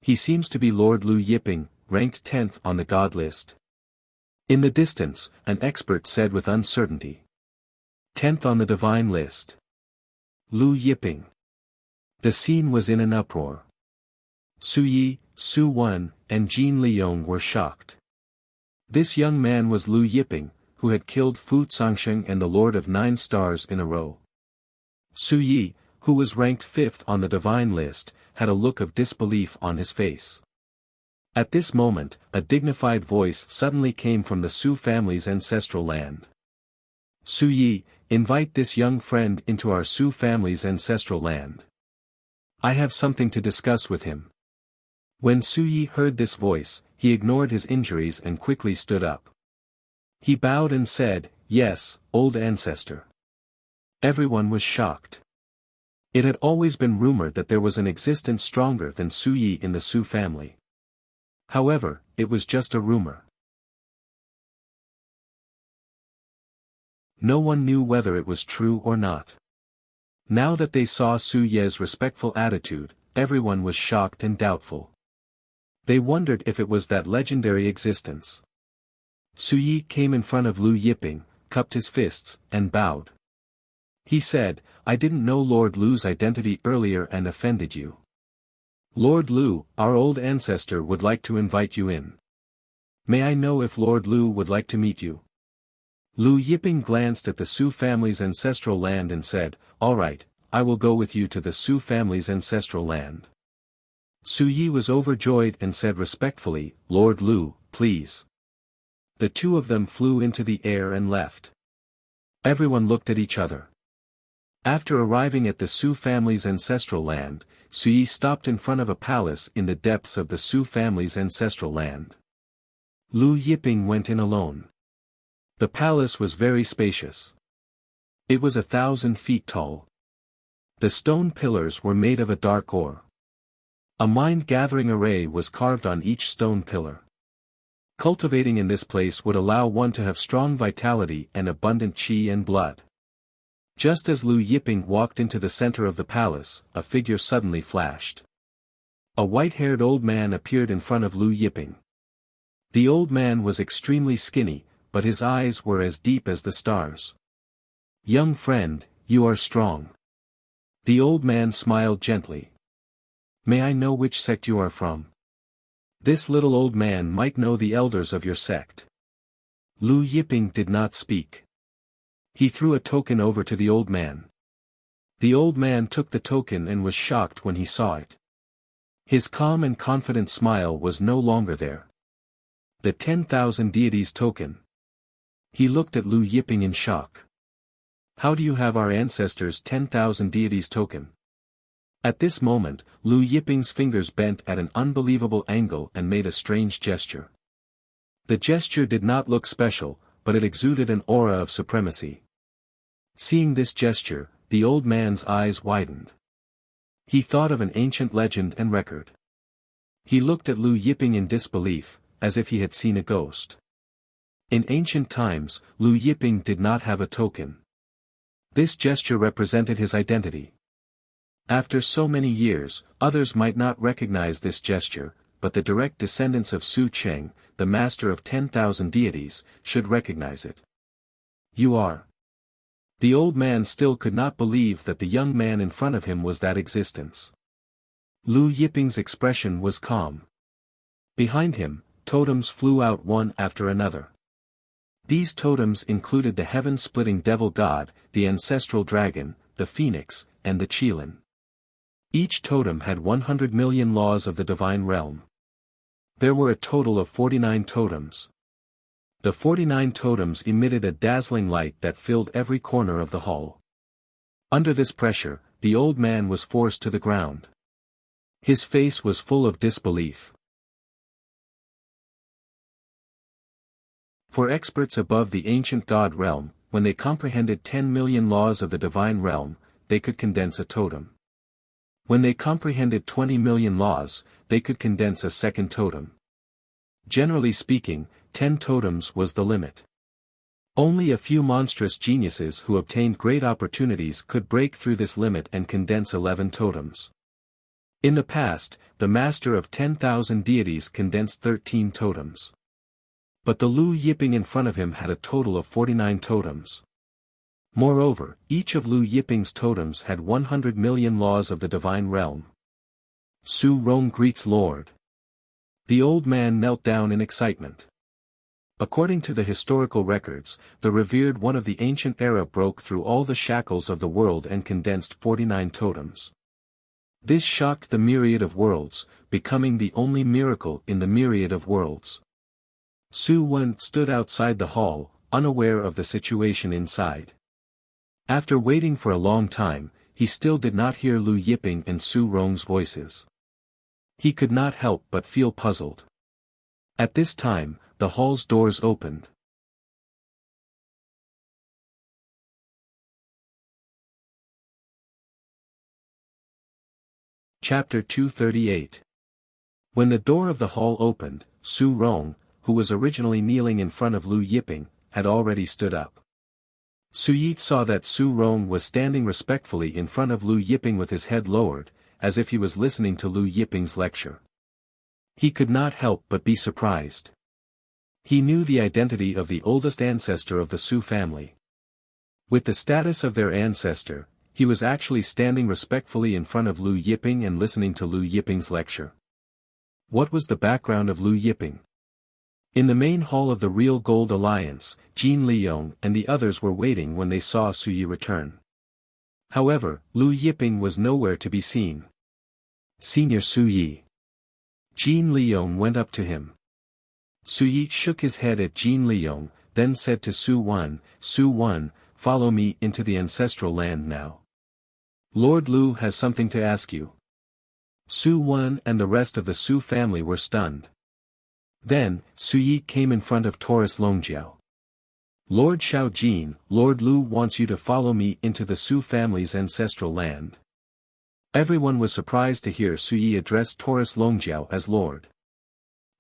He seems to be Lord Lu Yiping, ranked 10th on the god list. In the distance, an expert said with uncertainty. 10th on the divine list. Lu Yiping. The scene was in an uproar. Su Yi, Su Wan, and Jin Liang were shocked. This young man was Lu Yiping, who had killed Fu Zongsheng and the Lord of 9 Stars in a row. Su Yi, who was ranked 5th on the divine list, had a look of disbelief on his face. At this moment, a dignified voice suddenly came from the Su family's ancestral land. Su Yi, invite this young friend into our Su family's ancestral land. I have something to discuss with him. When Su Yi heard this voice, he ignored his injuries and quickly stood up. He bowed and said, "Yes, old ancestor." Everyone was shocked. It had always been rumored that there was an existence stronger than Su Yi in the Su family. However, it was just a rumor. No one knew whether it was true or not. Now that they saw Su Ye's respectful attitude, everyone was shocked and doubtful. They wondered if it was that legendary existence. Su Yi came in front of Lu Yiping, cupped his fists, and bowed. He said, "I didn't know Lord Lu's identity earlier and offended you. Lord Lu, our old ancestor would like to invite you in. May I know if Lord Lu would like to meet you?" Lu Yiping glanced at the Su family's ancestral land and said, "All right, I will go with you to the Su family's ancestral land." Su Yi was overjoyed and said respectfully, "Lord Lu, please." The 2 of them flew into the air and left. Everyone looked at each other. After arriving at the Su family's ancestral land, Su Yi stopped in front of a palace in the depths of the Su family's ancestral land. Lu Yiping went in alone. The palace was very spacious. It was 1,000 feet tall. The stone pillars were made of a dark ore. A mind-gathering array was carved on each stone pillar. Cultivating in this place would allow one to have strong vitality and abundant qi and blood. Just as Lu Yiping walked into the center of the palace, a figure suddenly flashed. A white-haired old man appeared in front of Lu Yiping. The old man was extremely skinny, but his eyes were as deep as the stars. "Young friend, you are strong." The old man smiled gently. "May I know which sect you are from? This little old man might know the elders of your sect." Lu Yiping did not speak. He threw a token over to the old man. The old man took the token and was shocked when he saw it. His calm and confident smile was no longer there. The 10,000 deities token. He looked at Lu Yiping in shock. "How do you have our ancestors' 10,000 deities token?" At this moment, Lu Yiping's fingers bent at an unbelievable angle and made a strange gesture. The gesture did not look special, but it exuded an aura of supremacy. Seeing this gesture, the old man's eyes widened. He thought of an ancient legend and record. He looked at Lu Yiping in disbelief, as if he had seen a ghost. In ancient times, Lu Yiping did not have a token. This gesture represented his identity. After so many years, others might not recognize this gesture, but the direct descendants of Su Cheng, the master of 10,000 deities, should recognize it. "You are." The old man still could not believe that the young man in front of him was that existence. Lu Yiping's expression was calm. Behind him, totems flew out one after another. These totems included the heaven-splitting devil god, the ancestral dragon, the phoenix, and the qilin. Each totem had 100 million laws of the divine realm. There were a total of 49 totems. The 49 totems emitted a dazzling light that filled every corner of the hall. Under this pressure, the old man was forced to the ground. His face was full of disbelief. For experts above the ancient god realm, when they comprehended 10 million laws of the divine realm, they could condense a totem. When they comprehended 20 million laws, they could condense a second totem. Generally speaking, 10 totems was the limit. Only a few monstrous geniuses who obtained great opportunities could break through this limit and condense 11 totems. In the past, the master of 10,000 deities condensed 13 totems. But the Lu Yiping in front of him had a total of 49 totems. Moreover, each of Lu Yiping's totems had 100 million laws of the divine realm. Su Rong greets Lord. The old man knelt down in excitement. According to the historical records, the revered one of the ancient era broke through all the shackles of the world and condensed 49 totems. This shocked the myriad of worlds, becoming the only miracle in the myriad of worlds. Su Wen stood outside the hall, unaware of the situation inside. After waiting for a long time, he still did not hear Lu Yiping and Su Rong's voices. He could not help but feel puzzled. At this time, the hall's doors opened. Chapter 238. When the door of the hall opened, Su Rong, who was originally kneeling in front of Lu Yiping, had already stood up. Su Yi saw that Su Rong was standing respectfully in front of Lu Yiping with his head lowered, as if he was listening to Lu Yiping's lecture. He could not help but be surprised. He knew the identity of the oldest ancestor of the Su family. With the status of their ancestor, he was actually standing respectfully in front of Lu Yiping and listening to Lu Yiping's lecture. What was the background of Lu Yiping? In the main hall of the Real Gold Alliance, Jin Liyong and the others were waiting when they saw Su Yi return. However, Lu Yiping was nowhere to be seen. Senior Su Yi. Jin Liyong went up to him. Su Yi shook his head at Jin Liyong, then said to Su Wan, follow me into the ancestral land now. Lord Lu has something to ask you. Su Wan and the rest of the Su family were stunned. Then, Su Yi came in front of Taurus Longjiao. Lord Xiao Jin, Lord Lu wants you to follow me into the Su family's ancestral land. Everyone was surprised to hear Su Yi address Taurus Longjiao as Lord.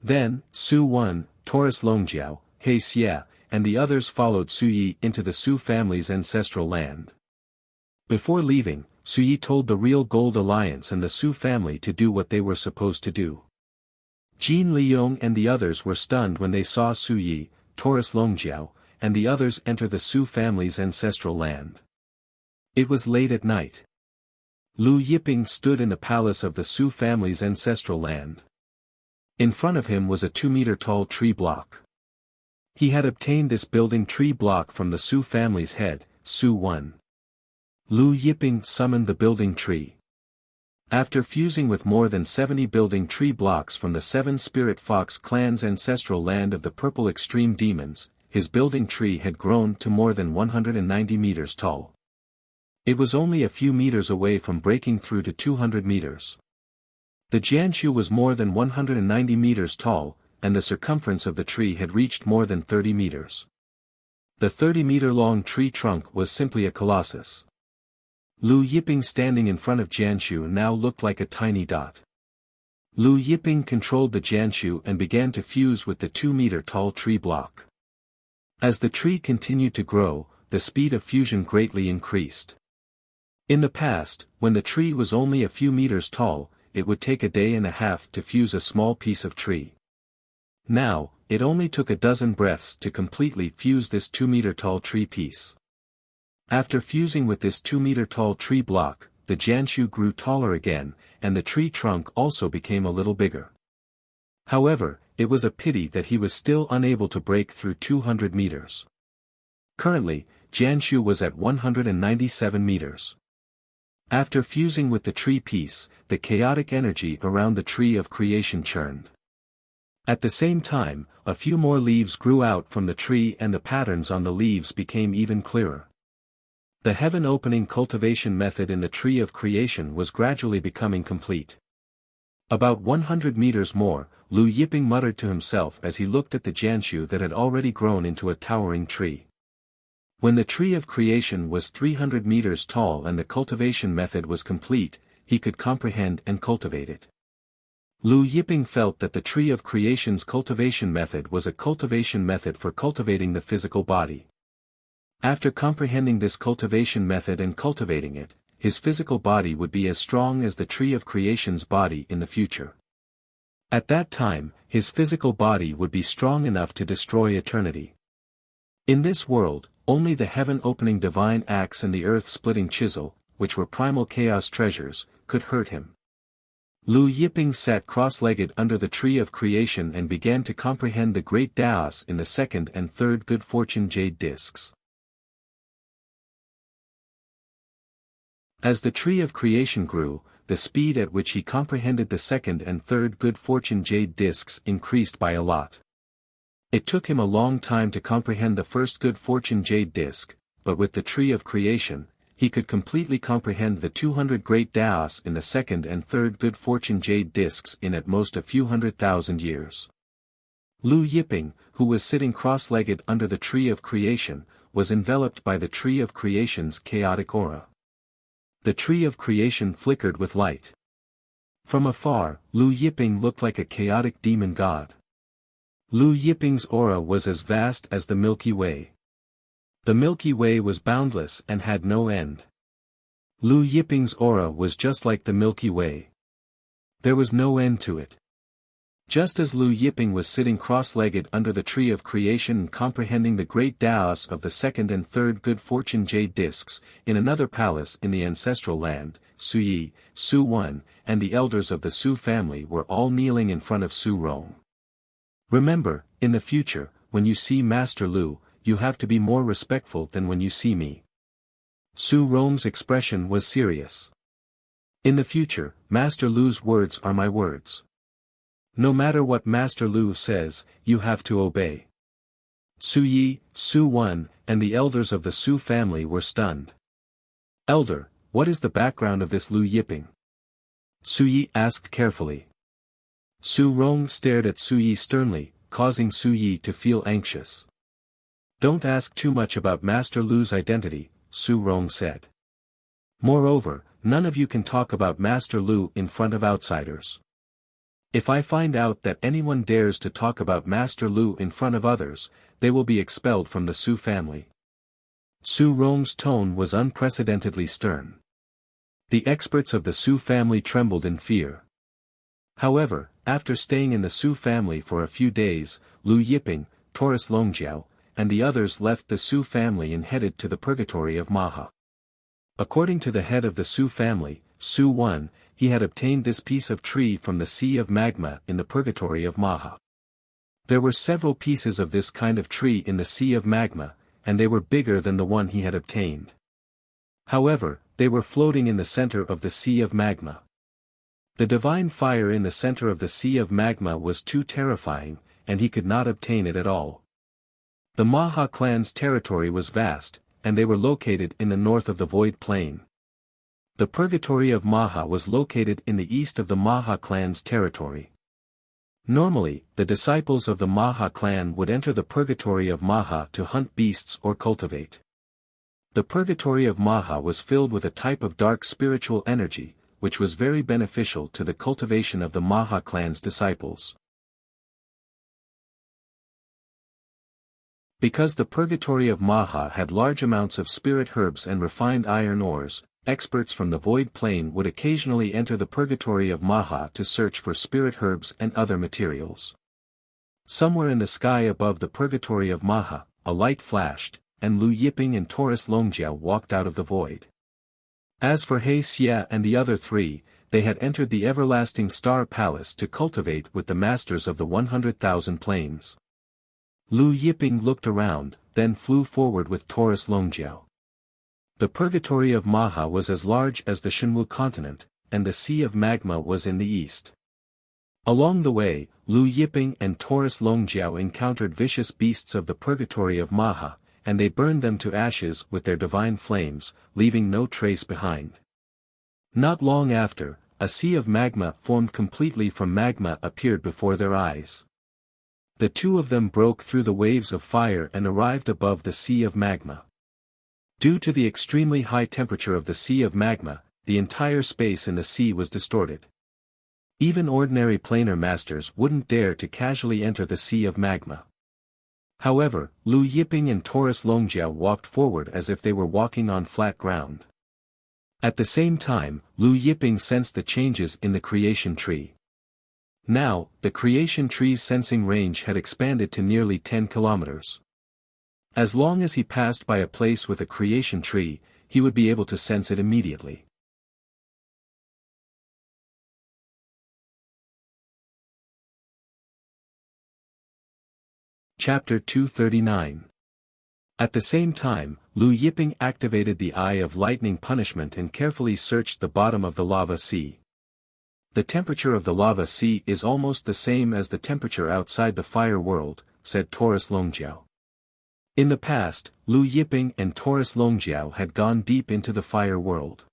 Then, Su Wan, Taurus Longjiao, He Xia, and the others followed Su Yi into the Su family's ancestral land. Before leaving, Su Yi told the Real Gold Alliance and the Su family to do what they were supposed to do. Jin Liyong and the others were stunned when they saw Su Yi, Taurus Longjiao, and the others enter the Su family's ancestral land. It was late at night. Lu Yiping stood in the palace of the Su family's ancestral land. In front of him was a 2-meter-tall tree block. He had obtained this building tree block from the Su family's head, Su Wan. Lu Yiping summoned the building tree. After fusing with more than 70 building tree blocks from the 7 Spirit Fox clan's ancestral land of the Purple Extreme Demons, his building tree had grown to more than 190 meters tall. It was only a few meters away from breaking through to 200 meters. The Jianshu was more than 190 meters tall, and the circumference of the tree had reached more than 30 meters. The 30-meter-long tree trunk was simply a colossus. Lu Yiping standing in front of Jianshu now looked like a tiny dot. Lu Yiping controlled the Jianshu and began to fuse with the 2-meter-tall tree block. As the tree continued to grow, the speed of fusion greatly increased. In the past, when the tree was only a few meters tall, it would take a day and a half to fuse a small piece of tree. Now, it only took a dozen breaths to completely fuse this 2-meter-tall tree piece. After fusing with this 2-meter-tall tree block, the Jianshu grew taller again, and the tree trunk also became a little bigger. However, it was a pity that he was still unable to break through 200 meters. Currently, Jianshu was at 197 meters. After fusing with the tree piece, the chaotic energy around the tree of creation churned. At the same time, a few more leaves grew out from the tree and the patterns on the leaves became even clearer. The heaven-opening cultivation method in the tree of creation was gradually becoming complete. About 100 meters more, Lu Yiping muttered to himself as he looked at the jianshu that had already grown into a towering tree. When the tree of creation was 300 meters tall and the cultivation method was complete, he could comprehend and cultivate it. Lu Yiping felt that the tree of creation's cultivation method was a cultivation method for cultivating the physical body. After comprehending this cultivation method and cultivating it, his physical body would be as strong as the tree of creation's body in the future. At that time, his physical body would be strong enough to destroy eternity. In this world, only the heaven-opening divine axe and the earth-splitting chisel, which were primal chaos treasures, could hurt him. Lu Yiping sat cross-legged under the tree of creation and began to comprehend the great Taos in the second and third good fortune jade discs. As the tree of creation grew, the speed at which he comprehended the second and third good fortune jade discs increased by a lot. It took him a long time to comprehend the first good fortune jade disc, but with the tree of creation, he could completely comprehend the 200 great Taos in the second and third good fortune jade discs in at most a few 100,000 years. Lu Yiping, who was sitting cross-legged under the tree of creation, was enveloped by the tree of creation's chaotic aura. The tree of creation flickered with light. From afar, Lu Yiping looked like a chaotic demon god. Lu Yiping's aura was as vast as the Milky Way. The Milky Way was boundless and had no end. Lu Yiping's aura was just like the Milky Way. There was no end to it. Just as Lu Yiping was sitting cross-legged under the tree of creation and comprehending the great Taos of the second and third good fortune jade discs, in another palace in the ancestral land, Su Yi, Su Wen, and the elders of the Su family were all kneeling in front of Su Rong. Remember, in the future, when you see Master Lu, you have to be more respectful than when you see me. Su Rong's expression was serious. In the future, Master Lu's words are my words. No matter what Master Lu says, you have to obey. Su Yi, Su Wen, and the elders of the Su family were stunned. Elder, what is the background of this Lu Yiping? Su Yi asked carefully. Su Rong stared at Su Yi sternly, causing Su Yi to feel anxious. Don't ask too much about Master Lu's identity, Su Rong said. Moreover, none of you can talk about Master Lu in front of outsiders. If I find out that anyone dares to talk about Master Lu in front of others, they will be expelled from the Su family. Su Rong's tone was unprecedentedly stern. The experts of the Su family trembled in fear. However, after staying in the Su family for a few days, Lu Yiping, Taurus Longjiao, and the others left the Su family and headed to the purgatory of Maha. According to the head of the Su family, Su Wen, he had obtained this piece of tree from the sea of magma in the purgatory of Maha. There were several pieces of this kind of tree in the sea of magma, and they were bigger than the one he had obtained. However, they were floating in the center of the sea of magma. The divine fire in the center of the sea of magma was too terrifying, and he could not obtain it at all. The Maha clan's territory was vast, and they were located in the north of the void plain. The purgatory of Maha was located in the east of the Maha clan's territory. Normally, the disciples of the Maha clan would enter the purgatory of Maha to hunt beasts or cultivate. The purgatory of Maha was filled with a type of dark spiritual energy, which was very beneficial to the cultivation of the Maha clan's disciples. Because the purgatory of Maha had large amounts of spirit herbs and refined iron ores, experts from the void plane would occasionally enter the purgatory of Maha to search for spirit herbs and other materials. Somewhere in the sky above the purgatory of Maha, a light flashed, and Lu Yiping and Taurus Longjiao walked out of the void. As for He Xia and the other three, they had entered the everlasting star palace to cultivate with the masters of the 100,000 planes. Lu Yiping looked around, then flew forward with Taurus Longjiao. The purgatory of Maha was as large as the Shenwu continent, and the sea of magma was in the east. Along the way, Lu Yiping and Taurus Longjiao encountered vicious beasts of the purgatory of Maha, and they burned them to ashes with their divine flames, leaving no trace behind. Not long after, a sea of magma formed completely from magma appeared before their eyes. The two of them broke through the waves of fire and arrived above the sea of magma. Due to the extremely high temperature of the sea of magma, the entire space in the sea was distorted. Even ordinary planar masters wouldn't dare to casually enter the sea of magma. However, Lu Yiping and Taurus Longjiao walked forward as if they were walking on flat ground. At the same time, Lu Yiping sensed the changes in the creation tree. Now, the creation tree's sensing range had expanded to nearly 10 kilometers. As long as he passed by a place with a creation tree, he would be able to sense it immediately. Chapter 239. At the same time, Lu Yiping activated the Eye of Lightning Punishment and carefully searched the bottom of the lava sea. The temperature of the lava sea is almost the same as the temperature outside the fire world, said Taurus Longjiao. In the past, Lu Yiping and Taurus Longjiao had gone deep into the fire world.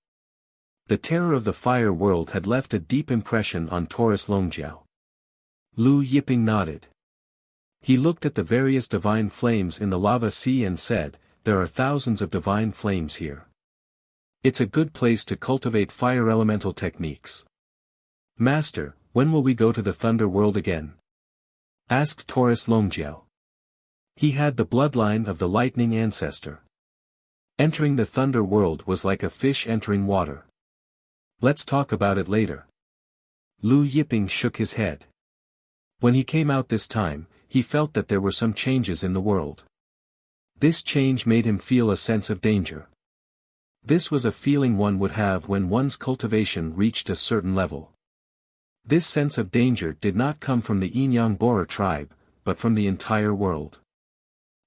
The terror of the fire world had left a deep impression on Taurus Longjiao. Lu Yiping nodded. He looked at the various divine flames in the lava sea and said, "There are thousands of divine flames here. It's a good place to cultivate fire elemental techniques." "Master, when will we go to the thunder world again?" asked Taurus Longjiao. He had the bloodline of the lightning ancestor. Entering the thunder world was like a fish entering water. "Let's talk about it later." Lu Yiping shook his head. When he came out this time, he felt that there were some changes in the world. This change made him feel a sense of danger. This was a feeling one would have when one's cultivation reached a certain level. This sense of danger did not come from the Inyang Bora tribe, but from the entire world.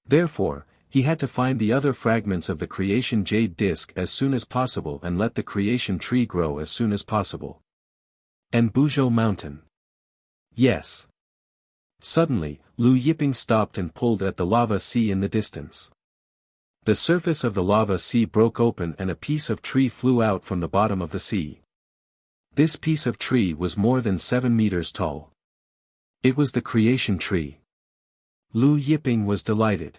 Therefore, he had to find the other fragments of the creation jade disc as soon as possible and let the creation tree grow as soon as possible. And Buzhou Mountain. Yes. Suddenly, Lu Yiping stopped and pulled at the lava sea in the distance. The surface of the lava sea broke open and a piece of tree flew out from the bottom of the sea. This piece of tree was more than 7 meters tall. It was the creation tree. Lu Yiping was delighted.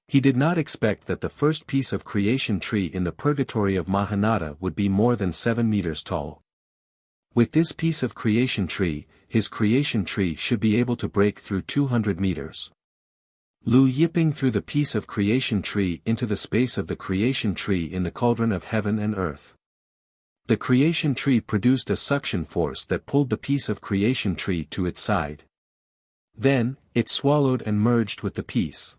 He did not expect that the first piece of creation tree in the purgatory of Mahanata would be more than 7 meters tall. With this piece of creation tree, his creation tree should be able to break through 200 meters. Lu Yiping threw the piece of creation tree into the space of the creation tree in the cauldron of heaven and earth. The creation tree produced a suction force that pulled the piece of creation tree to its side. Then, it swallowed and merged with the piece.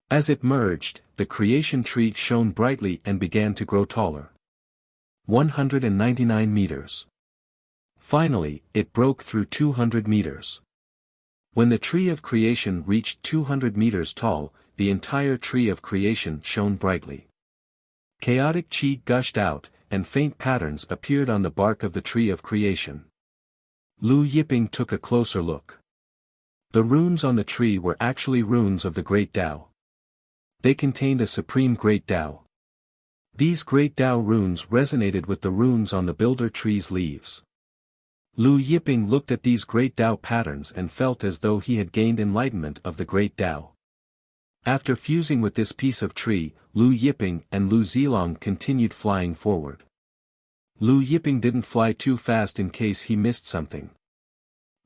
As it merged, the creation tree shone brightly and began to grow taller. 199 meters. Finally, it broke through 200 meters. When the tree of creation reached 200 meters tall, the entire tree of creation shone brightly. Chaotic chi gushed out, and faint patterns appeared on the bark of the tree of creation. Lu Yiping took a closer look. The runes on the tree were actually runes of the Great Tao. They contained a supreme Great Tao. These Great Tao runes resonated with the runes on the builder tree's leaves. Lu Yiping looked at these Great Tao patterns and felt as though he had gained enlightenment of the Great Tao. After fusing with this piece of tree, Lu Yiping and Lu Zilong continued flying forward. Lu Yiping didn't fly too fast in case he missed something.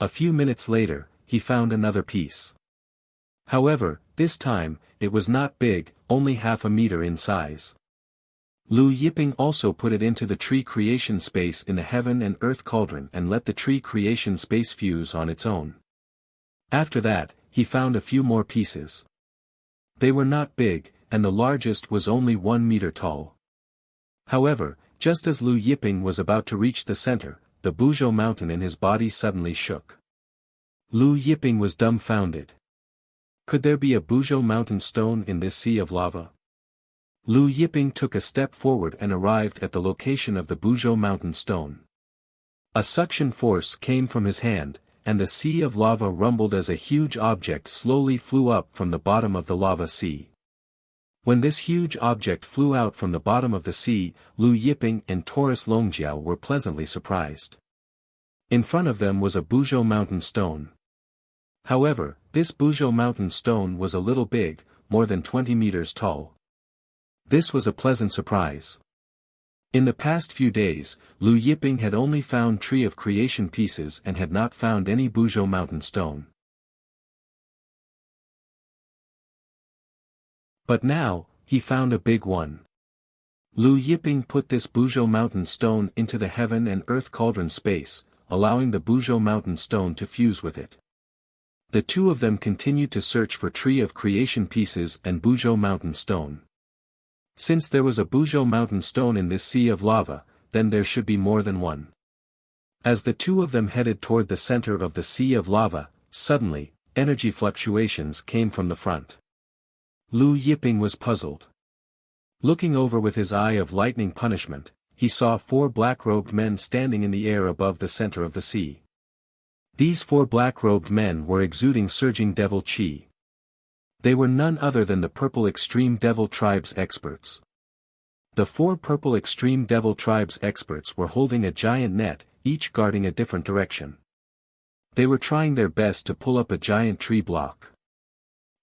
A few minutes later, he found another piece. However, this time, it was not big, only half a meter in size. Lu Yiping also put it into the tree creation space in the heaven and earth cauldron and let the tree creation space fuse on its own. After that, he found a few more pieces. They were not big, and the largest was only 1 meter tall. However, just as Lu Yiping was about to reach the center, the Buzhou mountain in his body suddenly shook. Lu Yiping was dumbfounded. Could there be a Buzhou mountain stone in this sea of lava? Lu Yiping took a step forward and arrived at the location of the Buzhou mountain stone. A suction force came from his hand, and the sea of lava rumbled as a huge object slowly flew up from the bottom of the lava sea. When this huge object flew out from the bottom of the sea, Lu Yiping and Taurus Longjiao were pleasantly surprised. In front of them was a Buzhou mountain stone. However, this Buzhou mountain stone was a little big, more than 20 meters tall. This was a pleasant surprise. In the past few days, Lu Yiping had only found Tree of Creation pieces and had not found any Buzhou mountain stone. But now, he found a big one. Lu Yiping put this Buzhou mountain stone into the heaven and earth cauldron space, allowing the Buzhou mountain stone to fuse with it. The two of them continued to search for Tree of Creation pieces and Buzhou mountain stone. Since there was a Buzhou mountain stone in this sea of lava, then there should be more than one. As the two of them headed toward the center of the sea of lava, suddenly, energy fluctuations came from the front. Lu Yiping was puzzled. Looking over with his eye of lightning punishment, he saw 4 black-robed men standing in the air above the center of the sea. These 4 black-robed men were exuding surging devil chi. They were none other than the Purple Extreme Devil Tribe's experts. The 4 Purple Extreme Devil Tribe's experts were holding a giant net, each guarding a different direction. They were trying their best to pull up a giant tree block.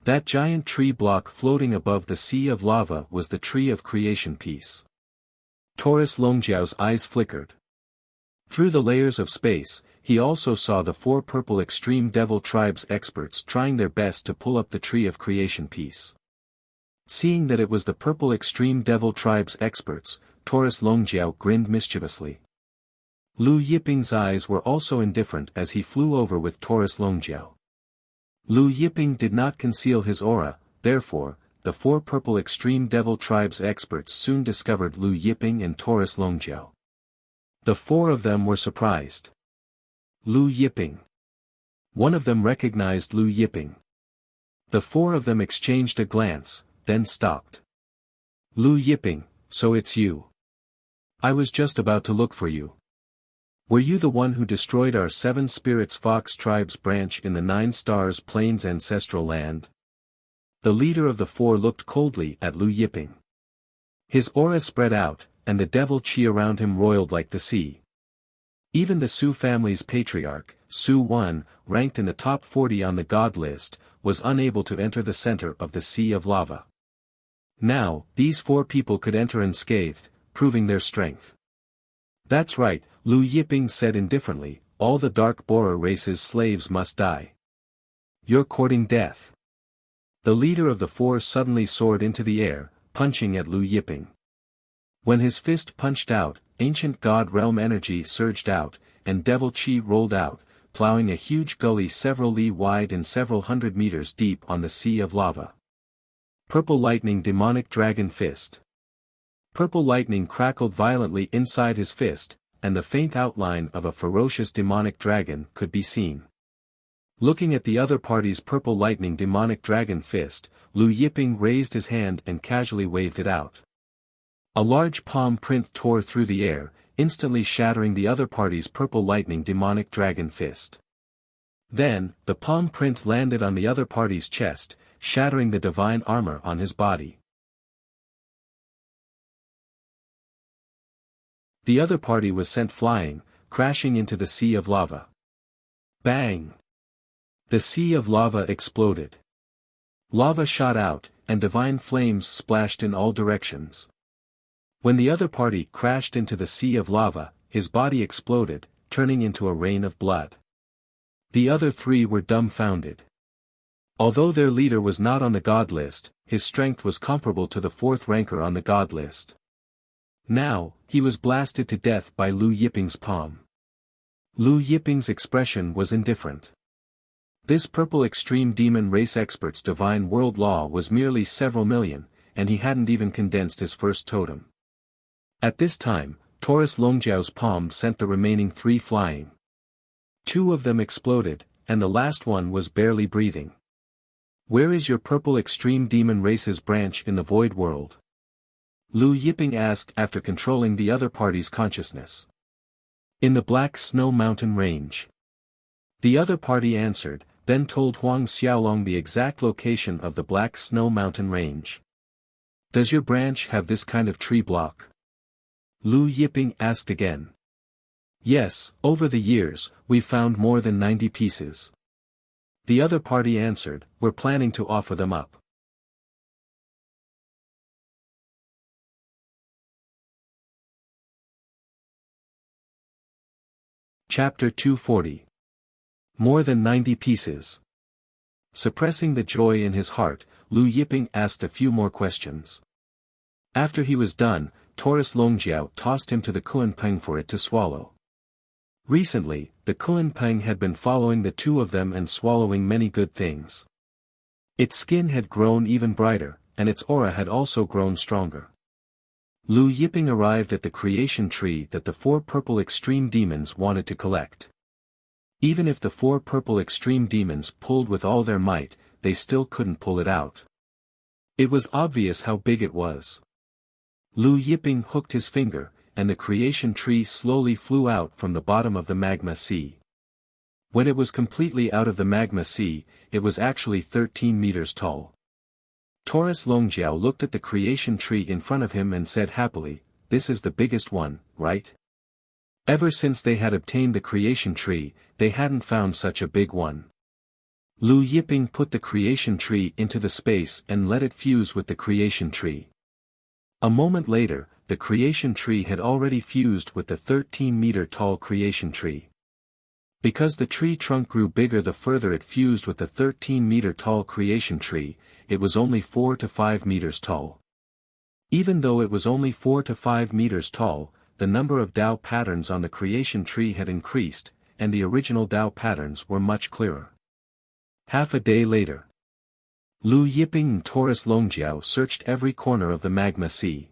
That giant tree block floating above the sea of lava was the Tree of Creation piece. Taurus Longjiao's eyes flickered. Through the layers of space, he also saw the 4 Purple Extreme Devil Tribe's experts trying their best to pull up the Tree of Creation piece. Seeing that it was the Purple Extreme Devil Tribe's experts, Taurus Longjiao grinned mischievously. Lu Yiping's eyes were also indifferent as he flew over with Taurus Longjiao. Lu Yiping did not conceal his aura, therefore, the 4 Purple Extreme Devil Tribe's experts soon discovered Lu Yiping and Taurus Longjiao. The 4 of them were surprised. Lu Yiping. One of them recognized Lu Yiping. The 4 of them exchanged a glance, then stopped. Lu Yiping, so it's you. I was just about to look for you. Were you the one who destroyed our 7 Spirits Fox Tribe's branch in the 9 Stars Plains ancestral land? The leader of the 4 looked coldly at Lu Yiping. His aura spread out, and the devil chi around him roiled like the sea. Even the Su family's patriarch, Su Wan, ranked in the top 40 on the god list, was unable to enter the center of the sea of lava. Now, these 4 people could enter unscathed, proving their strength. That's right, Lu Yiping said indifferently, all the Dark Borer race's slaves must die. You're courting death. The leader of the 4 suddenly soared into the air, punching at Lu Yiping. When his fist punched out, ancient god realm energy surged out, and devil chi rolled out, plowing a huge gully several li wide and several hundred meters deep on the sea of lava. Purple lightning demonic dragon fist. Purple lightning crackled violently inside his fist, and the faint outline of a ferocious demonic dragon could be seen. Looking at the other party's purple lightning demonic dragon fist, Lu Yiping raised his hand and casually waved it out. A large palm print tore through the air, instantly shattering the other party's purple lightning demonic dragon fist. Then, the palm print landed on the other party's chest, shattering the divine armor on his body. The other party was sent flying, crashing into the sea of lava. Bang! The sea of lava exploded. Lava shot out, and divine flames splashed in all directions. When the other party crashed into the sea of lava, his body exploded, turning into a rain of blood. The other 3 were dumbfounded. Although their leader was not on the god list, his strength was comparable to the 4th ranker on the god list. Now, he was blasted to death by Lu Yiping's palm. Lu Yiping's expression was indifferent. This purple extreme demon race expert's divine world law was merely several million, and he hadn't even condensed his first totem. At this time, Taurus Longjiao's palm sent the remaining 3 flying. 2 of them exploded, and the last one was barely breathing. Where is your purple extreme demon race's branch in the void world? Lu Yiping asked after controlling the other party's consciousness. In the Black Snow Mountain Range. The other party answered, then told Huang Xiaolong the exact location of the Black Snow Mountain Range. Does your branch have this kind of tree block? Lu Yiping asked again. Yes, over the years, we've found more than 90 pieces. The other party answered, we're planning to offer them up. Chapter 240. More than 90 pieces. Suppressing the joy in his heart, Lu Yiping asked a few more questions. After he was done, Taurus Longjiao tossed him to the Kuanpeng for it to swallow. Recently, the Kuanpeng had been following the two of them and swallowing many good things. Its skin had grown even brighter, and its aura had also grown stronger. Lu Yiping arrived at the creation tree that the four purple extreme demons wanted to collect. Even if the four purple extreme demons pulled with all their might, they still couldn't pull it out. It was obvious how big it was. Lu Yiping hooked his finger, and the creation tree slowly flew out from the bottom of the magma sea. When it was completely out of the magma sea, it was actually 13 meters tall. Taurus Longjiao looked at the creation tree in front of him and said happily, "This is the biggest one, right?" Ever since they had obtained the creation tree, they hadn't found such a big one. Lu Yiping put the creation tree into the space and let it fuse with the creation tree. A moment later, the creation tree had already fused with the 13-meter-tall creation tree. Because the tree trunk grew bigger the further it fused with the 13-meter-tall creation tree, it was only 4 to 5 meters tall. Even though it was only 4 to 5 meters tall, the number of Dao patterns on the creation tree had increased, and the original Dao patterns were much clearer. Half a day later, Lu Yiping and Taurus Longjiao searched every corner of the magma sea.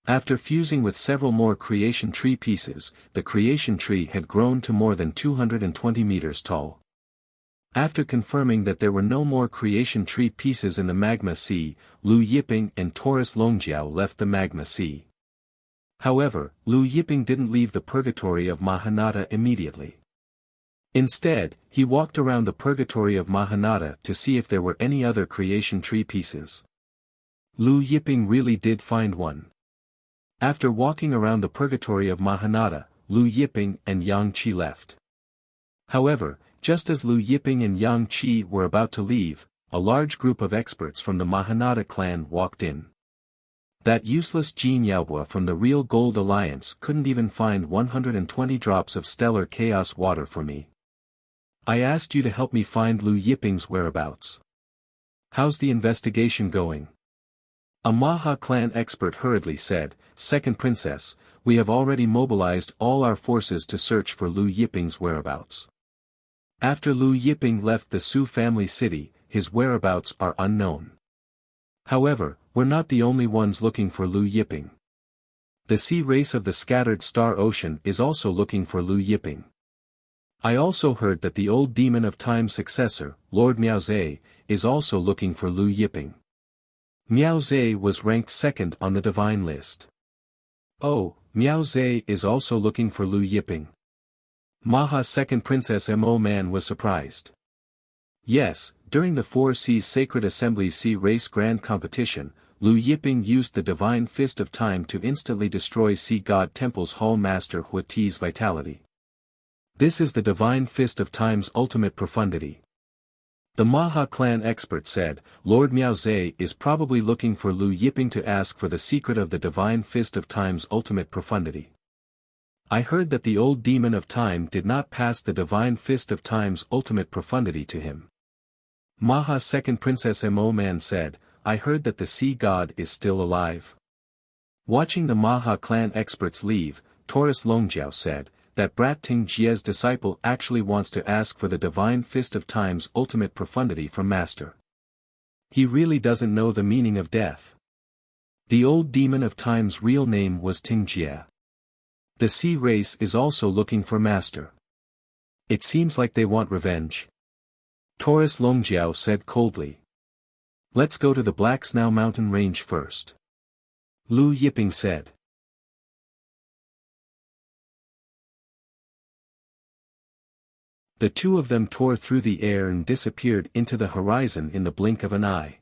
After fusing with several more creation tree pieces, the creation tree had grown to more than 220 meters tall. After confirming that there were no more creation tree pieces in the magma sea, Lu Yiping and Taurus Longjiao left the magma sea. However, Lu Yiping didn't leave the purgatory of Mahanata immediately. Instead, he walked around the purgatory of Mahanata to see if there were any other creation tree pieces. Lu Yiping really did find one. After walking around the purgatory of Mahanata, Lu Yiping and Yang Qi left. However, just as Lu Yiping and Yang Qi were about to leave, a large group of experts from the Mahanata clan walked in. That useless Jin Yaobua from the Real Gold Alliance couldn't even find 120 drops of stellar chaos water for me. I asked you to help me find Lu Yiping's whereabouts. How's the investigation going? A Maha clan expert hurriedly said, "Second Princess, we have already mobilized all our forces to search for Lu Yiping's whereabouts." After Lu Yiping left the Su family city, his whereabouts are unknown. However, we're not the only ones looking for Lu Yiping. The sea race of the scattered star ocean is also looking for Lu Yiping. I also heard that the old demon of time's successor, Lord Miaozhe, is also looking for Lu Yiping. Miaozhe was ranked second on the divine list. Oh, Miaozhe is also looking for Lu Yiping. Maha second Princess Mo Man was surprised. Yes, during the Four Seas Sacred Assembly's Sea Race Grand Competition, Lu Yiping used the Divine Fist of Time to instantly destroy Sea God Temple's Hall Master Huati's vitality. This is the Divine Fist of Time's ultimate profundity. The Maha clan expert said, Lord Miaozhe is probably looking for Lu Yiping to ask for the secret of the Divine Fist of Time's ultimate profundity. I heard that the old demon of time did not pass the Divine Fist of Time's ultimate profundity to him. Maha second Princess Mo Man said, I heard that the sea god is still alive. Watching the Maha clan experts leave, Taurus Longjiao said, that Brat Ting Jie's disciple actually wants to ask for the Divine Fist of Time's ultimate profundity from Master. He really doesn't know the meaning of death. The old demon of time's real name was Ting Jie. The sea race is also looking for Master. It seems like they want revenge. Taurus Longjiao said coldly. Let's go to the Black Snow Mountain Range first. Lu Yiping said. The two of them tore through the air and disappeared into the horizon in the blink of an eye.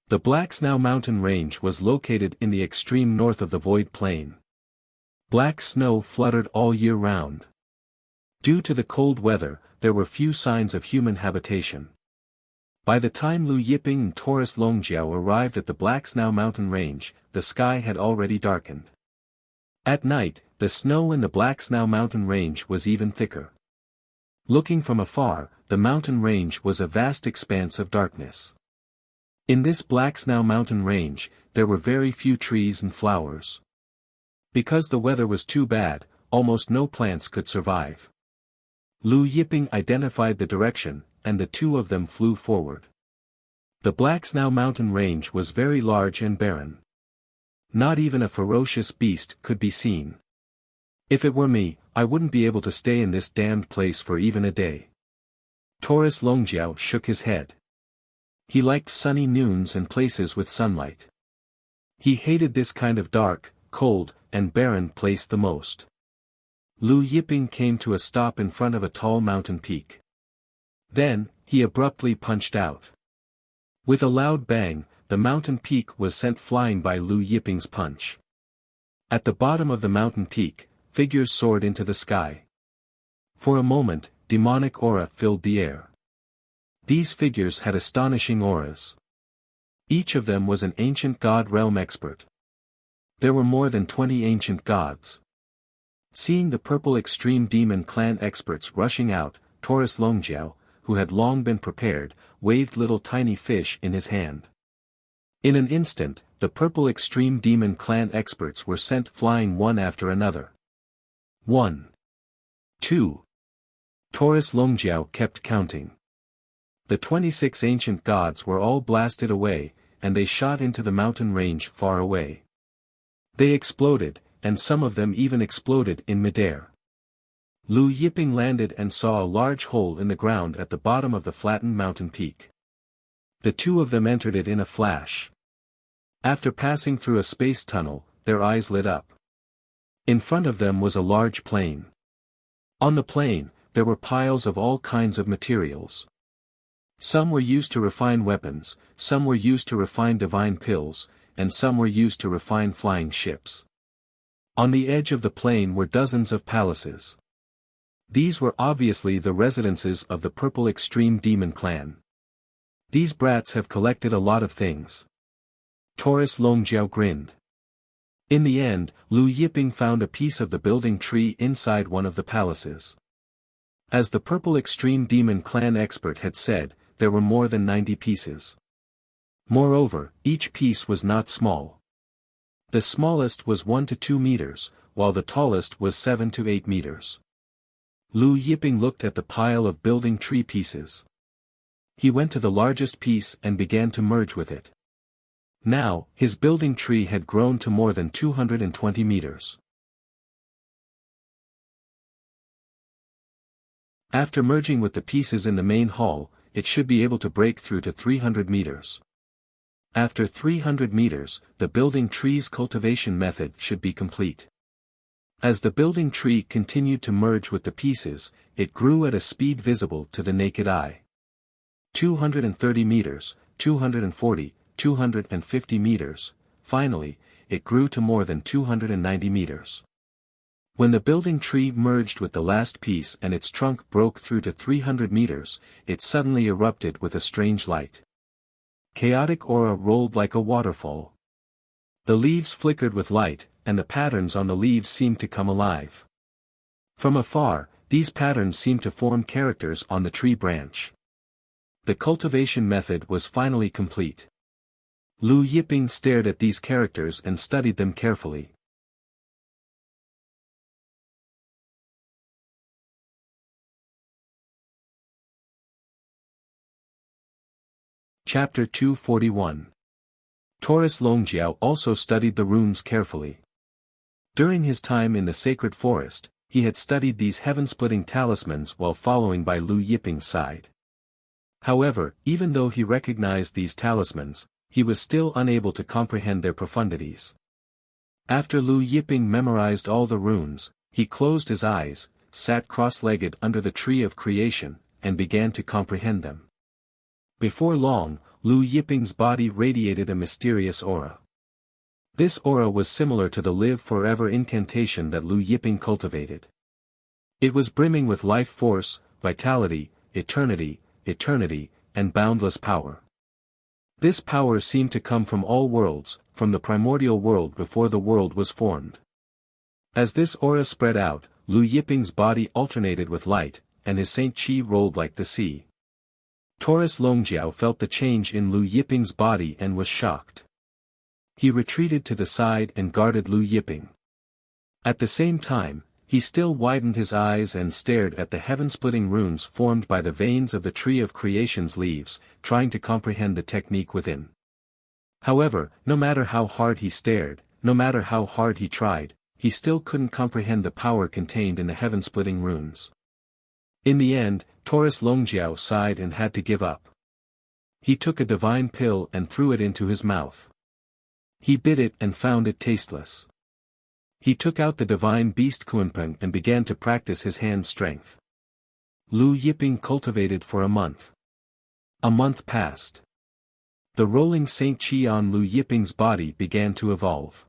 The Black Snow mountain range was located in the extreme north of the Void Plain. Black snow fluttered all year round. Due to the cold weather, there were few signs of human habitation. By the time Lu Yiping and Taurus Longjiao arrived at the Black Snow mountain range, the sky had already darkened. At night, the snow in the Black Snow mountain range was even thicker. Looking from afar, the mountain range was a vast expanse of darkness. In this Black Snow mountain range, there were very few trees and flowers. Because the weather was too bad, almost no plants could survive. Lu Yiping identified the direction, and the two of them flew forward. The Black Snow mountain range was very large and barren. Not even a ferocious beast could be seen. If it were me, I wouldn't be able to stay in this damned place for even a day. Taurus Longjiao shook his head. He liked sunny noons and places with sunlight. He hated this kind of dark, cold, and barren place the most. Lu Yiping came to a stop in front of a tall mountain peak. Then, he abruptly punched out. With a loud bang, the mountain peak was sent flying by Lu Yiping's punch. At the bottom of the mountain peak, figures soared into the sky. For a moment, demonic aura filled the air. These figures had astonishing auras. Each of them was an ancient god realm expert. There were more than 20 ancient gods. Seeing the purple extreme demon clan experts rushing out, Taurus Longjiao, who had long been prepared, waved little tiny fish in his hand. In an instant, the purple extreme demon clan experts were sent flying one after another. 1. 2. Taurus Longjiao kept counting. The 26 ancient gods were all blasted away, and they shot into the mountain range far away. They exploded, and some of them even exploded in midair. Lu Yiping landed and saw a large hole in the ground at the bottom of the flattened mountain peak. The two of them entered it in a flash. After passing through a space tunnel, their eyes lit up. In front of them was a large plain. On the plain, there were piles of all kinds of materials. Some were used to refine weapons, some were used to refine divine pills, and some were used to refine flying ships. On the edge of the plain were dozens of palaces. These were obviously the residences of the Purple Extreme Demon Clan. These brats have collected a lot of things. Taurus Longjiao grinned. In the end, Lu Yiping found a piece of the building tree inside one of the palaces. As the Purple Extreme Demon Clan expert had said, there were more than 90 pieces. Moreover, each piece was not small. The smallest was 1 to 2 meters, while the tallest was 7 to 8 meters. Lu Yiping looked at the pile of building tree pieces. He went to the largest piece and began to merge with it. Now, his building tree had grown to more than 220 meters. After merging with the pieces in the main hall, it should be able to break through to 300 meters. After 300 meters, the building tree's cultivation method should be complete. As the building tree continued to merge with the pieces, it grew at a speed visible to the naked eye. 230 meters, 240, 250 meters, finally, it grew to more than 290 meters. When the building tree merged with the last piece and its trunk broke through to 300 meters, it suddenly erupted with a strange light. Chaotic aura rolled like a waterfall. The leaves flickered with light, and the patterns on the leaves seemed to come alive. From afar, these patterns seemed to form characters on the tree branch. The cultivation method was finally complete. Lu Yiping stared at these characters and studied them carefully. Chapter 241. Taurus Longjiao also studied the runes carefully. During his time in the sacred forest, he had studied these heaven-splitting talismans while following by Lu Yiping's side. However, even though he recognized these talismans, he was still unable to comprehend their profundities. After Lu Yiping memorized all the runes, he closed his eyes, sat cross-legged under the tree of creation, and began to comprehend them. Before long, Lu Yiping's body radiated a mysterious aura. This aura was similar to the Live Forever incantation that Lu Yiping cultivated. It was brimming with life force, vitality, eternity, and boundless power. This power seemed to come from all worlds, from the primordial world before the world was formed. As this aura spread out, Lu Yiping's body alternated with light, and his Saint Qi rolled like the sea. Taurus Longjiao felt the change in Lu Yiping's body and was shocked. He retreated to the side and guarded Lu Yiping. At the same time, he still widened his eyes and stared at the heaven-splitting runes formed by the veins of the tree of creation's leaves, trying to comprehend the technique within. However, no matter how hard he stared, no matter how hard he tried, he still couldn't comprehend the power contained in the heaven-splitting runes. In the end, Taurus Longjiao sighed and had to give up. He took a divine pill and threw it into his mouth. He bit it and found it tasteless. He took out the divine beast Kunpeng and began to practice his hand strength. Lu Yiping cultivated for a month. A month passed. The rolling Saint Qi on Lu Yiping's body began to evolve.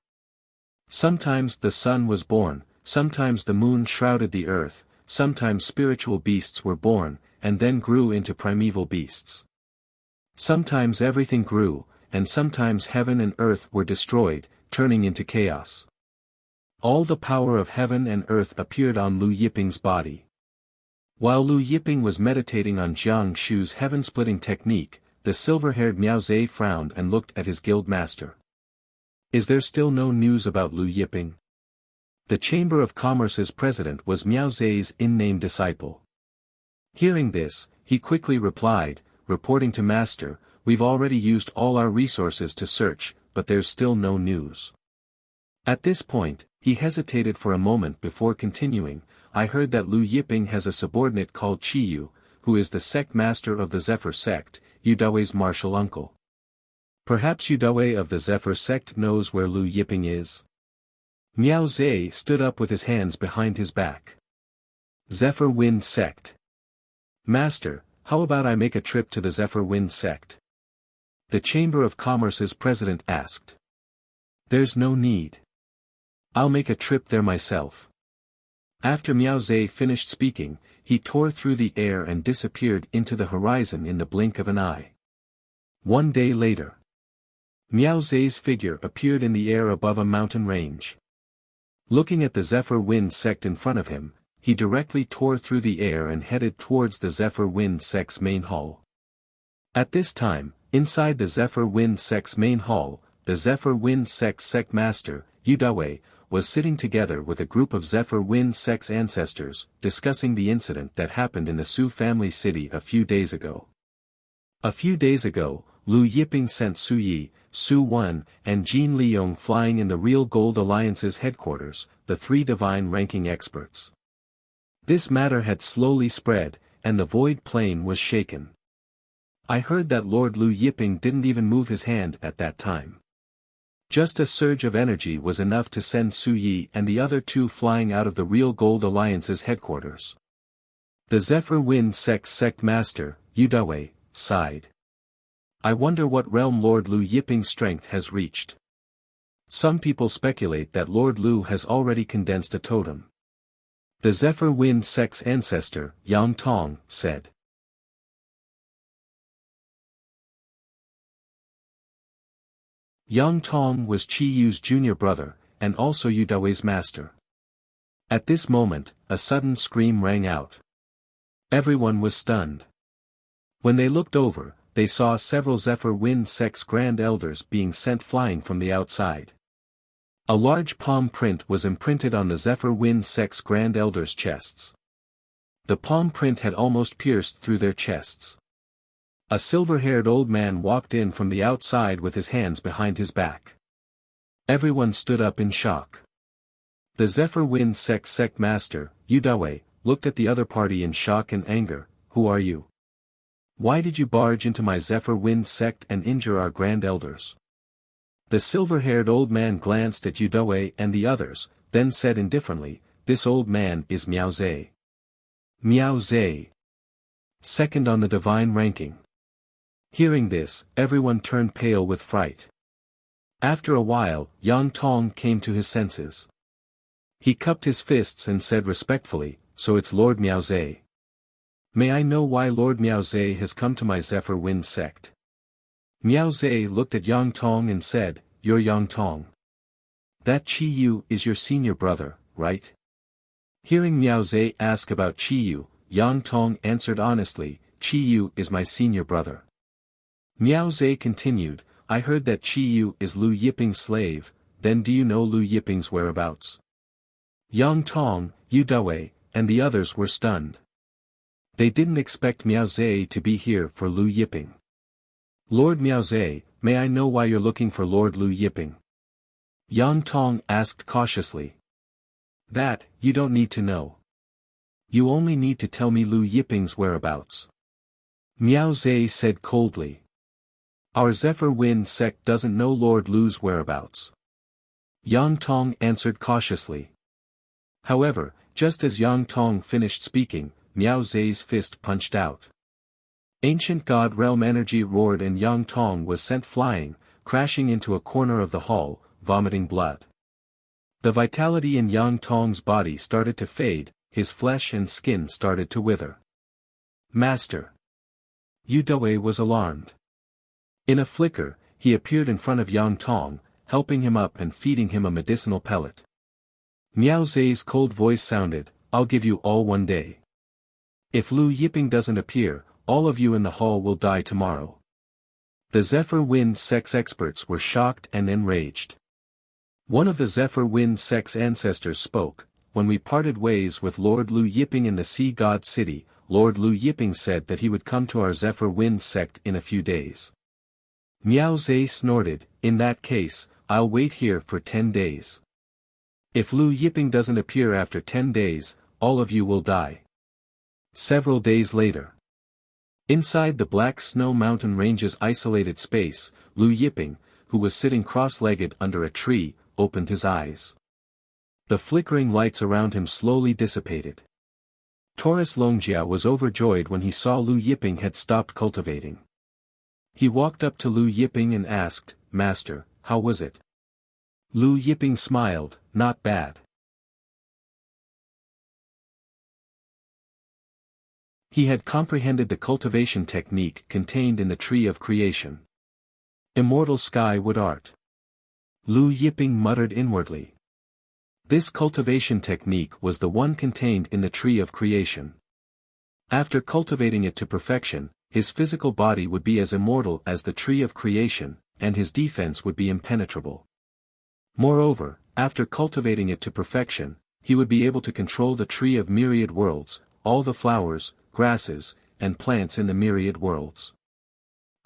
Sometimes the sun was born, sometimes the moon shrouded the earth, sometimes spiritual beasts were born, and then grew into primeval beasts. Sometimes everything grew, and sometimes heaven and earth were destroyed, turning into chaos. All the power of heaven and earth appeared on Lu Yiping's body. While Lu Yiping was meditating on Jiang Shu's heaven-splitting technique, the silver-haired Miao Zhe frowned and looked at his guild master. Is there still no news about Lu Yiping? The Chamber of Commerce's president was Miao Zhe's in-name disciple. Hearing this, he quickly replied, reporting to Master, "We've already used all our resources to search, but there's still no news." At this point, he hesitated for a moment before continuing, "I heard that Lu Yiping has a subordinate called Qiyu, who is the sect master of the Zephyr sect, Yudawe's martial uncle. Perhaps Yudawe of the Zephyr sect knows where Lu Yiping is?" Miao Zhe stood up with his hands behind his back. Zephyr Wind sect. Master, how about I make a trip to the Zephyr Wind sect? The Chamber of Commerce's president asked. There's no need. I'll make a trip there myself. After Miao Zhe finished speaking, he tore through the air and disappeared into the horizon in the blink of an eye. One day later, Miao Zhe's figure appeared in the air above a mountain range. Looking at the Zephyr Wind sect in front of him, he directly tore through the air and headed towards the Zephyr Wind sect's main hall. At this time, inside the Zephyr Wind sect's main hall, the Zephyr Wind sect's sect master, Yudawe, was sitting together with a group of Zephyr Wind sect's ancestors, discussing the incident that happened in the Su family city a few days ago. A few days ago, Lu Yiping sent Su Yi, Su Wen, and Jin Liyong flying in the Real Gold Alliance's headquarters, the three divine ranking experts. This matter had slowly spread, and the void plane was shaken. I heard that Lord Lu Yiping didn't even move his hand at that time. Just a surge of energy was enough to send Su Yi and the other two flying out of the Real Gold Alliance's headquarters. The Zephyr Wind sect master, Yudawe, sighed. I wonder what realm Lord Lu Yiping's strength has reached. Some people speculate that Lord Lu has already condensed a totem. The Zephyr Wind sect's ancestor, Yang Tong, said. Yang Tong was Qiyu's junior brother, and also Yudawe's master. At this moment, a sudden scream rang out. Everyone was stunned. When they looked over, they saw several Zephyr Wind sect's grand elders being sent flying from the outside. A large palm print was imprinted on the Zephyr Wind sect's grand elders' chests. The palm print had almost pierced through their chests. A silver-haired old man walked in from the outside with his hands behind his back. Everyone stood up in shock. The Zephyr Wind sect master, Yudawe, looked at the other party in shock and anger. Who are you? Why did you barge into my Zephyr Wind sect and injure our grand elders? The silver-haired old man glanced at Yudawe and the others, then said indifferently, This old man is Miao Zhe. Miao Zhe. Second on the divine ranking. Hearing this, everyone turned pale with fright. After a while, Yang Tong came to his senses. He cupped his fists and said respectfully, "So it's Lord Miao Zhe. May I know why Lord Miao Zhe has come to my Zephyr Wind sect?" Miao Zhe looked at Yang Tong and said, "You're Yang Tong. That Qi Yu is your senior brother, right?" Hearing Miao Zhe ask about Qi Yu, Yang Tong answered honestly, "Qi Yu is my senior brother." Miao Zhe continued, "I heard that Qi Yu is Lu Yiping's slave, then do you know Lu Yiping's whereabouts?" Yang Tong, Yu Dawei, and the others were stunned. They didn't expect Miao Zhe to be here for Lu Yiping. "Lord Miao Zhe, may I know why you're looking for Lord Lu Yiping?" Yang Tong asked cautiously. "That, you don't need to know. You only need to tell me Lu Yiping's whereabouts." Miao Zhe said coldly. "Our Zephyr Wind sect doesn't know Lord Lu's whereabouts." Yang Tong answered cautiously. However, just as Yang Tong finished speaking, Miao Zhe's fist punched out. Ancient God Realm energy roared and Yang Tong was sent flying, crashing into a corner of the hall, vomiting blood. The vitality in Yang Tong's body started to fade, his flesh and skin started to wither. "Master!" Yu Dawei was alarmed. In a flicker, he appeared in front of Yang Tong, helping him up and feeding him a medicinal pellet. Miao Zhe's cold voice sounded, "I'll give you all one day. If Lu Yiping doesn't appear, all of you in the hall will die tomorrow." The Zephyr Wind sect's experts were shocked and enraged. One of the Zephyr Wind sect's ancestors spoke, "When we parted ways with Lord Lu Yiping in the Sea God City, Lord Lu Yiping said that he would come to our Zephyr Wind sect in a few days." Miao Zhe snorted, "In that case, I'll wait here for 10 days. If Lu Yiping doesn't appear after 10 days, all of you will die." Several days later. Inside the Black Snow Mountain Range's isolated space, Lu Yiping, who was sitting cross-legged under a tree, opened his eyes. The flickering lights around him slowly dissipated. Taurus Longjia was overjoyed when he saw Lu Yiping had stopped cultivating. He walked up to Lu Yiping and asked, "Master, how was it?" Lu Yiping smiled, "Not bad." He had comprehended the cultivation technique contained in the Tree of Creation. Immortal Skywood Art. Lu Yiping muttered inwardly. This cultivation technique was the one contained in the Tree of Creation. After cultivating it to perfection, his physical body would be as immortal as the Tree of Creation, and his defense would be impenetrable. Moreover, after cultivating it to perfection, he would be able to control the Tree of Myriad Worlds, all the flowers, grasses, and plants in the myriad worlds.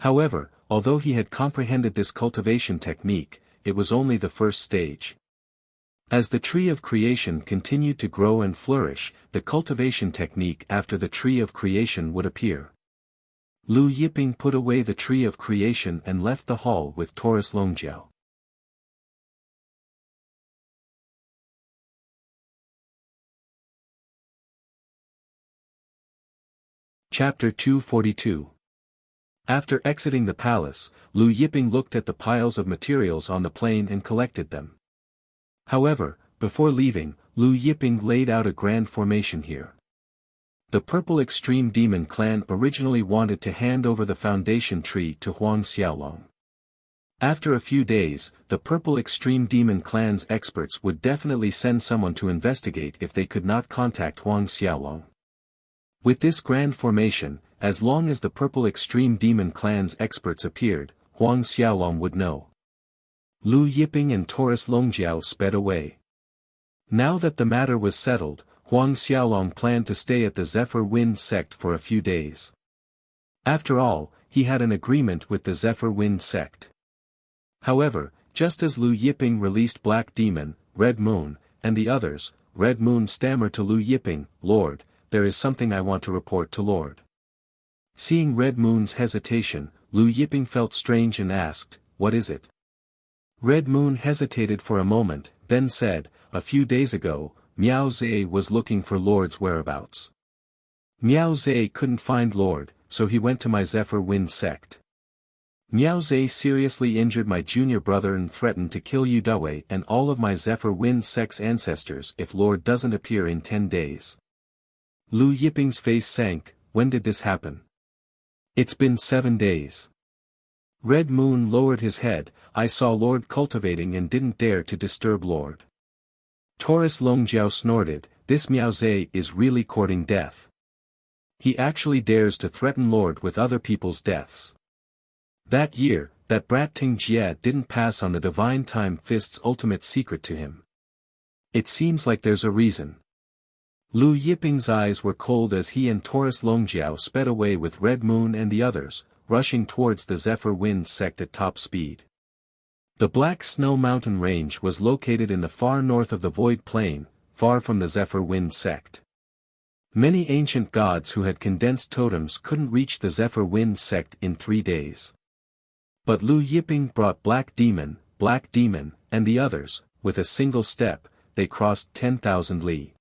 However, although he had comprehended this cultivation technique, it was only the first stage. As the Tree of Creation continued to grow and flourish, the cultivation technique after the Tree of Creation would appear. Lu Yiping put away the Tree of Creation and left the hall with Taurus Longjiao. Chapter 242. After exiting the palace, Lu Yiping looked at the piles of materials on the plain and collected them. However, before leaving, Lu Yiping laid out a grand formation here. The Purple Extreme Demon clan originally wanted to hand over the foundation tree to Huang Xiaolong. After a few days, the Purple Extreme Demon clan's experts would definitely send someone to investigate if they could not contact Huang Xiaolong. With this grand formation, as long as the Purple Extreme Demon clan's experts appeared, Huang Xiaolong would know. Lu Yiping and Taurus Longjiao sped away. Now that the matter was settled, Huang Xiaolong planned to stay at the Zephyr Wind sect for a few days. After all, he had an agreement with the Zephyr Wind sect. However, just as Lu Yiping released Black Demon, Red Moon, and the others, Red Moon stammered to Lu Yiping, "Lord, there is something I want to report to Lord." Seeing Red Moon's hesitation, Lu Yiping felt strange and asked, "What is it?" Red Moon hesitated for a moment, then said, "A few days ago, Miao Zhe was looking for Lord's whereabouts. Miao Zhe couldn't find Lord, so he went to my Zephyr Wind sect. Miao Zhe seriously injured my junior brother and threatened to kill Yu Dawei and all of my Zephyr Wind sect's ancestors if Lord doesn't appear in 10 days. Lu Yiping's face sank. When did this happen? It's been 7 days. Red Moon lowered his head. I saw Lord cultivating and didn't dare to disturb Lord. Taurus Longjiao snorted, this Miao Zhe is really courting death. He actually dares to threaten Lord with other people's deaths. That year, that brat Ting Jie didn't pass on the Divine Time Fist's ultimate secret to him. It seems like there's a reason. Lu Yiping's eyes were cold as he and Taurus Longjiao sped away with Red Moon and the others, rushing towards the Zephyr Wind sect at top speed. The Black Snow Mountain Range was located in the far north of the Void Plain, far from the Zephyr Wind sect. Many ancient gods who had condensed totems couldn't reach the Zephyr Wind sect in 3 days. But Lu Yiping brought Black Demon, and the others. With a single step, they crossed 10,000 li.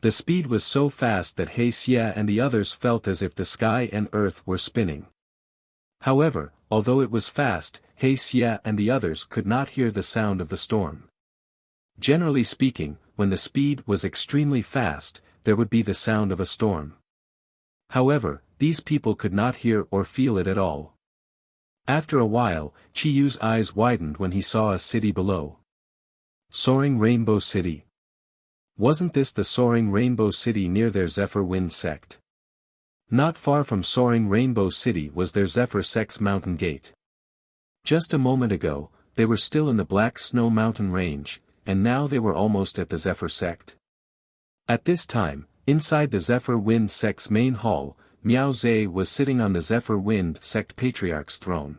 The speed was so fast that He Xia and the others felt as if the sky and earth were spinning. However, although it was fast, He Xia and the others could not hear the sound of the storm. Generally speaking, when the speed was extremely fast, there would be the sound of a storm. However, these people could not hear or feel it at all. After a while, Chiyu's eyes widened when he saw a city below. Soaring Rainbow City. Wasn't this the Soaring Rainbow City near their Zephyr Wind sect? Not far from Soaring Rainbow City was their Zephyr sect's mountain gate. Just a moment ago, they were still in the Black Snow Mountain Range, and now they were almost at the Zephyr sect. At this time, inside the Zephyr Wind sect's main hall, Miao Zhe was sitting on the Zephyr Wind sect patriarch's throne.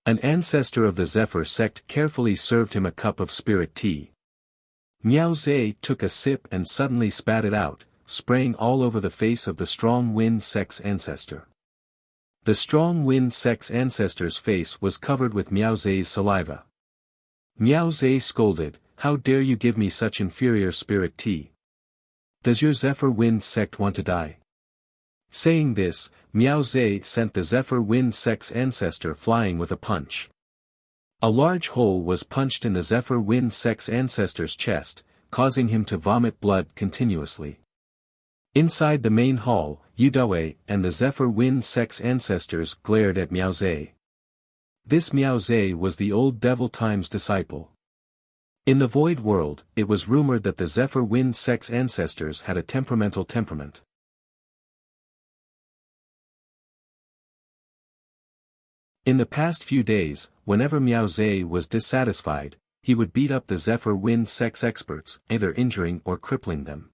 An ancestor of the Zephyr sect carefully served him a cup of spirit tea. Miao Zhe took a sip and suddenly spat it out, spraying all over the face of the Strong Wind sect's ancestor. The Strong Wind sect's ancestor's face was covered with Miao Zhe's saliva. Miao Zhe scolded, how dare you give me such inferior spirit tea? Does your Zephyr Wind sect want to die? Saying this, Miao Zhe sent the Zephyr Wind sect's ancestor flying with a punch. A large hole was punched in the Zephyr Wind sect's ancestor's chest, causing him to vomit blood continuously. Inside the main hall, Yu Dawei and the Zephyr Wind sect's ancestors glared at Miao Zhe. This Miao Zhe was the old Devil Time's disciple. In the Void World, it was rumored that the Zephyr Wind sect's ancestors had a temperamental temperament. In the past few days, whenever Miao Zhe was dissatisfied, he would beat up the Zephyr Wind sect's experts, either injuring or crippling them.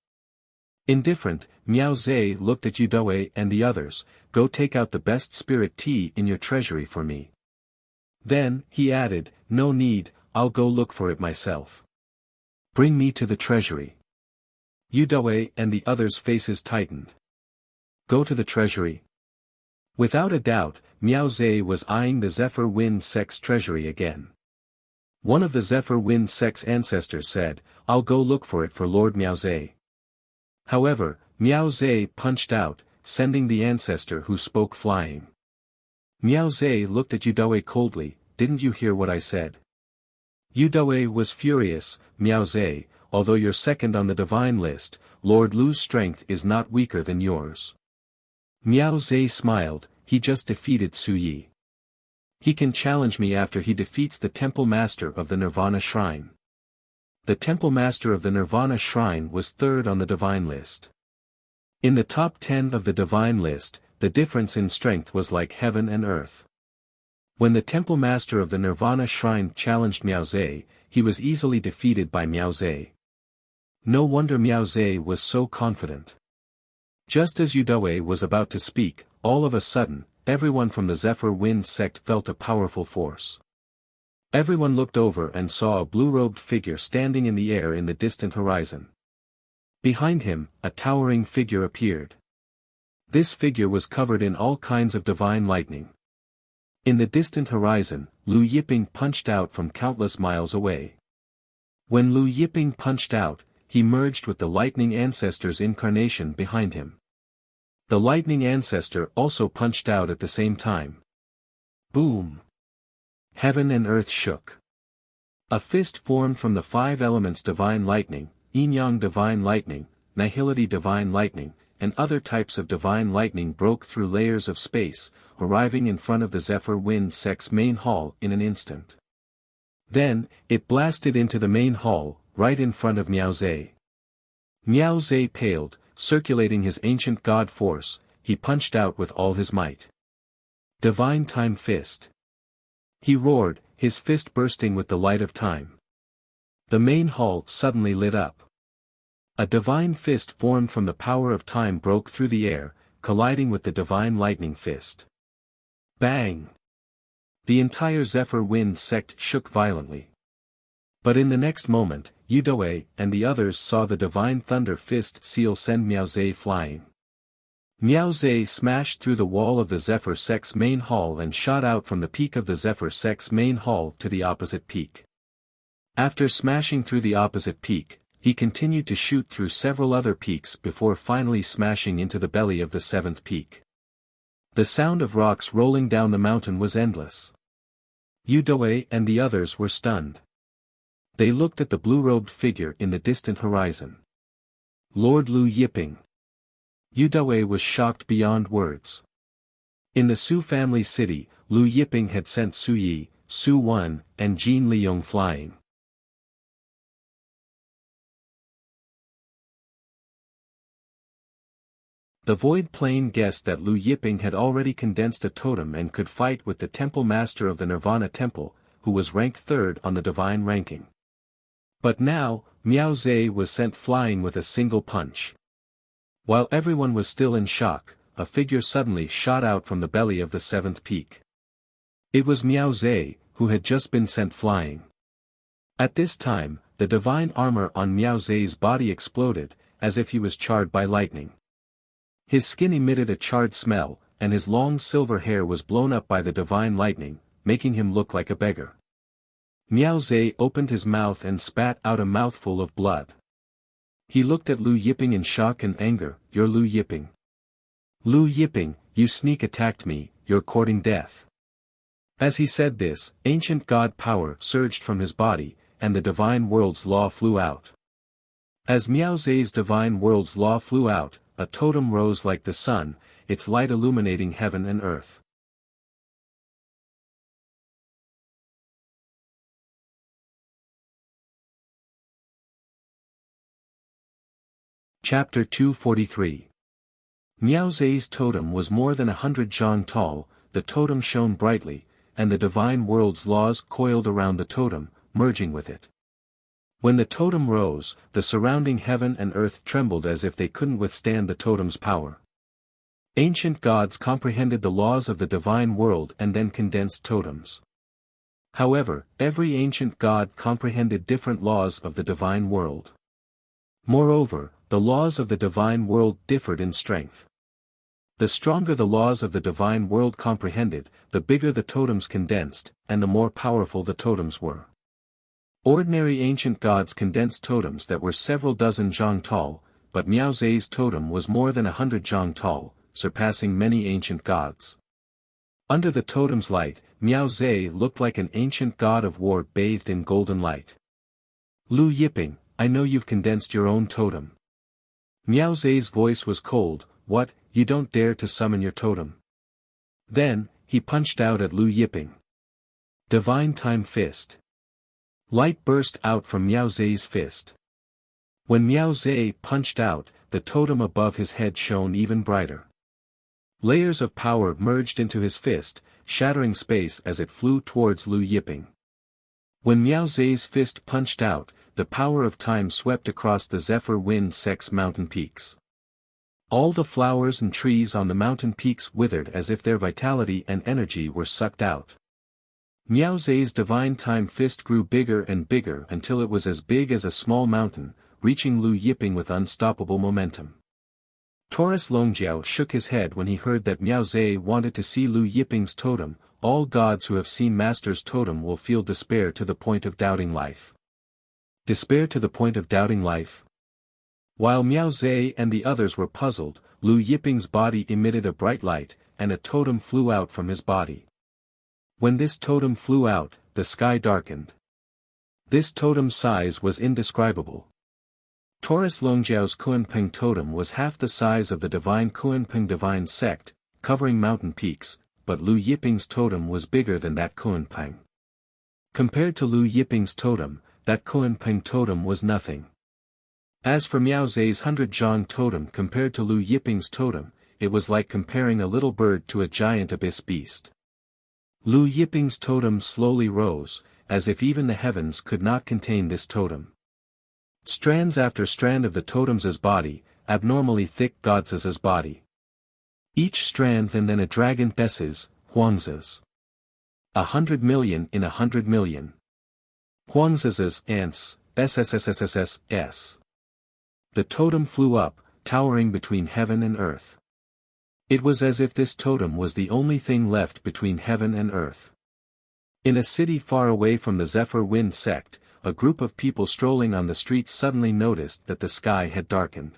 Indifferent, Miao Zhe looked at Yu Dawei and the others, go take out the best spirit tea in your treasury for me. Then, he added, no need, I'll go look for it myself. Bring me to the treasury. Yu Dawei and the others' faces tightened. Go to the treasury. Without a doubt, Miao Zhe was eyeing the Zephyr Wind sect's treasury again. One of the Zephyr Wind sect's ancestors said, I'll go look for it for Lord Miao Zhe. However, Miao Zhe punched out, sending the ancestor who spoke flying. Miao Zhe looked at Yu Dawei coldly, didn't you hear what I said? Yu Dawei was furious, Miao Zhe, although you're second on the divine list, Lord Lu's strength is not weaker than yours. Miao Zhe smiled, he just defeated Su Yi. He can challenge me after he defeats the Temple Master of the Nirvana Shrine. The Temple Master of the Nirvana Shrine was third on the divine list. In the top 10 of the divine list, the difference in strength was like heaven and earth. When the Temple Master of the Nirvana Shrine challenged Miao Zhe, he was easily defeated by Miao Zhe. No wonder Miao Zhe was so confident. Just as Yu Dawei was about to speak, all of a sudden, everyone from the Zephyr Wind sect felt a powerful force. Everyone looked over and saw a blue-robed figure standing in the air in the distant horizon. Behind him, a towering figure appeared. This figure was covered in all kinds of divine lightning. In the distant horizon, Lu Yiping punched out from countless miles away. When Lu Yiping punched out, he merged with the lightning ancestor's incarnation behind him. The lightning ancestor also punched out at the same time. Boom! Heaven and earth shook. A fist formed from the 5 elements: divine lightning, yin-yang divine lightning, nihility divine lightning, and other types of divine lightning broke through layers of space, arriving in front of the Zephyr Wind Sect's main hall in an instant. Then, it blasted into the main hall, right in front of Miao Zhe. Miao Zhe paled, circulating his ancient god force, he punched out with all his might. Divine Time Fist. He roared, his fist bursting with the light of time. The main hall suddenly lit up. A divine fist formed from the power of time broke through the air, colliding with the divine lightning fist. Bang! The entire Zephyr Wind Sect shook violently. But in the next moment, Yudou and the others saw the divine thunder fist seal send Miao Zhe flying. Miao Zhe smashed through the wall of the Zephyr Sect's main hall and shot out from the peak of the Zephyr Sect's main hall to the opposite peak. After smashing through the opposite peak, he continued to shoot through several other peaks before finally smashing into the belly of the 7th peak. The sound of rocks rolling down the mountain was endless. Yudou and the others were stunned. They looked at the blue-robed figure in the distant horizon. Lord Lu Yiping. Yudou was shocked beyond words. In the Su family city, Lu Yiping had sent Su Yi, Su Wen, and Jin Liang flying. The Void Plane guessed that Lu Yiping had already condensed a totem and could fight with the Temple Master of the Nirvana Temple, who was ranked 3rd on the divine ranking. But now, Miao Zhe was sent flying with a single punch. While everyone was still in shock, a figure suddenly shot out from the belly of the 7th peak. It was Miao Zhe, who had just been sent flying. At this time, the divine armor on Miao Zhe's body exploded, as if he was charred by lightning. His skin emitted a charred smell, and his long silver hair was blown up by the divine lightning, making him look like a beggar. Miao Zhe opened his mouth and spat out a mouthful of blood. He looked at Lu Yiping in shock and anger. "You're Lu Yiping. Lu Yiping, you sneak attacked me, you're courting death." As he said this, ancient god power surged from his body, and the divine world's law flew out. As Miao Zhe's divine world's law flew out, a totem rose like the sun, its light illuminating heaven and earth. Chapter 243. Miao Zhe's totem was more than 100 zhang tall, the totem shone brightly, and the divine world's laws coiled around the totem, merging with it. When the totem rose, the surrounding heaven and earth trembled as if they couldn't withstand the totem's power. Ancient gods comprehended the laws of the divine world and then condensed totems. However, every ancient god comprehended different laws of the divine world. Moreover, the laws of the divine world differed in strength. The stronger the laws of the divine world comprehended, the bigger the totems condensed, and the more powerful the totems were. Ordinary ancient gods condensed totems that were several dozen zhang tall, but Miao Zhe's totem was more than 100 zhang tall, surpassing many ancient gods. Under the totem's light, Miao Zhe looked like an ancient god of war bathed in golden light. "Lu Yiping, I know you've condensed your own totem." Miao Zhe's voice was cold. "What, you don't dare to summon your totem?" Then, he punched out at Lu Yiping. Divine Time Fist. Light burst out from Miao Zhe's fist. When Miao Zhe punched out, the totem above his head shone even brighter. Layers of power merged into his fist, shattering space as it flew towards Lu Yiping. When Miao Zhe's fist punched out, the power of time swept across the Zephyr Wind Sect's mountain peaks. All the flowers and trees on the mountain peaks withered as if their vitality and energy were sucked out. Miao Zhe's divine time fist grew bigger and bigger until it was as big as a small mountain, reaching Lu Yiping with unstoppable momentum. Taurus Longjiao shook his head when he heard that Miao Zhe wanted to see Lu Yiping's totem. All gods who have seen Master's totem will feel despair to the point of doubting life. Despair to the point of doubting life? While Miao Zhe and the others were puzzled, Lu Yiping's body emitted a bright light, and a totem flew out from his body. When this totem flew out, the sky darkened. This totem's size was indescribable. Taurus Longjiao's Kuanping totem was half the size of the divine Kuanping divine sect, covering mountain peaks, but Lu Yiping's totem was bigger than that Kuanping. Compared to Lu Yiping's totem, that Kuanping totem was nothing. As for Miao Zhe's 100-zhang totem compared to Lu Yiping's totem, it was like comparing a little bird to a giant abyss beast. Lu Yiping's totem slowly rose, as if even the heavens could not contain this totem. Strands after strand of the totem's body, abnormally thick God's body. Each strand and then a dragon Bess's, Huangzi's. 100 million in 100 million. Huangzi's ants, SSSSSS. The totem flew up, towering between heaven and earth. It was as if this totem was the only thing left between heaven and earth. In a city far away from the Zephyr Wind sect, a group of people strolling on the streets suddenly noticed that the sky had darkened.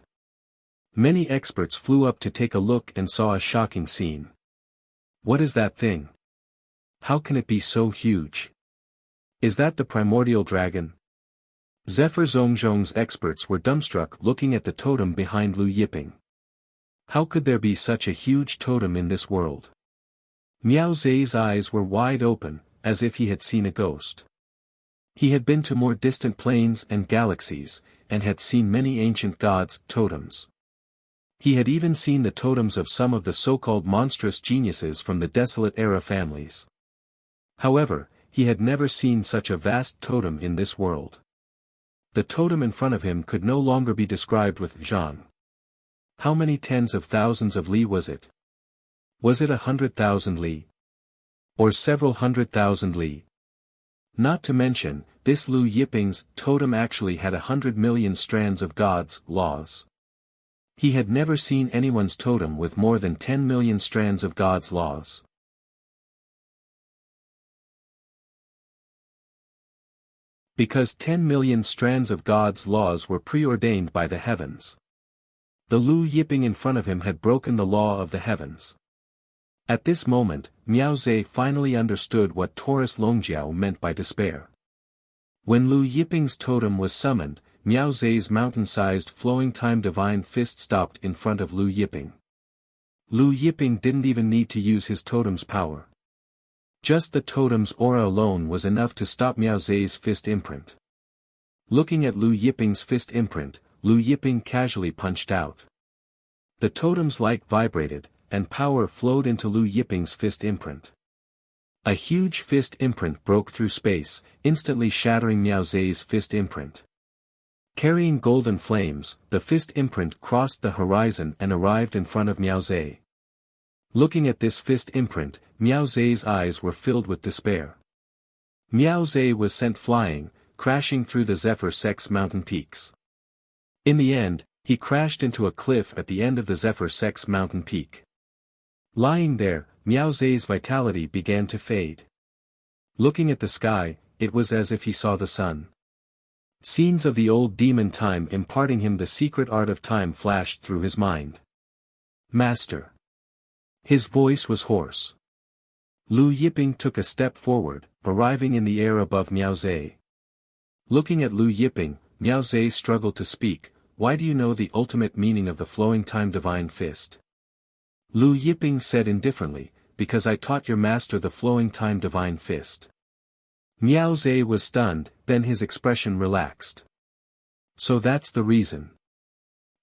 Many experts flew up to take a look and saw a shocking scene. What is that thing? How can it be so huge? Is that the primordial dragon? Zephyr Zhongzhong's experts were dumbstruck looking at the totem behind Lu Yiping. How could there be such a huge totem in this world? Miao Zhe's eyes were wide open, as if he had seen a ghost. He had been to more distant planes and galaxies, and had seen many ancient gods' totems. He had even seen the totems of some of the so-called monstrous geniuses from the Desolate Era families. However, he had never seen such a vast totem in this world. The totem in front of him could no longer be described with zhang. How many tens of thousands of li was it? Was it 100,000 li? Or several 100,000 li? Not to mention, this Lu Yiping's totem actually had 100 million strands of God's laws. He had never seen anyone's totem with more than 10 million strands of God's laws. Because 10 million strands of God's laws were preordained by the heavens. The Lu Yiping in front of him had broken the law of the heavens. At this moment, Miao Zhe finally understood what Taurus Longjiao meant by despair. When Lu Yiping's totem was summoned, Miao Zhe's mountain-sized flowing time divine fist stopped in front of Lu Yiping. Lu Yiping didn't even need to use his totem's power. Just the totem's aura alone was enough to stop Miao Zhe's fist imprint. Looking at Lu Yiping's fist imprint, Lu Yiping casually punched out. The totem's light vibrated, and power flowed into Lu Yiping's fist imprint. A huge fist imprint broke through space, instantly shattering Miao Zhe's fist imprint. Carrying golden flames, the fist imprint crossed the horizon and arrived in front of Miao Zhe. Looking at this fist imprint, Miao Zhe's eyes were filled with despair. Miao Zhe was sent flying, crashing through the Zephyr Sect's mountain peaks. In the end, he crashed into a cliff at the end of the Zephyr Sect's mountain peak. Lying there, Miao Zhe's vitality began to fade. Looking at the sky, it was as if he saw the sun. Scenes of the old demon time imparting him the secret art of time flashed through his mind. Master. His voice was hoarse. Lu Yiping took a step forward, arriving in the air above Miao Zhe. Looking at Lu Yiping, Miao Zhe struggled to speak. Why do you know the ultimate meaning of the flowing time divine fist? Lu Yiping said indifferently, because I taught your master the flowing time divine fist. Miao Zhe was stunned, then his expression relaxed. So that's the reason.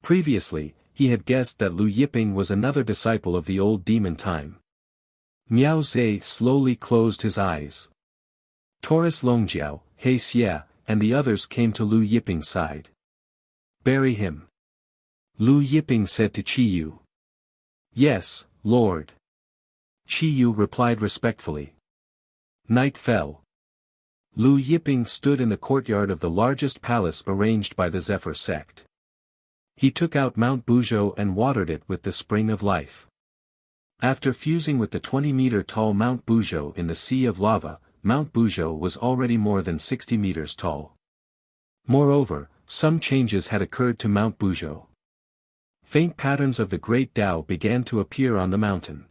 Previously, he had guessed that Lu Yiping was another disciple of the old demon time. Miao Zhe slowly closed his eyes. Taurus Longjiao, He Xie, and the others came to Lu Yiping's side. Bury him. Lu Yiping said to Qiyu. Yes, Lord. Qiyu replied respectfully. Night fell. Lu Yiping stood in the courtyard of the largest palace arranged by the Zephyr sect. He took out Mount Buzhou and watered it with the spring of life. After fusing with the 20-meter-tall Mount Buzhou in the sea of lava, Mount Buzhou was already more than 60 meters tall. Moreover, some changes had occurred to Mount Buzhou. Faint patterns of the Great Tao began to appear on the mountain.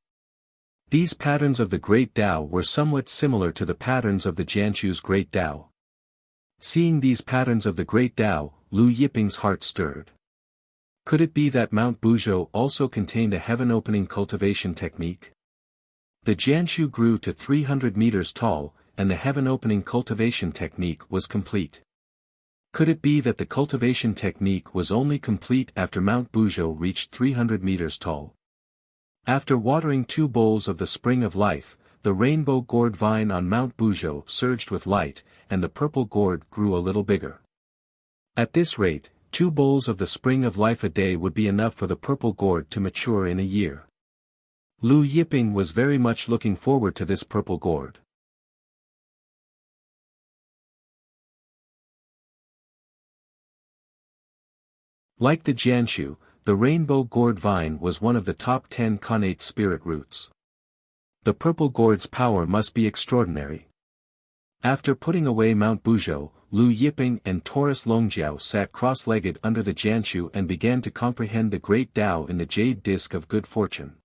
These patterns of the Great Tao were somewhat similar to the patterns of the Jianshu's Great Tao. Seeing these patterns of the Great Tao, Lu Yiping's heart stirred. Could it be that Mount Buzhou also contained a heaven-opening cultivation technique? The Jianshu grew to 300 meters tall, and the heaven-opening cultivation technique was complete. Could it be that the cultivation technique was only complete after Mount Buzhou reached 300 meters tall? After watering 2 bowls of the Spring of Life, the rainbow gourd vine on Mount Buzhou surged with light, and the purple gourd grew a little bigger. At this rate, 2 bowls of the Spring of Life a day would be enough for the purple gourd to mature in a year. Lu Yiping was very much looking forward to this purple gourd. Like the Jianshu, the rainbow gourd vine was one of the top 10 connate spirit roots. The purple gourd's power must be extraordinary. After putting away Mount Buzhou, Lu Yiping and Taurus Longjiao sat cross-legged under the Jianshu and began to comprehend the Great Tao in the jade disk of good fortune.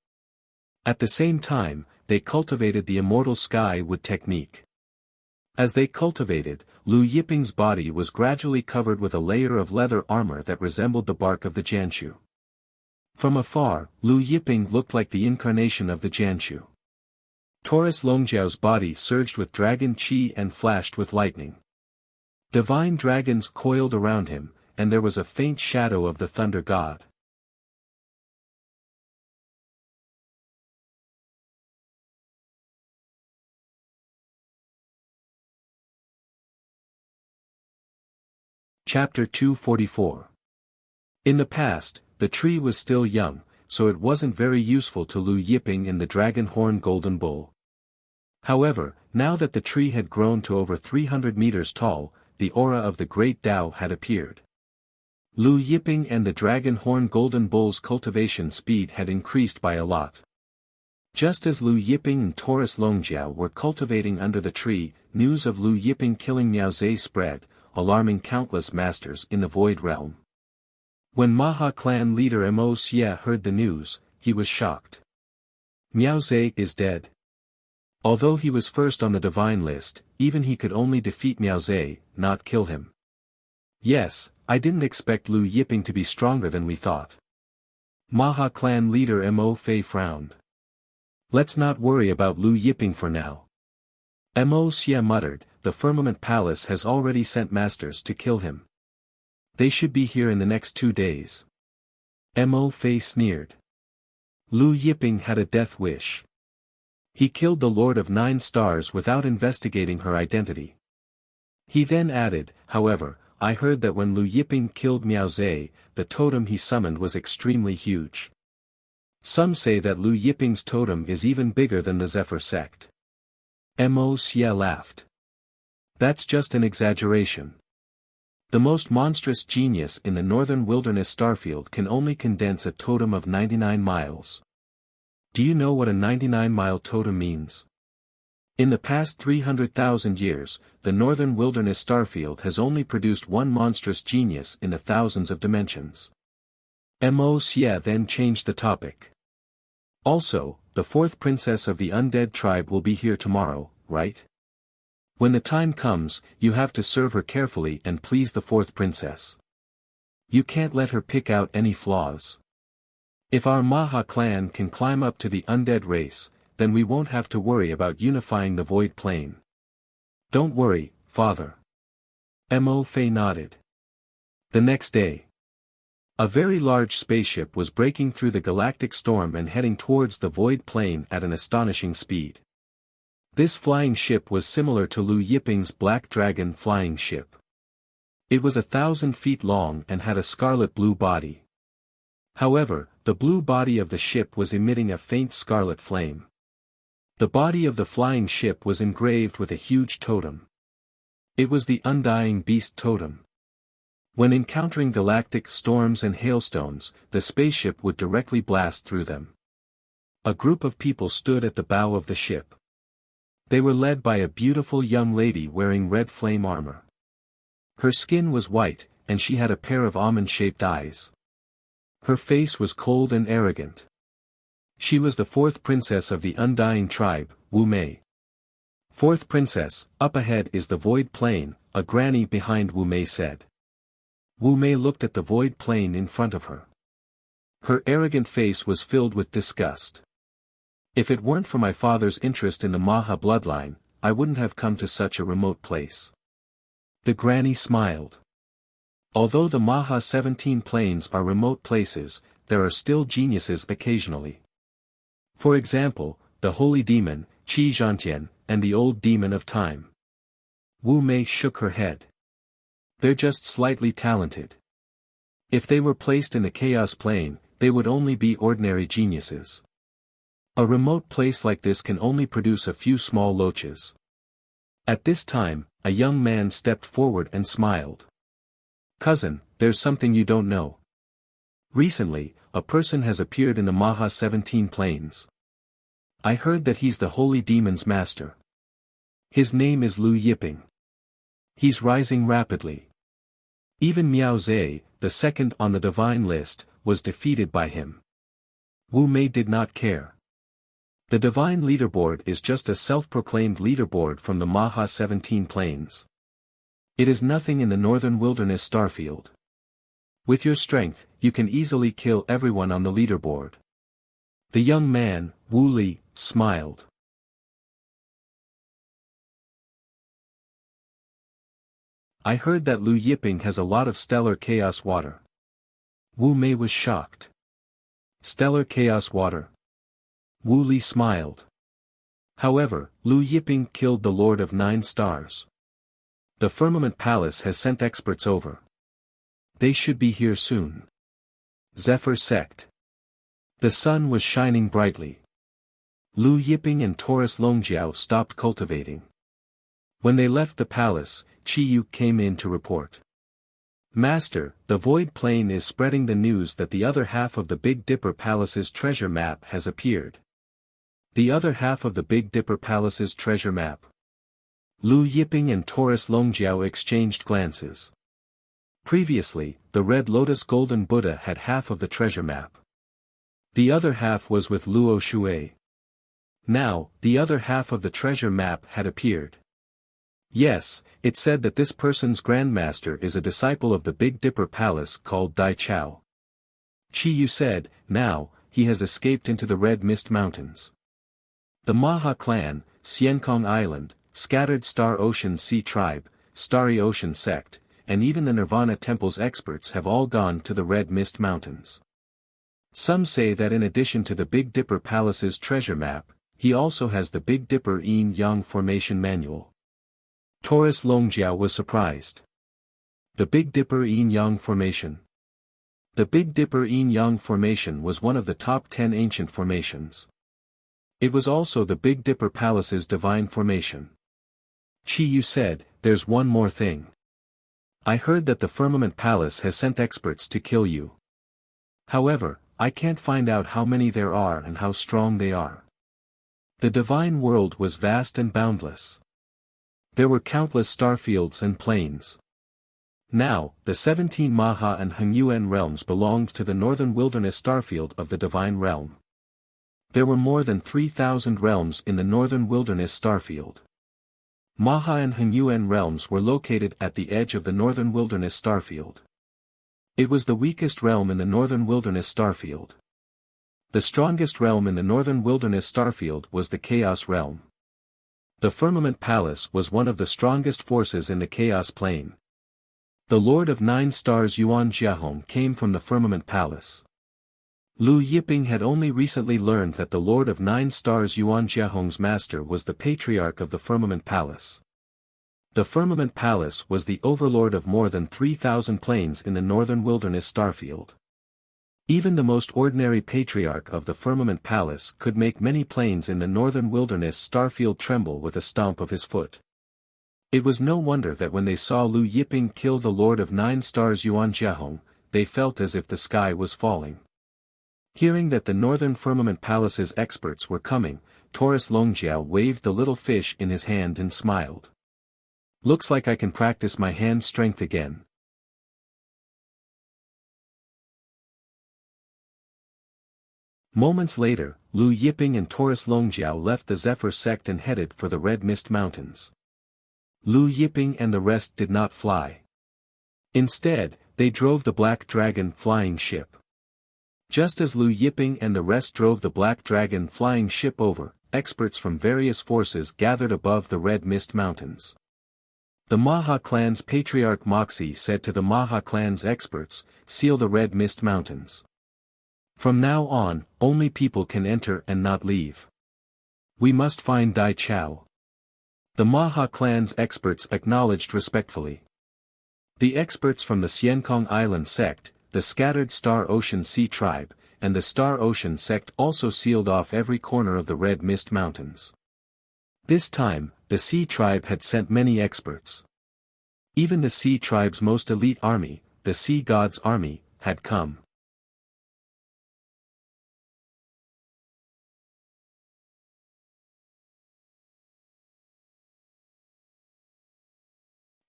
At the same time, they cultivated the immortal sky wood technique. As they cultivated, Lu Yiping's body was gradually covered with a layer of leather armor that resembled the bark of the Jianshu. From afar, Lu Yiping looked like the incarnation of the Jianshu. Taurus Longjiao's body surged with dragon qi and flashed with lightning. Divine dragons coiled around him, and there was a faint shadow of the thunder god. Chapter 244. In the past, the tree was still young, so it wasn't very useful to Lu Yiping in the dragon horn golden bull. However, now that the tree had grown to over 300 meters tall, the aura of the Great Tao had appeared. Lu Yiping and the dragon horn golden bull's cultivation speed had increased by a lot. Just as Lu Yiping and Taurus Longjiao were cultivating under the tree, news of Lu Yiping killing Miao Zhe spread, alarming countless masters in the Void Realm. When Maha clan leader Mo Xie heard the news, he was shocked. Miao Zhe is dead. Although he was first on the divine list, even he could only defeat Miao Zhe, not kill him. Yes, I didn't expect Lu Yiping to be stronger than we thought. Maha clan leader Mo Fei frowned. Let's not worry about Lu Yiping for now. Mo Xie muttered, the Firmament Palace has already sent masters to kill him. They should be here in the next 2 days. Mo Fei sneered. Lu Yiping had a death wish. He killed the Lord of 9 Stars without investigating her identity. He then added, however, I heard that when Lu Yiping killed Miao Zhe, the totem he summoned was extremely huge. Some say that Lu Yiping's totem is even bigger than the Zephyr sect. Mo Xie laughed. That's just an exaggeration. The most monstrous genius in the northern wilderness starfield can only condense a totem of 99 miles. Do you know what a 99-mile totem means? In the past 300,000 years, the northern wilderness starfield has only produced one monstrous genius in the thousands of dimensions. Mo Xie then changed the topic. Also, the 4th princess of the undead tribe will be here tomorrow, right? When the time comes, you have to serve her carefully and please the 4th princess. You can't let her pick out any flaws. If our Maha clan can climb up to the undead race, then we won't have to worry about unifying the void plane. Don't worry, father. Mo Fei nodded. The next day, a very large spaceship was breaking through the galactic storm and heading towards the void plane at an astonishing speed. This flying ship was similar to Lu Yiping's Black Dragon flying ship. It was 1,000 feet long and had a scarlet blue body. However, the blue body of the ship was emitting a faint scarlet flame. The body of the flying ship was engraved with a huge totem. It was the Undying Beast totem. When encountering galactic storms and hailstones, the spaceship would directly blast through them. A group of people stood at the bow of the ship. They were led by a beautiful young lady wearing red flame armor. Her skin was white, and she had a pair of almond-shaped eyes. Her face was cold and arrogant. She was the fourth princess of the undying tribe, Wu Mei. Fourth princess, up ahead is the void plain, a granny behind Wu Mei said. Wu Mei looked at the void plain in front of her. Her arrogant face was filled with disgust. If it weren't for my father's interest in the Maha bloodline, I wouldn't have come to such a remote place. The granny smiled. Although the Maha 17 plains are remote places, there are still geniuses occasionally. For example, the holy demon, Qi Zhantian, and the old demon of time. Wu Mei shook her head. They're just slightly talented. If they were placed in the chaos plane, they would only be ordinary geniuses. A remote place like this can only produce a few small loaches. At this time, a young man stepped forward and smiled. Cousin, there's something you don't know. Recently, a person has appeared in the Maha 17 plains. I heard that he's the holy demon's master. His name is Lu Yiping. He's rising rapidly. Even Miao Zhe, the second on the divine list, was defeated by him. Wu Mei did not care. The divine leaderboard is just a self-proclaimed leaderboard from the Maha 17 plains. It is nothing in the northern wilderness starfield. With your strength, you can easily kill everyone on the leaderboard. The young man, Wu Li, smiled. I heard that Lu Yiping has a lot of stellar chaos water. Wu Mei was shocked. Stellar chaos water. Wu Li smiled. However, Lu Yiping killed the Lord of 9 Stars. The Firmament Palace has sent experts over. They should be here soon. Zephyr sect. The sun was shining brightly. Lu Yiping and Taurus Longjiao stopped cultivating. When they left the palace, Qi Yu came in to report. Master, the Void Plain is spreading the news that the other half of the Big Dipper Palace's treasure map has appeared. The other half of the Big Dipper Palace's treasure map. Lu Yiping and Taurus Longjiao exchanged glances. Previously, the Red Lotus Golden Buddha had half of the treasure map. The other half was with Luo Shui. Now, the other half of the treasure map had appeared. Yes, it said that this person's grandmaster is a disciple of the Big Dipper Palace called Dai Chao. Qi Yu said, now, he has escaped into the Red Mist Mountains. The Maha clan, Xiankong Island, Scattered Star Ocean Sea Tribe, Starry Ocean Sect, and even the Nirvana Temple's experts have all gone to the Red Mist Mountains. Some say that in addition to the Big Dipper Palace's treasure map, he also has the Big Dipper Yin-Yang Formation Manual. Taurus Longjiao was surprised. The Big Dipper Yin-Yang Formation. The Big Dipper Yin-Yang Formation was one of the top 10 ancient formations. It was also the Big Dipper Palace's divine formation. Qi Yu said, there's one more thing. I heard that the Firmament Palace has sent experts to kill you. However, I can't find out how many there are and how strong they are. The divine world was vast and boundless. There were countless starfields and plains. Now, the 17 Maha and Hengyuan realms belonged to the northern wilderness starfield of the divine realm. There were more than 3,000 realms in the northern wilderness starfield. Maha and Hengyuan realms were located at the edge of the northern wilderness starfield. It was the weakest realm in the northern wilderness starfield. The strongest realm in the northern wilderness starfield was the Chaos realm. The Firmament Palace was one of the strongest forces in the Chaos Plane. The Lord of 9 Stars Yuan Jiahong came from the Firmament Palace. Lu Yiping had only recently learned that the Lord of 9 Stars Yuan Jiahong's master was the Patriarch of the Firmament Palace. The Firmament Palace was the overlord of more than 3,000 planes in the northern wilderness starfield. Even the most ordinary Patriarch of the Firmament Palace could make many planes in the northern wilderness starfield tremble with a stomp of his foot. It was no wonder that when they saw Lu Yiping kill the Lord of 9 Stars Yuan Jiahong, they felt as if the sky was falling. Hearing that the northern Firmament Palace's experts were coming, Taurus Longjiao waved the little fish in his hand and smiled. Looks like I can practice my hand strength again. Moments later, Lu Yiping and Taurus Longjiao left the Zephyr sect and headed for the Red Mist Mountains. Lu Yiping and the rest did not fly. Instead, they drove the Black Dragon flying ship. Just as Lu Yiping and the rest drove the Black Dragon flying ship over, experts from various forces gathered above the Red Mist Mountains. The Maha clan's patriarch Moxie said to the Maha clan's experts, "Seal the Red Mist Mountains. From now on, only people can enter and not leave. We must find Dai Chao." The Maha clan's experts acknowledged respectfully. The experts from the Xiankong Island sect, the Scattered Star Ocean Sea Tribe, and the Star Ocean sect also sealed off every corner of the Red Mist Mountains. This time, the Sea Tribe had sent many experts. Even the Sea Tribe's most elite army, the Sea God's army, had come.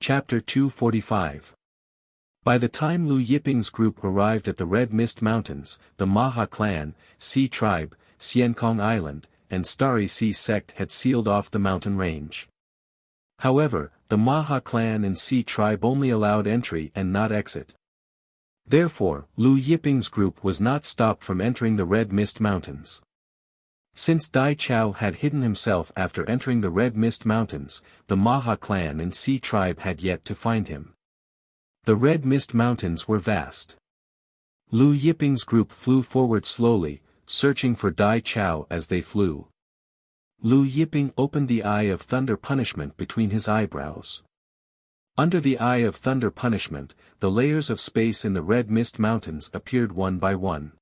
Chapter 245. By the time Lu Yiping's group arrived at the Red Mist Mountains, the Maha clan, Sea Tribe, Xiankong Island, and Starry Sea sect had sealed off the mountain range. However, the Maha clan and Sea Tribe only allowed entry and not exit. Therefore, Lu Yiping's group was not stopped from entering the Red Mist Mountains. Since Dai Chao had hidden himself after entering the Red Mist Mountains, the Maha clan and Sea Tribe had yet to find him. The Red Mist Mountains were vast. Lu Yiping's group flew forward slowly, searching for Dai Chao as they flew. Lu Yiping opened the Eye of Thunder punishment between his eyebrows. Under the Eye of Thunder punishment, the layers of space in the Red Mist Mountains appeared one by one.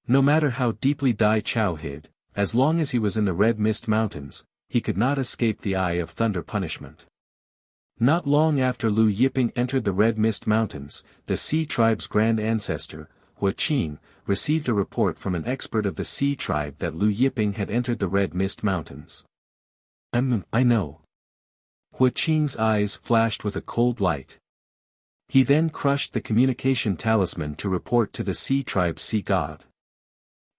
No matter how deeply Dai Chao hid, as long as he was in the Red Mist Mountains, he could not escape the Eye of Thunder punishment. Not long after Lu Yiping entered the Red Mist Mountains, the Sea Tribe's grand ancestor, Wuxia, received a report from an expert of the Sea Tribe that Lu Yiping had entered the Red Mist Mountains. I know. Wuxia's eyes flashed with a cold light. He then crushed the communication talisman to report to the Sea Tribe's Sea God.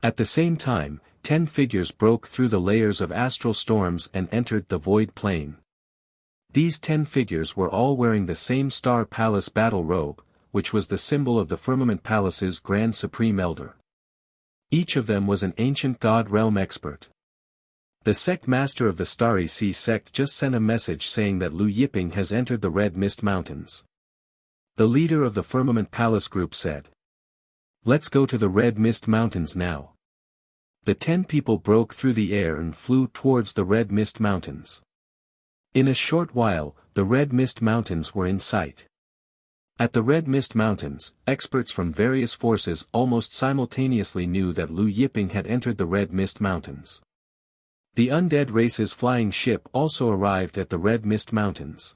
At the same time, 10 figures broke through the layers of astral storms and entered the void plane. These 10 figures were all wearing the same Star Palace battle robe, which was the symbol of the Firmament Palace's Grand Supreme Elder. Each of them was an ancient God Realm expert. The sect master of the Starry Sea sect just sent a message saying that Lu Yiping has entered the Red Mist Mountains. The leader of the Firmament Palace group said, "Let's go to the Red Mist Mountains now." The 10 people broke through the air and flew towards the Red Mist Mountains. In a short while, the Red Mist Mountains were in sight. At the Red Mist Mountains, experts from various forces almost simultaneously knew that Lu Yiping had entered the Red Mist Mountains. The Undead Race's flying ship also arrived at the Red Mist Mountains.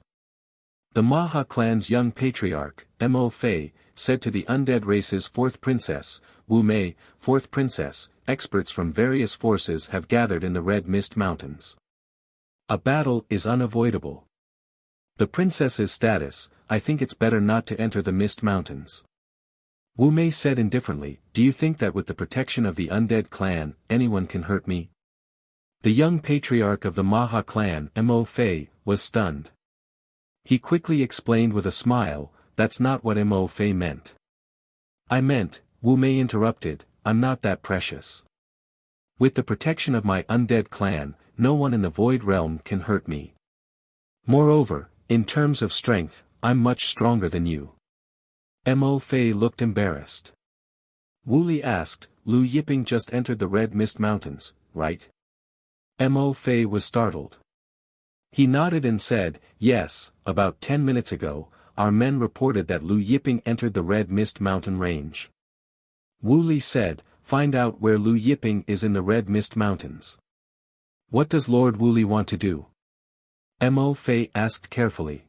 The Maha clan's young patriarch, Mo Fei, said to the Undead Race's fourth princess, Wu Mei, fourth princess, experts from various forces have gathered in the Red Mist Mountains. A battle is unavoidable. The princess's status, I think it's better not to enter the Mist Mountains. Wu Mei said indifferently, "Do you think that with the protection of the Undead clan, anyone can hurt me?" The young patriarch of the Maha clan, Mo Fei, was stunned. He quickly explained with a smile, "That's not what Mo Fei meant." "I meant," Wu Mei interrupted, "I'm not that precious. With the protection of my undead clan, no one in the Void Realm can hurt me. Moreover, in terms of strength, I'm much stronger than you." Mo Fei looked embarrassed. Wu Li asked, "Lu Yiping just entered the Red Mist Mountains, right?" Mo Fei was startled. He nodded and said, "Yes, about 10 minutes ago, our men reported that Lu Yiping entered the Red Mist Mountain range." Wu Li said, "Find out where Lu Yiping is in the Red Mist Mountains." "What does Lord Wu Li want to do?" Mo Fei asked carefully.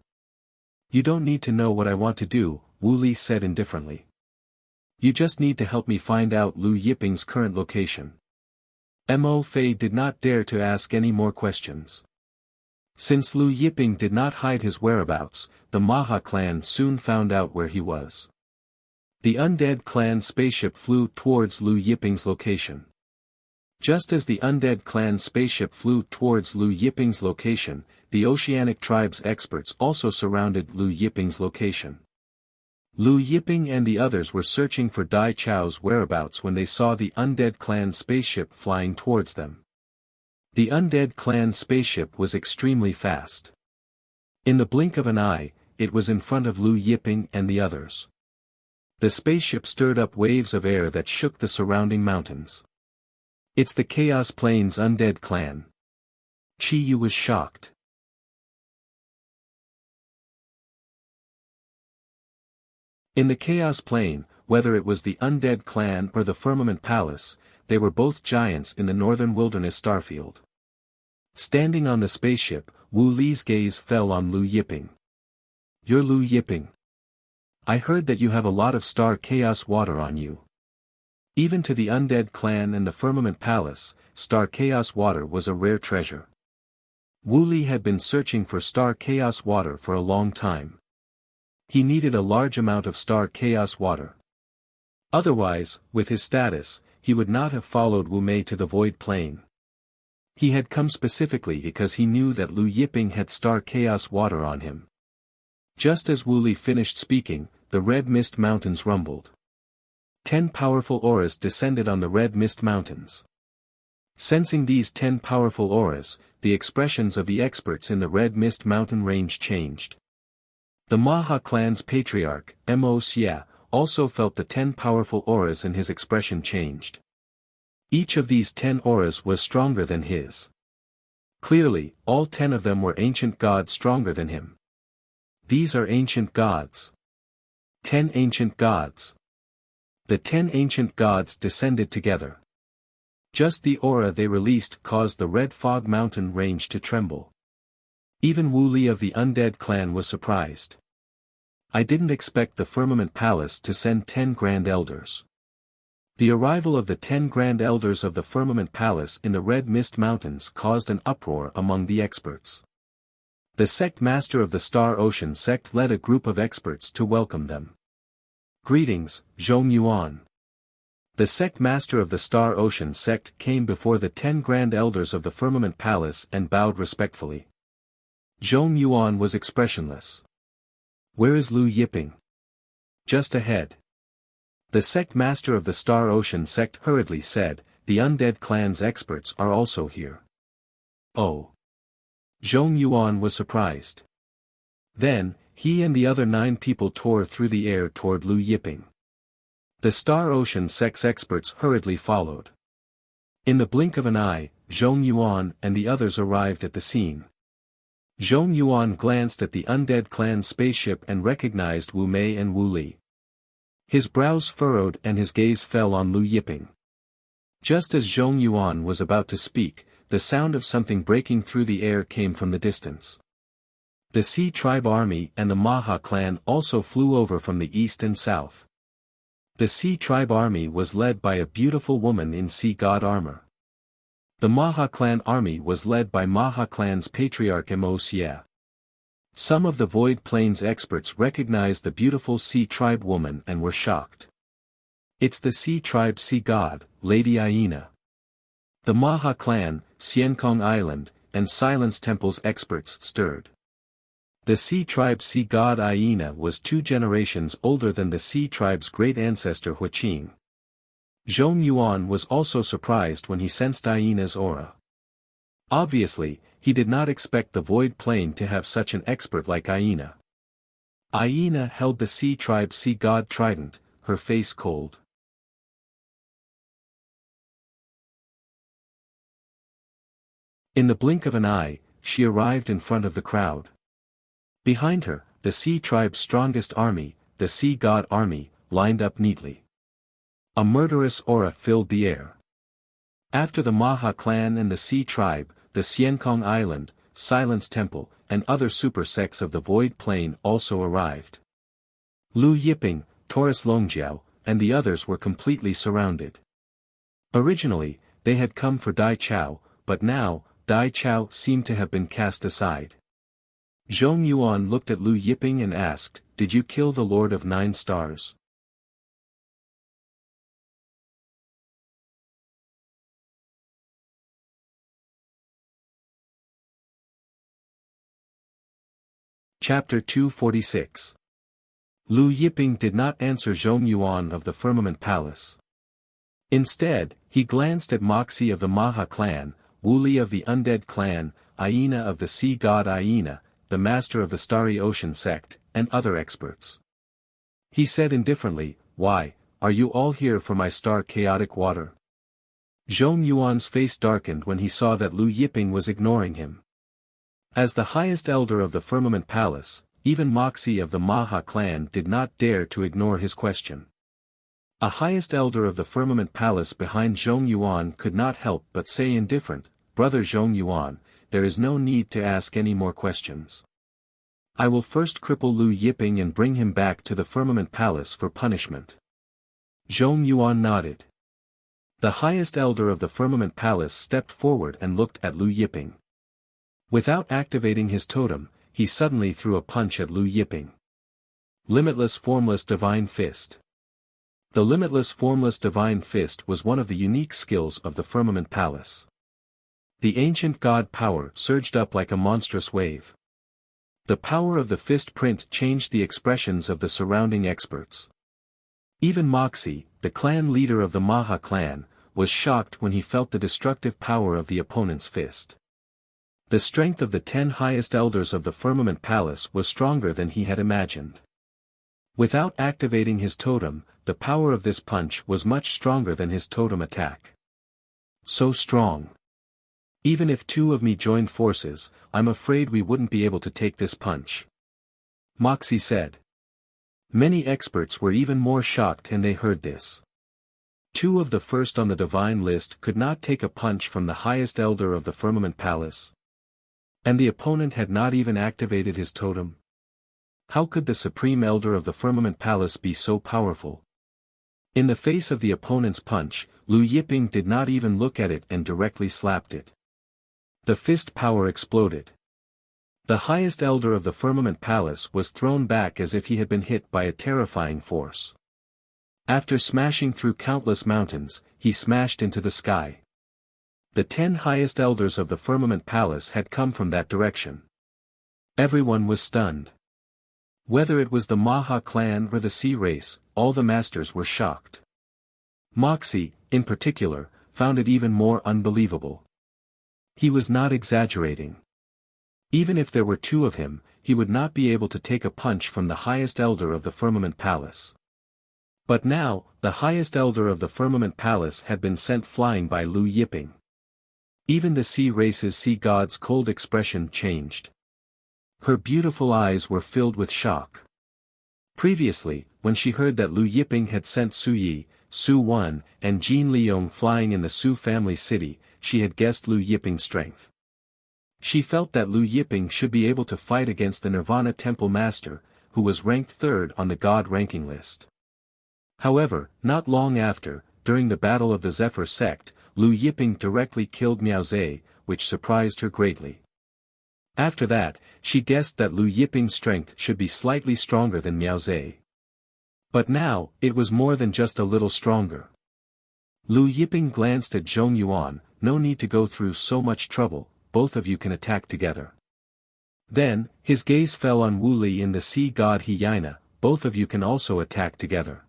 "You don't need to know what I want to do," Wu Li said indifferently. "You just need to help me find out Lu Yiping's current location." Mo Fei did not dare to ask any more questions. Since Lu Yiping did not hide his whereabouts, the Maha clan soon found out where he was. The Undead clan spaceship flew towards Lu Yiping's location. Just as the undead clan's spaceship flew towards Lu Yiping's location, the Oceanic Tribe's experts also surrounded Lu Yiping's location. Lu Yiping and the others were searching for Dai Chao's whereabouts when they saw the undead clan's spaceship flying towards them. The undead clan's spaceship was extremely fast. In the blink of an eye, it was in front of Lu Yiping and the others. The spaceship stirred up waves of air that shook the surrounding mountains. "It's the Chaos Plains undead clan." Chi Yu was shocked. In the Chaos Plain, whether it was the undead clan or the Firmament Palace, they were both giants in the northern wilderness starfield. Standing on the spaceship, Wu Li's gaze fell on Lu Yiping. "You're Lu Yiping. I heard that you have a lot of star chaos water on you." Even to the undead clan and the Firmament Palace, star chaos water was a rare treasure. Wu Li had been searching for star chaos water for a long time. He needed a large amount of star chaos water. Otherwise, with his status, he would not have followed Wu Mei to the Void Plain. He had come specifically because he knew that Lu Yiping had star chaos water on him. Just as Wu Li finished speaking, the Red Mist Mountains rumbled. 10 powerful auras descended on the Red Mist Mountains. Sensing these 10 powerful auras, the expressions of the experts in the Red Mist Mountain range changed. The Maha clan's patriarch, Wuxia, also felt the 10 powerful auras and his expression changed. Each of these 10 auras was stronger than his. Clearly, all 10 of them were ancient gods stronger than him. These are ancient gods. 10 ancient gods. The 10 ancient gods descended together. Just the aura they released caused the Red Fog Mountain range to tremble. Even Wu Li of the undead clan was surprised. "I didn't expect the Firmament Palace to send 10 Grand Elders." The arrival of the 10 Grand Elders of the Firmament Palace in the Red Mist Mountains caused an uproar among the experts. The sect master of the Star Ocean sect led a group of experts to welcome them. "Greetings, Zhong Yuan." The sect master of the Star Ocean sect came before the 10 Grand Elders of the Firmament Palace and bowed respectfully. Zhong Yuan was expressionless. "Where is Lu Yiping?" "Just ahead." The sect master of the Star Ocean sect hurriedly said, "The undead clan's experts are also here." "Oh." Zhong Yuan was surprised. Then, he and the other 9 people tore through the air toward Lu Yiping. The Star Ocean sect's experts hurriedly followed. In the blink of an eye, Zhong Yuan and the others arrived at the scene. Zhong Yuan glanced at the undead clan spaceship and recognized Wu Mei and Wu Li. His brows furrowed and his gaze fell on Lu Yiping. Just as Zhong Yuan was about to speak, the sound of something breaking through the air came from the distance. The Sea Tribe Army and the Maha clan also flew over from the east and south. The Sea Tribe Army was led by a beautiful woman in sea god armor. The Maha clan army was led by Maha clan's patriarch Wuxia. Some of the Void Plains experts recognized the beautiful Sea Tribe woman and were shocked. "It's the Sea Tribe Sea God, Lady Aina." The Maha clan, Xiankong Island, and Silence Temple's experts stirred. The Sea Tribe Sea God Aina was 2 generations older than the Sea Tribe's great ancestor Huaqing. Zhong Yuan was also surprised when he sensed Aina's aura. Obviously, he did not expect the Void Plane to have such an expert like Aina. Aina held the Sea Tribe Sea God trident, her face cold. In the blink of an eye, she arrived in front of the crowd. Behind her, the Sea Tribe's strongest army, the Sea God Army, lined up neatly. A murderous aura filled the air. After the Maha clan and the Sea Tribe, the Xiankong Island, Silence Temple, and other super sects of the Void Plane also arrived. Lu Yiping, Taurus Longjiao, and the others were completely surrounded. Originally, they had come for Dai Chao, but now, Dai Chao seemed to have been cast aside. Zhong Yuan looked at Lu Yiping and asked, "Did you kill the Lord of 9 Stars?" Chapter 246. Lu Yiping did not answer Zhong Yuan of the Firmament Palace. Instead, he glanced at Moxie of the Maha clan, Wu Li of the Undead clan, Aina of the Sea God Aina, the Master of the Starry Ocean sect, and other experts. He said indifferently, "Why, are you all here for my star chaotic water?" Zhong Yuan's face darkened when he saw that Lu Yiping was ignoring him. As the highest elder of the Firmament Palace, even Moxie of the Maha clan did not dare to ignore his question. A highest elder of the Firmament Palace behind Zhong Yuan could not help but say indifferent, "Brother Zhong Yuan, there is no need to ask any more questions. I will first cripple Lu Yiping and bring him back to the Firmament Palace for punishment." Zhong Yuan nodded. The highest elder of the Firmament Palace stepped forward and looked at Lu Yiping. Without activating his totem, he suddenly threw a punch at Lu Yiping. Limitless Formless Divine Fist. The Limitless Formless Divine Fist was one of the unique skills of the Firmament Palace. The ancient god power surged up like a monstrous wave. The power of the fist print changed the expressions of the surrounding experts. Even Moxie, the clan leader of the Maha clan, was shocked when he felt the destructive power of the opponent's fist. The strength of the 10 highest elders of the Firmament Palace was stronger than he had imagined. Without activating his totem, the power of this punch was much stronger than his totem attack. So strong. Even if 2 of me joined forces, I'm afraid we wouldn't be able to take this punch. Moxie said. Many experts were even more shocked when they heard this. 2 of the first on the divine list could not take a punch from the highest elder of the Firmament Palace. And the opponent had not even activated his totem. How could the Supreme Elder of the Firmament Palace be so powerful? In the face of the opponent's punch, Lu Yiping did not even look at it and directly slapped it. The fist power exploded. The highest elder of the Firmament Palace was thrown back as if he had been hit by a terrifying force. After smashing through countless mountains, he smashed into the sky. The 10 highest elders of the Firmament Palace had come from that direction. Everyone was stunned. Whether it was the Maha clan or the Sea race, all the masters were shocked. Moxie, in particular, found it even more unbelievable. He was not exaggerating. Even if there were 2 of him, he would not be able to take a punch from the highest elder of the Firmament Palace. But now, the highest elder of the Firmament Palace had been sent flying by Lu Yiping. Even the Sea race's sea god's cold expression changed. Her beautiful eyes were filled with shock. Previously, when she heard that Lu Yiping had sent Su Yi, Su Wan, and Jin Liang flying in the Su family city, she had guessed Lu Yiping's strength. She felt that Lu Yiping should be able to fight against the Nirvana Temple Master, who was ranked 3rd on the God ranking list. However, not long after, during the Battle of the Zephyr sect, Lu Yiping directly killed Miao Zhe, which surprised her greatly. After that, she guessed that Lu Yiping's strength should be slightly stronger than Miao Zhe. But now, it was more than just a little stronger. Lu Yiping glanced at Zhong Yuan, "No need to go through so much trouble, both of you can attack together." Then, his gaze fell on Wu Li and the sea god Hyena, "Both of you can also attack together."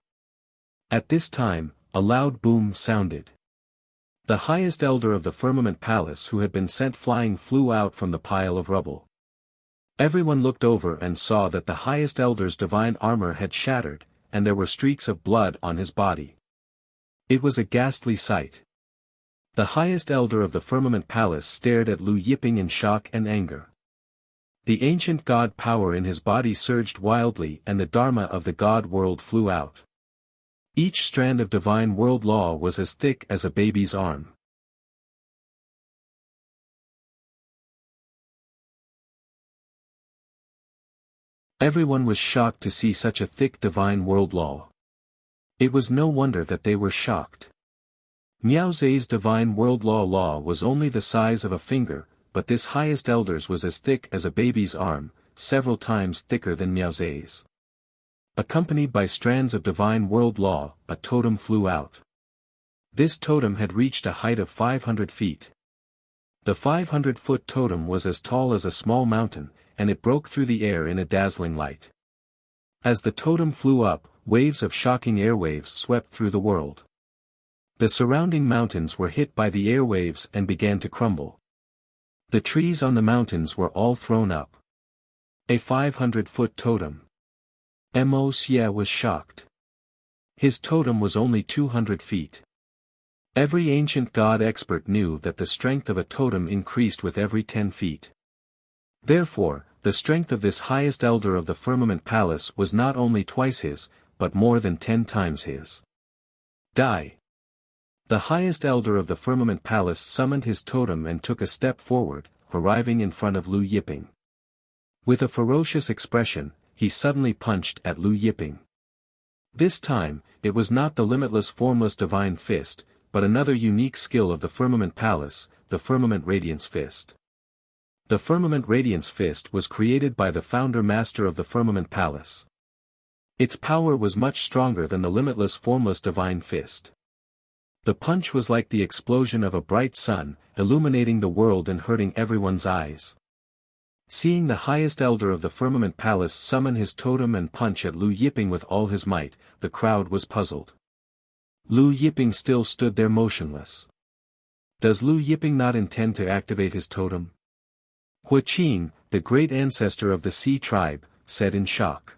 At this time, a loud boom sounded. The highest elder of the Firmament Palace who had been sent flying flew out from the pile of rubble. Everyone looked over and saw that the highest elder's divine armor had shattered, and there were streaks of blood on his body. It was a ghastly sight. The highest elder of the Firmament Palace stared at Lu Yiping in shock and anger. The ancient god power in his body surged wildly and the Dharma of the god world flew out. Each strand of divine world law was as thick as a baby's arm. Everyone was shocked to see such a thick divine world law. It was no wonder that they were shocked. Miao Zhe's divine world law was only the size of a finger, but this highest elder's was as thick as a baby's arm, several times thicker than Miao Zhe's. Accompanied by strands of divine world law, a totem flew out. This totem had reached a height of 500 feet. The 500-foot totem was as tall as a small mountain, and it broke through the air in a dazzling light. As the totem flew up, waves of shocking airwaves swept through the world. The surrounding mountains were hit by the airwaves and began to crumble. The trees on the mountains were all thrown up. A 500-foot totem. Wuxia was shocked. His totem was only 200 feet. Every ancient god expert knew that the strength of a totem increased with every 10 feet. Therefore, the strength of this highest elder of the firmament palace was not only twice his, but more than 10 times his. Die. The highest elder of the firmament palace summoned his totem and took a step forward, arriving in front of Lu Yiping. With a ferocious expression, he suddenly punched at Lu Yiping. This time, it was not the limitless formless divine fist, but another unique skill of the firmament palace, the firmament radiance fist. The firmament radiance fist was created by the founder master of the firmament palace. Its power was much stronger than the limitless formless divine fist. The punch was like the explosion of a bright sun, illuminating the world and hurting everyone's eyes. Seeing the highest elder of the firmament palace summon his totem and punch at Lu Yiping with all his might, the crowd was puzzled. Lu Yiping still stood there motionless. Does Lu Yiping not intend to activate his totem? Wuxia, the great ancestor of the Sea tribe, said in shock.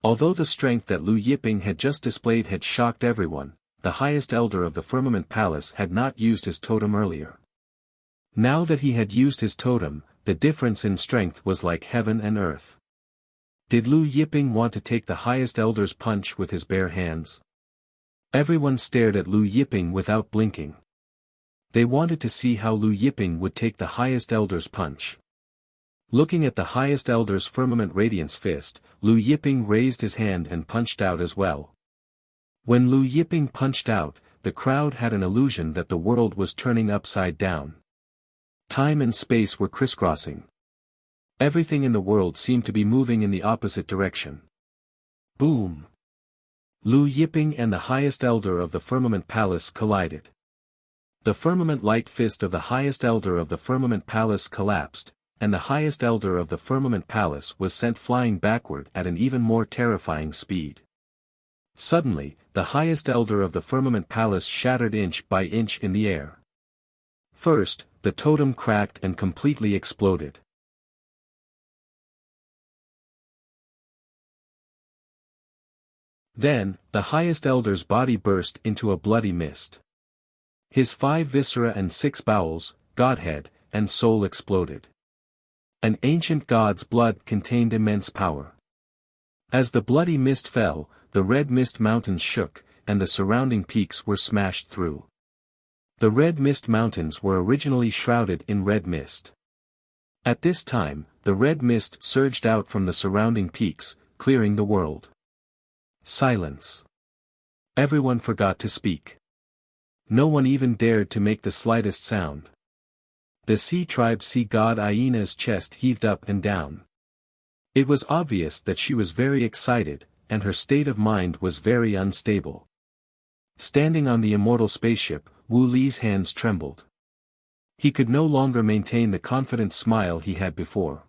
Although the strength that Lu Yiping had just displayed had shocked everyone, the highest elder of the firmament palace had not used his totem earlier. Now that he had used his totem, the difference in strength was like heaven and earth. Did Lu Yiping want to take the highest elder's punch with his bare hands? Everyone stared at Lu Yiping without blinking. They wanted to see how Lu Yiping would take the highest elder's punch. Looking at the highest elder's firmament radiance fist, Lu Yiping raised his hand and punched out as well. When Lu Yiping punched out, the crowd had an illusion that the world was turning upside down. Time and space were crisscrossing. Everything in the world seemed to be moving in the opposite direction. Boom! Lu Yiping and the highest elder of the firmament palace collided. The firmament light fist of the highest elder of the firmament palace collapsed, and the highest elder of the firmament palace was sent flying backward at an even more terrifying speed. Suddenly, the highest elder of the firmament palace shattered inch by inch in the air. First, the totem cracked and completely exploded. Then, the highest elder's body burst into a bloody mist. His 5 viscera and 6 bowels, godhead, and soul exploded. An ancient god's blood contained immense power. As the bloody mist fell, the red mist mountains shook, and the surrounding peaks were smashed through. The red mist mountains were originally shrouded in red mist. At this time, the red mist surged out from the surrounding peaks, clearing the world. Silence. Everyone forgot to speak. No one even dared to make the slightest sound. The Sea tribe sea god Aina's chest heaved up and down. It was obvious that she was very excited, and her state of mind was very unstable. Standing on the immortal spaceship, Wu Li's hands trembled. He could no longer maintain the confident smile he had before.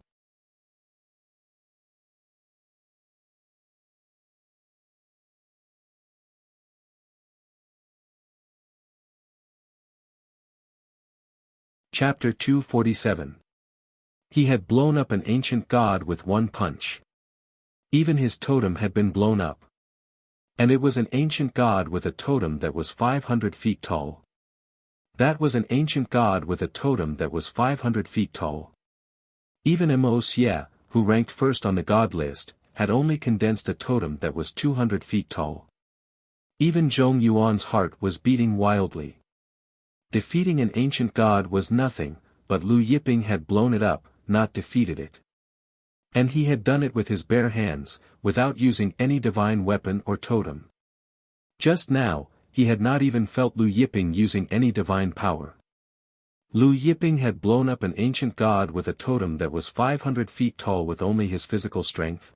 Chapter 247. He had blown up an ancient god with one punch. Even his totem had been blown up. And it was an ancient god with a totem that was 500 feet tall. That was an ancient god with a totem that was 500 feet tall. Even Wuxia, who ranked first on the god list, had only condensed a totem that was 200 feet tall. Even Zhong Yuan's heart was beating wildly. Defeating an ancient god was nothing, but Lu Yiping had blown it up, not defeated it. And he had done it with his bare hands, without using any divine weapon or totem. Just now, he had not even felt Lu Yiping using any divine power. Lu Yiping had blown up an ancient god with a totem that was 500 feet tall with only his physical strength.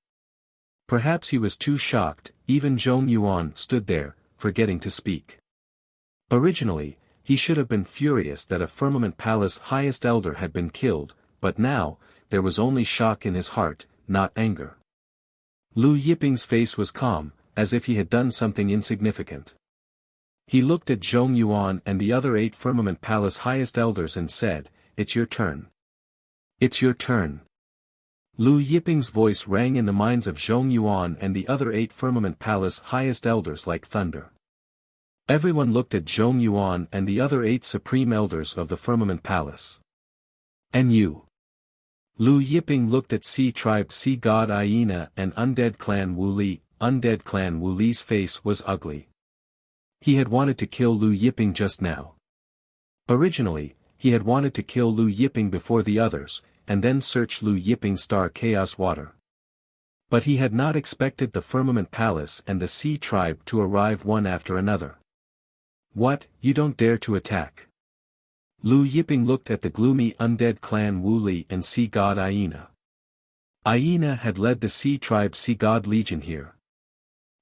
Perhaps he was too shocked. Even Zhong Yuan stood there, forgetting to speak. Originally, he should have been furious that a firmament palace highest elder had been killed, but now, there was only shock in his heart, not anger. Lu Yiping's face was calm, as if he had done something insignificant. He looked at Zhong Yuan and the other 8 Firmament Palace highest elders and said, "It's your turn. It's your turn." Lu Yiping's voice rang in the minds of Zhong Yuan and the other 8 Firmament Palace highest elders like thunder. Everyone looked at Zhong Yuan and the other 8 supreme elders of the Firmament Palace. "And you?" Lu Yiping looked at Sea Tribe Sea God Hyena and Undead Clan Wu Li. Undead Clan Wu Li's face was ugly. He had wanted to kill Lu Yiping just now. Originally, he had wanted to kill Lu Yiping before the others, and then search Lu Yiping's Star Chaos Water. But he had not expected the Firmament Palace and the Sea Tribe to arrive one after another. "What, you don't dare to attack?" Lu Yiping looked at the gloomy Undead Clan Wu Li and Sea God Hyena. Hyena had led the Sea Tribe Sea God Legion here.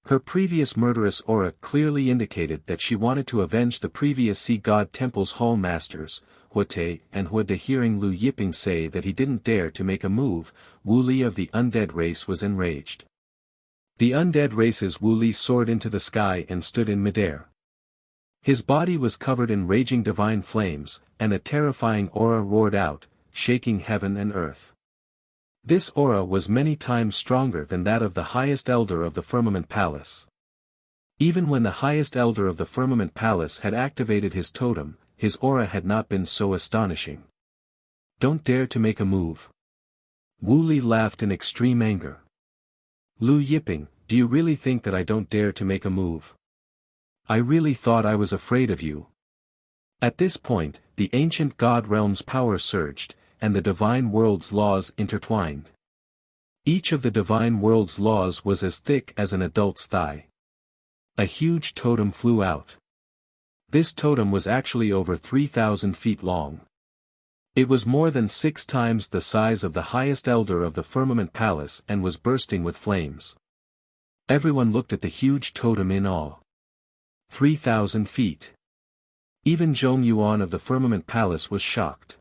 Her previous murderous aura clearly indicated that she wanted to avenge the previous Sea God Temple's Hall Masters, Huate and Huade. Hearing Lu Yiping say that he didn't dare to make a move, Wu Li of the undead race was enraged. The undead race's Wu Li soared into the sky and stood in midair. His body was covered in raging divine flames, and a terrifying aura roared out, shaking heaven and earth. This aura was many times stronger than that of the highest elder of the Firmament Palace. Even when the highest elder of the Firmament Palace had activated his totem, his aura had not been so astonishing. "Don't dare to make a move." Wu Li laughed in extreme anger. "Lu Yiping, do you really think that I don't dare to make a move? I really thought I was afraid of you." At this point, the ancient God realm's power surged, and the divine world's laws intertwined. Each of the divine world's laws was as thick as an adult's thigh. A huge totem flew out. This totem was actually over 3,000 feet long. It was more than 6 times the size of the highest elder of the Firmament Palace and was bursting with flames. Everyone looked at the huge totem in awe. 3,000 feet. Even Zhong Yuan of the Firmament Palace was shocked.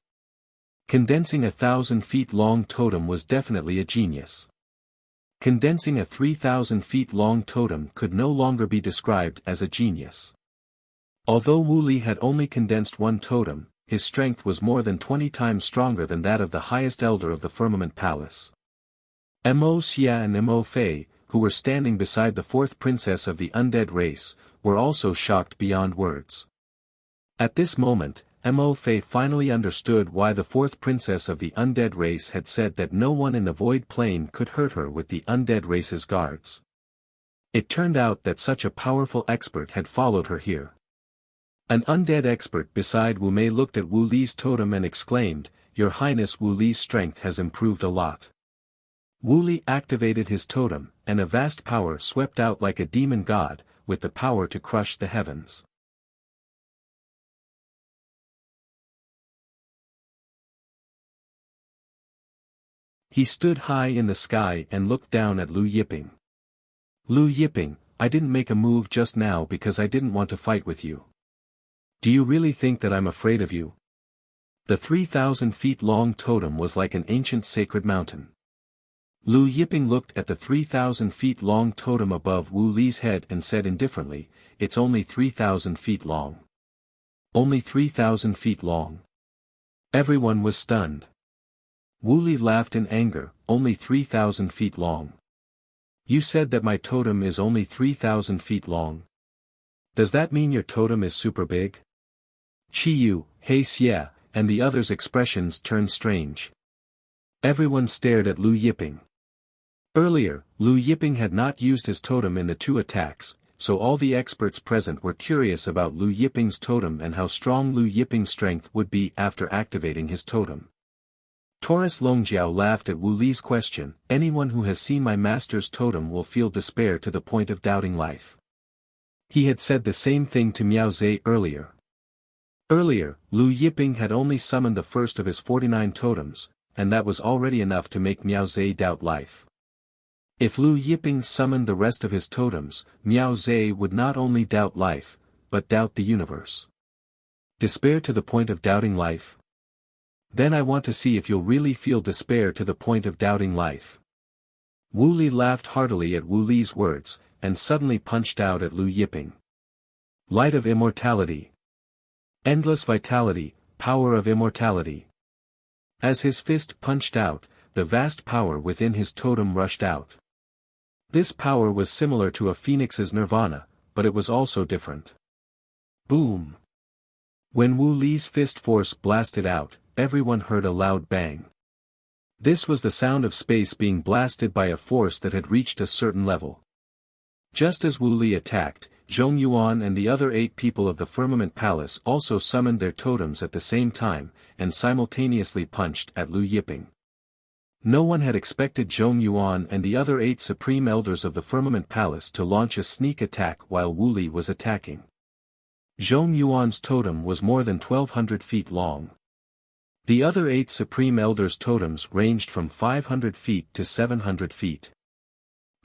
Condensing a 1,000 feet long totem was definitely a genius. Condensing a 3,000 feet long totem could no longer be described as a genius. Although Wu Li had only condensed one totem, his strength was more than 20 times stronger than that of the highest elder of the Firmament Palace. Mo Xia and Mo Fei, who were standing beside the 4th princess of the undead race, were also shocked beyond words. At this moment, Mo Fei finally understood why the 4th princess of the undead race had said that no one in the void plane could hurt her with the undead race's guards. It turned out that such a powerful expert had followed her here. An undead expert beside Wu Mei looked at Wu Li's totem and exclaimed, "Your Highness, Wu Li's strength has improved a lot." Wu Li activated his totem, and a vast power swept out like a demon god, with the power to crush the heavens. He stood high in the sky and looked down at Lu Yiping. "Lu Yiping, I didn't make a move just now because I didn't want to fight with you. Do you really think that I'm afraid of you?" The 3,000 feet long totem was like an ancient sacred mountain. Lu Yiping looked at the 3,000 feet long totem above Wu Li's head and said indifferently, "It's only 3,000 feet long." Only 3,000 feet long. Everyone was stunned. Wu Li laughed in anger, "Only 3,000 feet long. You said that my totem is only 3,000 feet long. Does that mean your totem is super big?" Chi Yu, He Xie, and the others' expressions turned strange. Everyone stared at Lu Yiping. Earlier, Lu Yiping had not used his totem in the 2 attacks, so all the experts present were curious about Lu Yiping's totem and how strong Lu Yiping's strength would be after activating his totem. Taurus Longjiao laughed at Wu Li's question, "Anyone who has seen my master's totem will feel despair to the point of doubting life." He had said the same thing to Miao Zhe earlier. Earlier, Lu Yiping had only summoned the first of his 49 totems, and that was already enough to make Miao Zhe doubt life. If Lu Yiping summoned the rest of his totems, Miao Zhe would not only doubt life, but doubt the universe. Despair to the point of doubting life? Then I want to see if you'll really feel despair to the point of doubting life. Wu Li laughed heartily at Wu Li's words, and suddenly punched out at Lu Yiping. Light of immortality. Endless vitality, power of immortality. As his fist punched out, the vast power within his totem rushed out. This power was similar to a phoenix's nirvana, but it was also different. Boom! When Wu Li's fist force blasted out, everyone heard a loud bang. This was the sound of space being blasted by a force that had reached a certain level. Just as Wu Li attacked, Zhong Yuan and the other 8 people of the Firmament Palace also summoned their totems at the same time, and simultaneously punched at Lu Yiping. No one had expected Zhong Yuan and the other 8 supreme elders of the Firmament Palace to launch a sneak attack while Wu Li was attacking. Zhong Yuan's totem was more than 1,200 feet long. The other 8 supreme elders' totems ranged from 500 feet to 700 feet.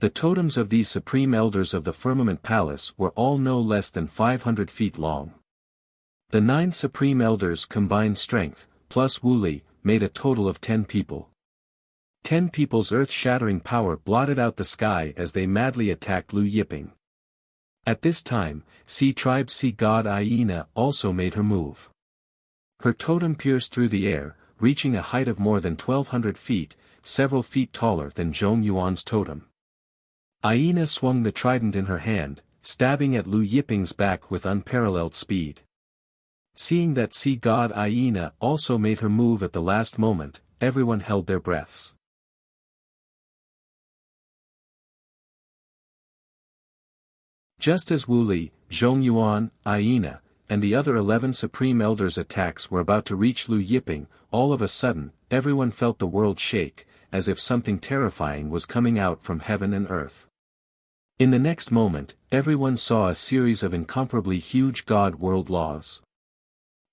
The totems of these supreme elders of the Firmament Palace were all no less than 500 feet long. The 9 supreme elders' combined strength, plus Wu Li, made a total of 10 people. 10 people's earth-shattering power blotted out the sky as they madly attacked Lu Yiping. At this time, Sea Tribe Sea God Aina also made her move. Her totem pierced through the air, reaching a height of more than 1,200 feet, several feet taller than Zhong Yuan's totem. Aina swung the trident in her hand, stabbing at Lu Yiping's back with unparalleled speed. Seeing that Sea God Aina also made her move at the last moment, everyone held their breaths. Just as Wu Li, Zhong Yuan, Aina, and the other 11 supreme elders' attacks were about to reach Lu Yiping, all of a sudden, everyone felt the world shake, as if something terrifying was coming out from heaven and earth. In the next moment, everyone saw a series of incomparably huge God-world laws.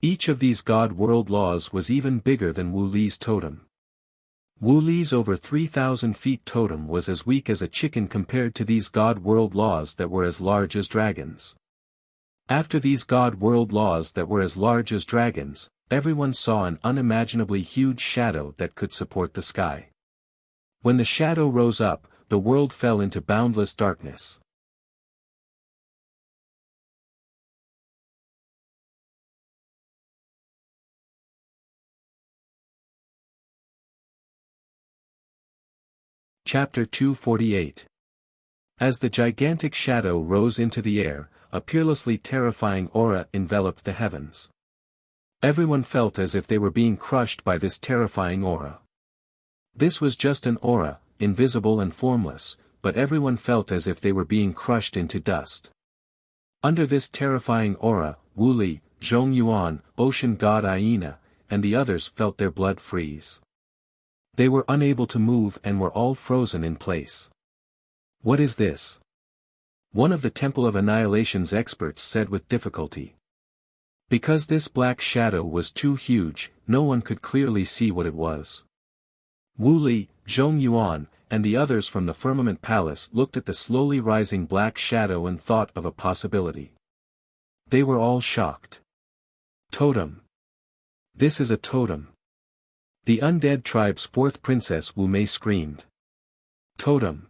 Each of these God-world laws was even bigger than Wu Li's totem. Wu Li's over 3,000 feet totem was as weak as a chicken compared to these God-world laws that were as large as dragons. After these God-world laws that were as large as dragons, everyone saw an unimaginably huge shadow that could support the sky. When the shadow rose up, the world fell into boundless darkness. Chapter 248. As the gigantic shadow rose into the air, a peerlessly terrifying aura enveloped the heavens. Everyone felt as if they were being crushed by this terrifying aura. This was just an aura, invisible and formless, but everyone felt as if they were being crushed into dust. Under this terrifying aura, Wu Li, Zhong Yuan, Ocean God Aina, and the others felt their blood freeze. They were unable to move and were all frozen in place. What is this? One of the Temple of Annihilation's experts said with difficulty. Because this black shadow was too huge, no one could clearly see what it was. Wu Li, Zhong Yuan, and the others from the Firmament Palace looked at the slowly rising black shadow and thought of a possibility. They were all shocked. Totem. This is a totem. The undead tribe's 4th princess Wu Mei screamed. Totem.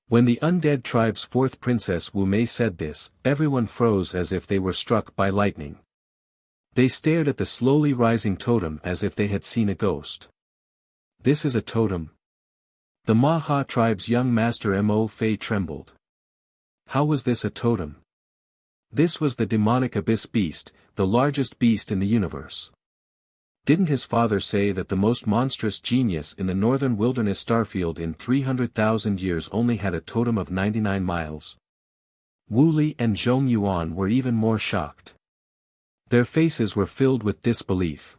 When the undead tribe's 4th princess Wu Mei said this, everyone froze as if they were struck by lightning. They stared at the slowly rising totem as if they had seen a ghost. This is a totem. The Maha tribe's young master Mo Fei trembled. How was this a totem? This was the demonic abyss beast, the largest beast in the universe. Didn't his father say that the most monstrous genius in the northern wilderness starfield in 300,000 years only had a totem of 99 miles? Wu Li and Zhong Yuan were even more shocked. Their faces were filled with disbelief.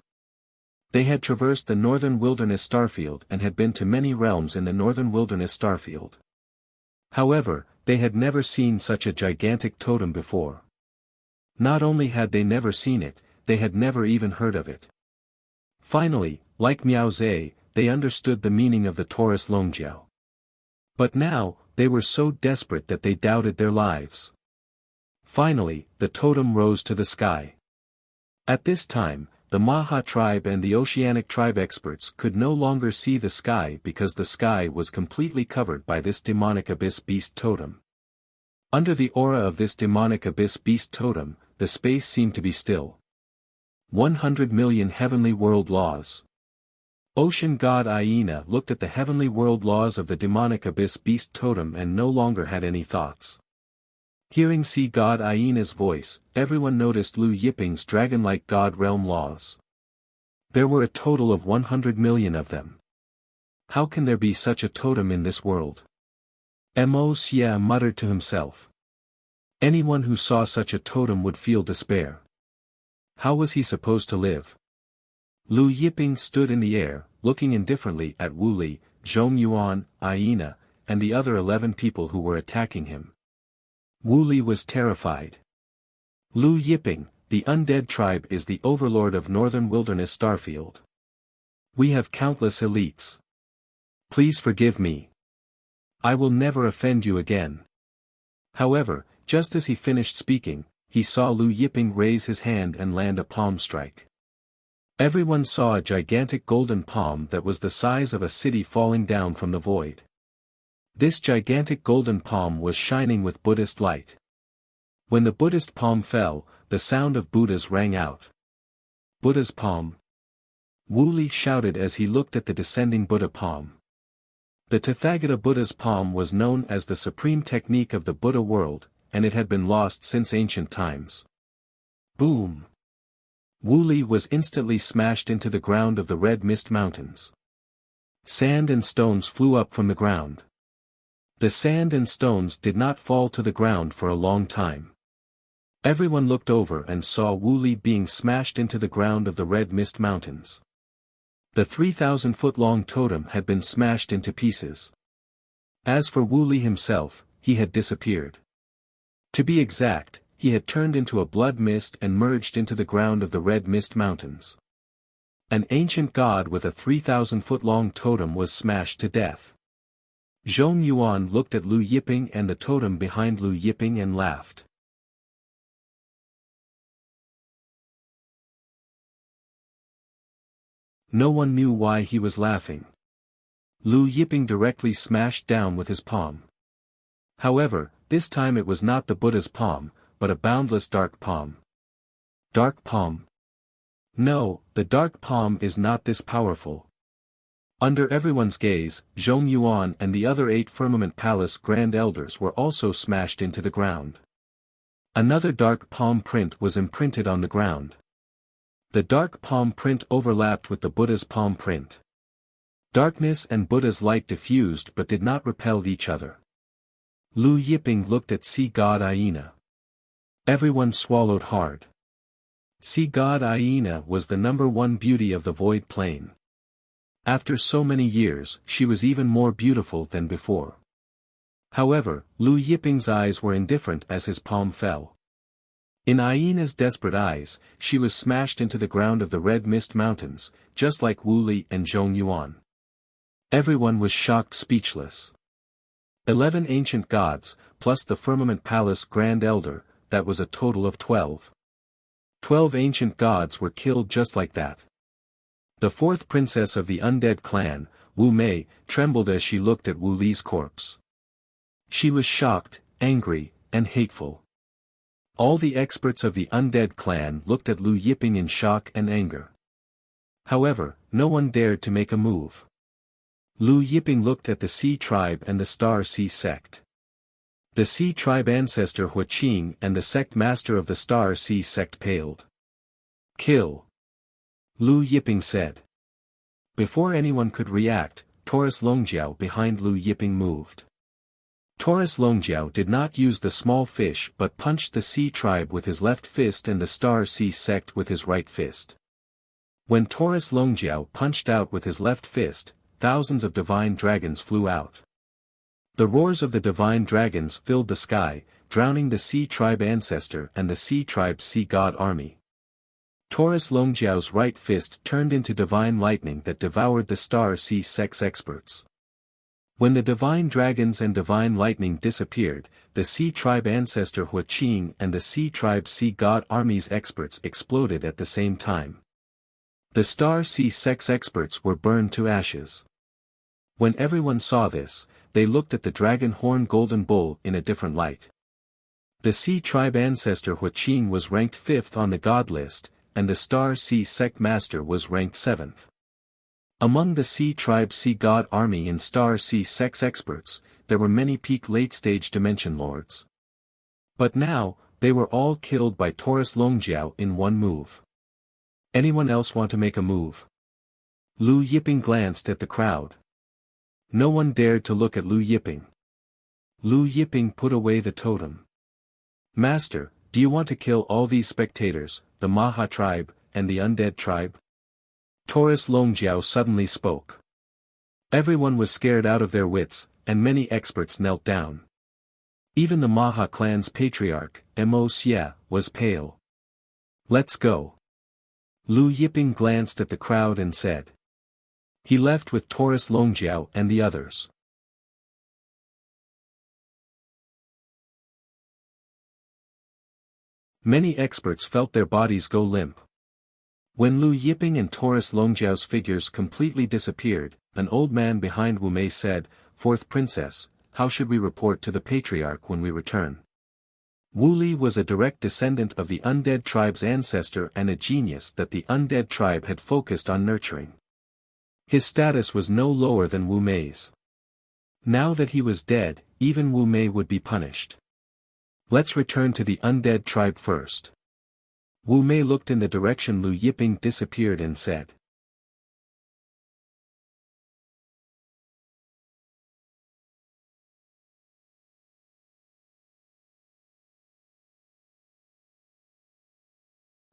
They had traversed the northern wilderness starfield and had been to many realms in the northern wilderness starfield. However, they had never seen such a gigantic totem before. Not only had they never seen it, they had never even heard of it. Finally, like Miao Zhe, they understood the meaning of the Taurus Longjiao. But now, they were so desperate that they doubted their lives. Finally, the totem rose to the sky. At this time, the Maha tribe and the Oceanic tribe experts could no longer see the sky because the sky was completely covered by this demonic abyss beast totem. Under the aura of this demonic abyss beast totem, the space seemed to be still. 100 million heavenly world laws. Ocean god Hyena looked at the heavenly world laws of the demonic abyss beast totem and no longer had any thoughts. Hearing sea god Hyena's voice, everyone noticed Lu Yiping's dragon-like god realm laws. There were a total of 100 million of them. How can there be such a totem in this world? Mo Xia muttered to himself. Anyone who saw such a totem would feel despair. How was he supposed to live? Lu Yiping stood in the air, looking indifferently at Wu Li, Zhong Yuan, Hyena, and the other 11 people who were attacking him. Wu Li was terrified. Lu Yiping, the undead tribe, is the overlord of northern wilderness Starfield. We have countless elites. Please forgive me. I will never offend you again. However, just as he finished speaking, he saw Lu Yiping raise his hand and land a palm strike. Everyone saw a gigantic golden palm that was the size of a city falling down from the void. This gigantic golden palm was shining with Buddhist light. When the Buddhist palm fell, the sound of Buddhas rang out. Buddha's palm. Wu Li shouted as he looked at the descending Buddha palm. The Tathagata Buddha's palm was known as the supreme technique of the Buddha world, and it had been lost since ancient times. Boom! Wu Li was instantly smashed into the ground of the Red Mist Mountains. Sand and stones flew up from the ground. The sand and stones did not fall to the ground for a long time. Everyone looked over and saw Wu Li being smashed into the ground of the Red Mist Mountains. The 3,000-foot-long totem had been smashed into pieces. As for Wu Li himself, he had disappeared. To be exact, he had turned into a blood mist and merged into the ground of the Red Mist Mountains. An ancient god with a 3,000-foot-long totem was smashed to death. Zhong Yuan looked at Lu Yiping and the totem behind Lu Yiping and laughed. No one knew why he was laughing. Lu Yiping directly smashed down with his palm. However, this time it was not the Buddha's palm, but a boundless dark palm. Dark palm? No, the dark palm is not this powerful. Under everyone's gaze, Zhong Yuan and the other 8 Firmament Palace Grand Elders were also smashed into the ground. Another dark palm print was imprinted on the ground. The dark palm print overlapped with the Buddha's palm print. Darkness and Buddha's light diffused but did not repel each other. Lu Yiping looked at sea god Hyena. Everyone swallowed hard. Sea god Hyena was the #1 beauty of the Void Plain. After so many years, she was even more beautiful than before. However, Lu Yiping's eyes were indifferent as his palm fell. In Hyena's desperate eyes, she was smashed into the ground of the Red Mist Mountains, just like Wu Li and Zhong Yuan. Everyone was shocked speechless. 11 ancient gods, plus the Firmament Palace Grand Elder, that was a total of 12. 12 ancient gods were killed just like that. The 4th princess of the undead clan, Wu Mei, trembled as she looked at Wu Li's corpse. She was shocked, angry, and hateful. All the experts of the undead clan looked at Lu Yiping in shock and anger. However, no one dared to make a move. Lu Yiping looked at the Sea Tribe and the Star Sea Sect. The Sea Tribe ancestor Huaqing and the sect master of the Star Sea Sect paled. Kill! Lu Yiping said. Before anyone could react, Taurus Longjiao behind Lu Yiping moved. Taurus Longjiao did not use the small fish but punched the Sea Tribe with his left fist and the Star Sea Sect with his right fist. When Taurus Longjiao punched out with his left fist, thousands of divine dragons flew out. The roars of the divine dragons filled the sky, drowning the Sea Tribe ancestor and the Sea Tribe Sea God army. Taurus Longjiao's right fist turned into divine lightning that devoured the Star Sea Sect's experts. When the divine dragons and divine lightning disappeared, the Sea Tribe ancestor Huaqing and the Sea Tribe Sea God army's experts exploded at the same time. The Star Sea sex experts were burned to ashes. When everyone saw this, they looked at the dragon horn golden bull in a different light. The Sea tribe ancestor Huaqing was ranked 5th on the god list, and the Star Sea sect master was ranked 7th. Among the Sea tribe Sea god army and Star Sea sex experts, there were many peak late-stage dimension lords. But now, they were all killed by Taurus Longjiao in one move. Anyone else want to make a move? Lu Yiping glanced at the crowd. No one dared to look at Lu Yiping. Lu Yiping put away the totem. Master, do you want to kill all these spectators, the Maha tribe, and the undead tribe? Taurus Longjiao suddenly spoke. Everyone was scared out of their wits, and many experts knelt down. Even the Maha clan's patriarch, Wuxia, was pale. Let's go. Lu Yiping glanced at the crowd and said. He left with Taurus Longjiao and the others. Many experts felt their bodies go limp. When Lu Yiping and Taurus Longjiao's figures completely disappeared, an old man behind Wu Mei said, "Fourth princess, how should we report to the patriarch when we return?" Wu Li was a direct descendant of the undead tribe's ancestor and a genius that the undead tribe had focused on nurturing. His status was no lower than Wu Mei's. Now that he was dead, even Wu Mei would be punished. Let's return to the undead tribe first. Wu Mei looked in the direction Lu Yiping disappeared and said.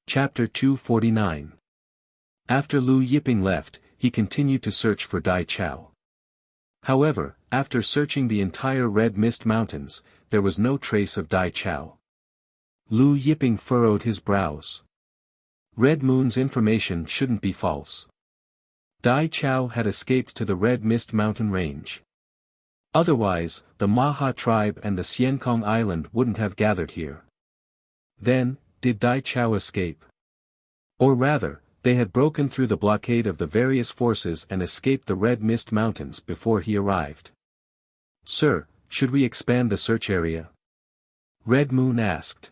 Chapter 249. After Lu Yiping left, he continued to search for Dai Chao. However, after searching the entire Red Mist Mountains, there was no trace of Dai Chao. Lu Yiping furrowed his brows. Red Moon's information shouldn't be false. Dai Chao had escaped to the Red Mist Mountain range. Otherwise, the Maha tribe and the Xiankong Island wouldn't have gathered here. Then, did Dai Chao escape? Or rather, they had broken through the blockade of the various forces and escaped the Red Mist Mountains before he arrived. Sir, should we expand the search area? Red Moon asked.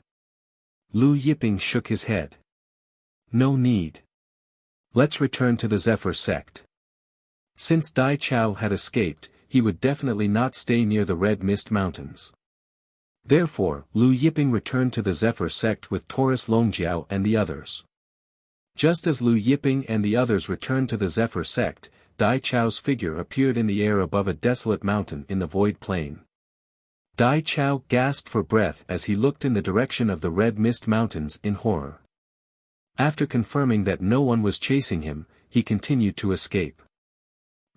Lu Yiping shook his head. No need. Let's return to the Zephyr sect. Since Dai Chao had escaped, he would definitely not stay near the Red Mist Mountains. Therefore, Lu Yiping returned to the Zephyr sect with Taurus Longjiao and the others. Just as Lu Yiping and the others returned to the Zephyr sect, Dai Chao's figure appeared in the air above a desolate mountain in the void plain. Dai Chao gasped for breath as he looked in the direction of the Red Mist Mountains in horror. After confirming that no one was chasing him, he continued to escape.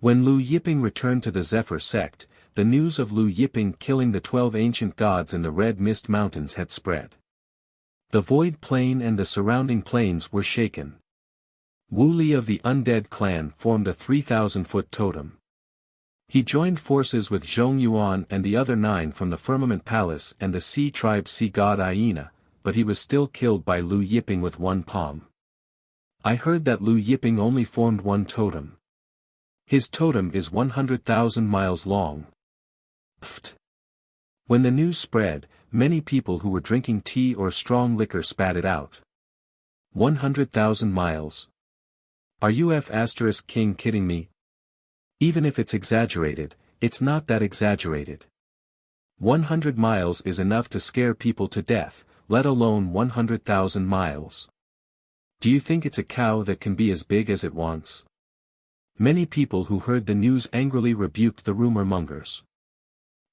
When Lu Yiping returned to the Zephyr sect, the news of Lu Yiping killing the 12 ancient gods in the Red Mist Mountains had spread. The void plain and the surrounding plains were shaken. Wu Li of the undead clan formed a 3,000-foot totem. He joined forces with Zhong Yuan and the other 9 from the Firmament Palace and the Sea tribe Sea god Aina, but he was still killed by Lu Yiping with one palm. I heard that Lu Yiping only formed one totem. His totem is 100,000 miles long. Pfft. When the news spread, many people who were drinking tea or strong liquor spat it out. 100,000 miles. Are you King kidding me? Even if it's exaggerated, it's not that exaggerated. 100 miles is enough to scare people to death, let alone 100,000 miles. Do you think it's a cow that can be as big as it wants? Many people who heard the news angrily rebuked the rumor mongers.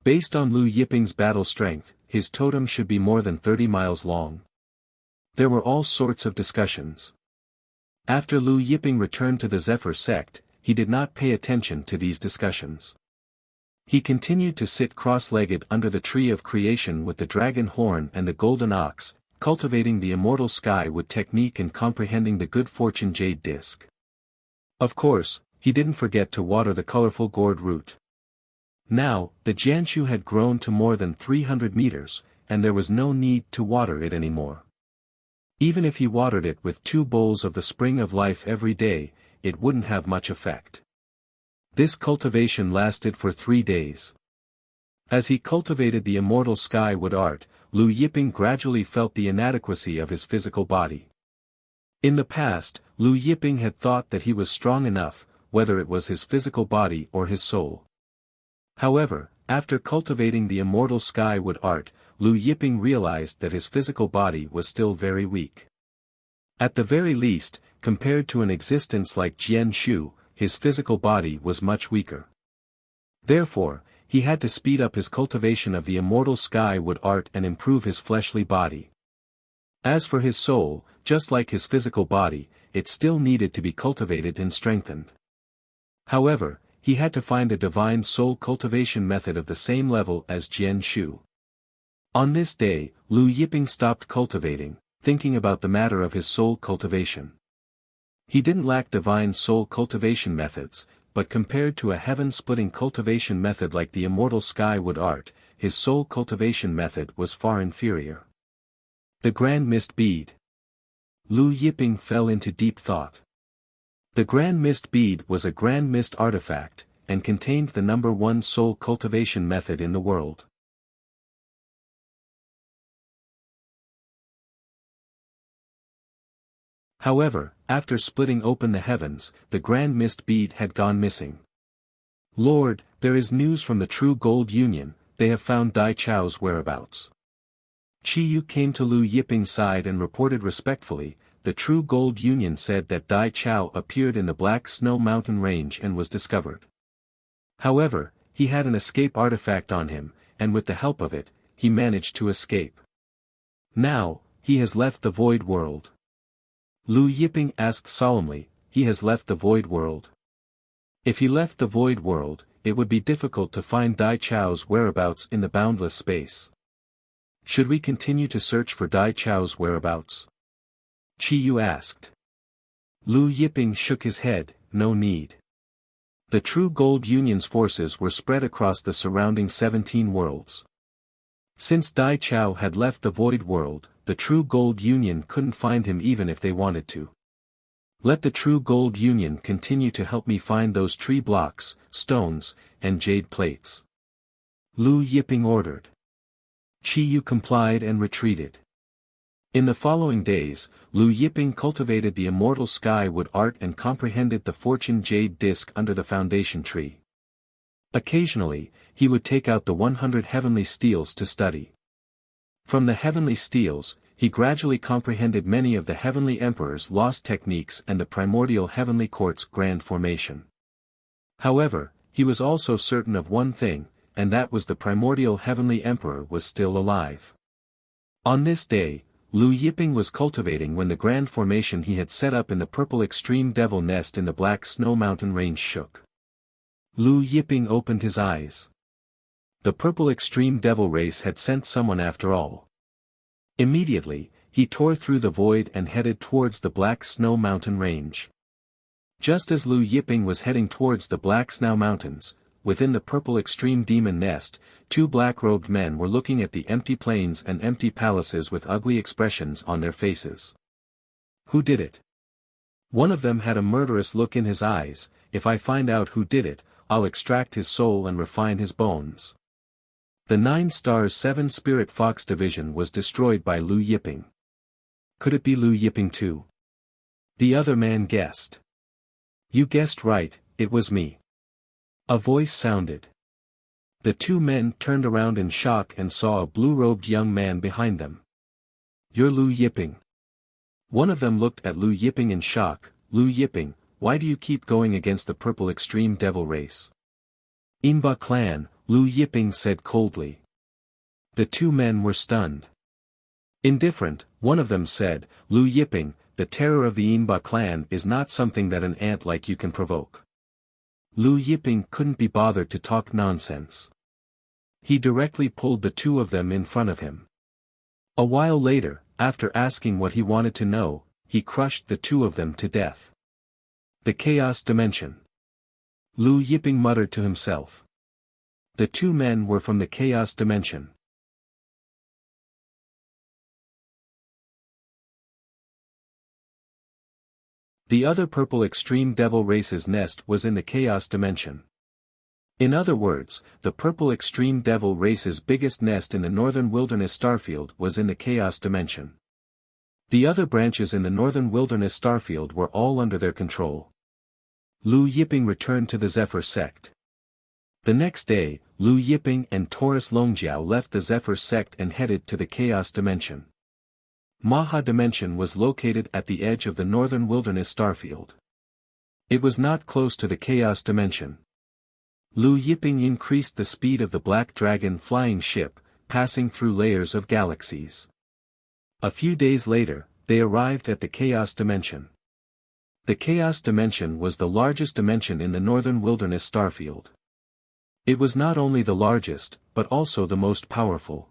Based on Lu Yiping's battle strength, his totem should be more than 30 miles long. There were all sorts of discussions. After Lu Yiping returned to the Zephyr sect, he did not pay attention to these discussions. He continued to sit cross-legged under the tree of creation with the dragon horn and the golden ox, cultivating the immortal sky with technique and comprehending the good fortune jade disc. Of course, he didn't forget to water the colorful gourd root. Now, the Jianshu had grown to more than 300 meters, and there was no need to water it anymore. Even if he watered it with 2 bowls of the spring of life every day, it wouldn't have much effect. This cultivation lasted for 3 days. As he cultivated the immortal skyward art, Liu Yiping gradually felt the inadequacy of his physical body. In the past, Liu Yiping had thought that he was strong enough, whether it was his physical body or his soul. However, after cultivating the immortal skyward art, Liu Yiping realized that his physical body was still very weak. At the very least, compared to an existence like Jian Shu, his physical body was much weaker. Therefore, he had to speed up his cultivation of the immortal skyward art and improve his fleshly body. As for his soul, just like his physical body, it still needed to be cultivated and strengthened. However, he had to find a divine soul cultivation method of the same level as Jian Shu. On this day, Liu Yiping stopped cultivating, thinking about the matter of his soul cultivation. He didn't lack divine soul cultivation methods, but compared to a heaven-splitting cultivation method like the immortal skyward art, his soul cultivation method was far inferior. The Grand Mist Bead. Liu Yiping fell into deep thought. The Grand Mist Bead was a Grand Mist artifact, and contained the number 1 soul cultivation method in the world. However, after splitting open the heavens, the Grand Mist Bead had gone missing. "Lord, there is news from the True Gold Union, they have found Dai Chao's whereabouts." Qi Yu came to Liu Yiping's side and reported respectfully, the True Gold Union said that Dai Chao appeared in the Black Snow Mountain Range and was discovered. However, he had an escape artifact on him, and with the help of it, he managed to escape. Now, he has left the Void World. Liu Yiping asked solemnly, he has left the Void World. If he left the Void World, it would be difficult to find Dai Chao's whereabouts in the boundless space. Should we continue to search for Dai Chao's whereabouts? Qi Yu asked. Liu Yiping shook his head, no need. The True Gold Union's forces were spread across the surrounding 17 worlds. Since Dai Chao had left the Void World, the True Gold Union couldn't find him even if they wanted to. Let the True Gold Union continue to help me find those tree blocks, stones, and jade plates. Liu Yiping ordered. Qi Yu complied and retreated. In the following days, Liu Yiping cultivated the immortal skyward art and comprehended the fortune jade disc under the foundation tree. Occasionally, he would take out the 100 heavenly steels to study. From the heavenly steels, he gradually comprehended many of the heavenly emperor's lost techniques and the primordial heavenly court's grand formation. However, he was also certain of one thing, and that was the primordial heavenly emperor was still alive. On this day, Liu Yiping was cultivating when the grand formation he had set up in the purple extreme devil nest in the Black Snow Mountain Range shook. Liu Yiping opened his eyes. The purple extreme devil race had sent someone after all. Immediately, he tore through the void and headed towards the Black Snow Mountain Range. Just as Liu Yiping was heading towards the Black Snow Mountains, within the purple extreme demon nest, 2 black-robed men were looking at the empty plains and empty palaces with ugly expressions on their faces. Who did it? One of them had a murderous look in his eyes. If I find out who did it, I'll extract his soul and refine his bones. The 9 Stars 7 Spirit Fox Division was destroyed by Liu Yiping. Could it be Liu Yiping too? The other man guessed. You guessed right, it was me. A voice sounded. The 2 men turned around in shock and saw a blue-robed young man behind them. You're Liu Yiping. One of them looked at Liu Yiping in shock. Liu Yiping, why do you keep going against the purple extreme devil race? Inba clan, Liu Yiping said coldly. The 2 men were stunned. Indifferent, one of them said, Liu Yiping, the terror of the Inba clan is not something that an ant like you can provoke. Liu Yiping couldn't be bothered to talk nonsense. He directly pulled the 2 of them in front of him. A while later, after asking what he wanted to know, he crushed the 2 of them to death. The Chaos Dimension. Liu Yiping muttered to himself. The 2 men were from the Chaos Dimension. The other purple extreme devil race's nest was in the chaos dimension. In other words, the purple extreme devil race's biggest nest in the northern wilderness starfield was in the chaos dimension. The other branches in the northern wilderness starfield were all under their control. Lu Yiping returned to the Zephyr sect. The next day, Lu Yiping and Taurus Longjiao left the Zephyr sect and headed to the chaos dimension. Maha dimension was located at the edge of the northern wilderness starfield. It was not close to the chaos dimension. Lu Yiping increased the speed of the Black Dragon flying ship, passing through layers of galaxies. A few days later, they arrived at the chaos dimension. The chaos dimension was the largest dimension in the northern wilderness starfield. It was not only the largest, but also the most powerful.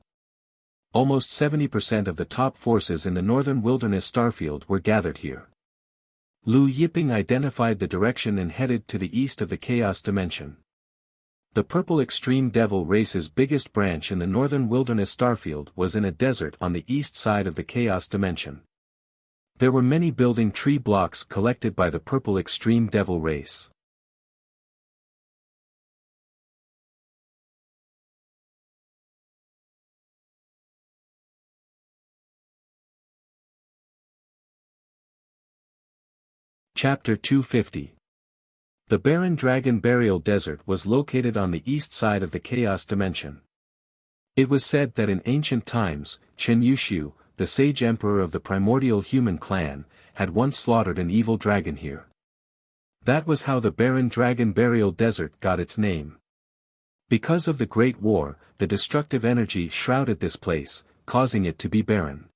Almost 70% of the top forces in the northern wilderness starfield were gathered here. Lu Yiping identified the direction and headed to the east of the chaos dimension. The purple extreme devil race's biggest branch in the northern wilderness starfield was in a desert on the east side of the chaos dimension. There were many building tree blocks collected by the purple extreme devil race. Chapter 250. The barren dragon burial desert was located on the east side of the chaos dimension. It was said that in ancient times, Chen Yushu, the sage emperor of the primordial human clan, had once slaughtered an evil dragon here. That was how the barren dragon burial desert got its name. Because of the Great War, the destructive energy shrouded this place, causing it to be barren.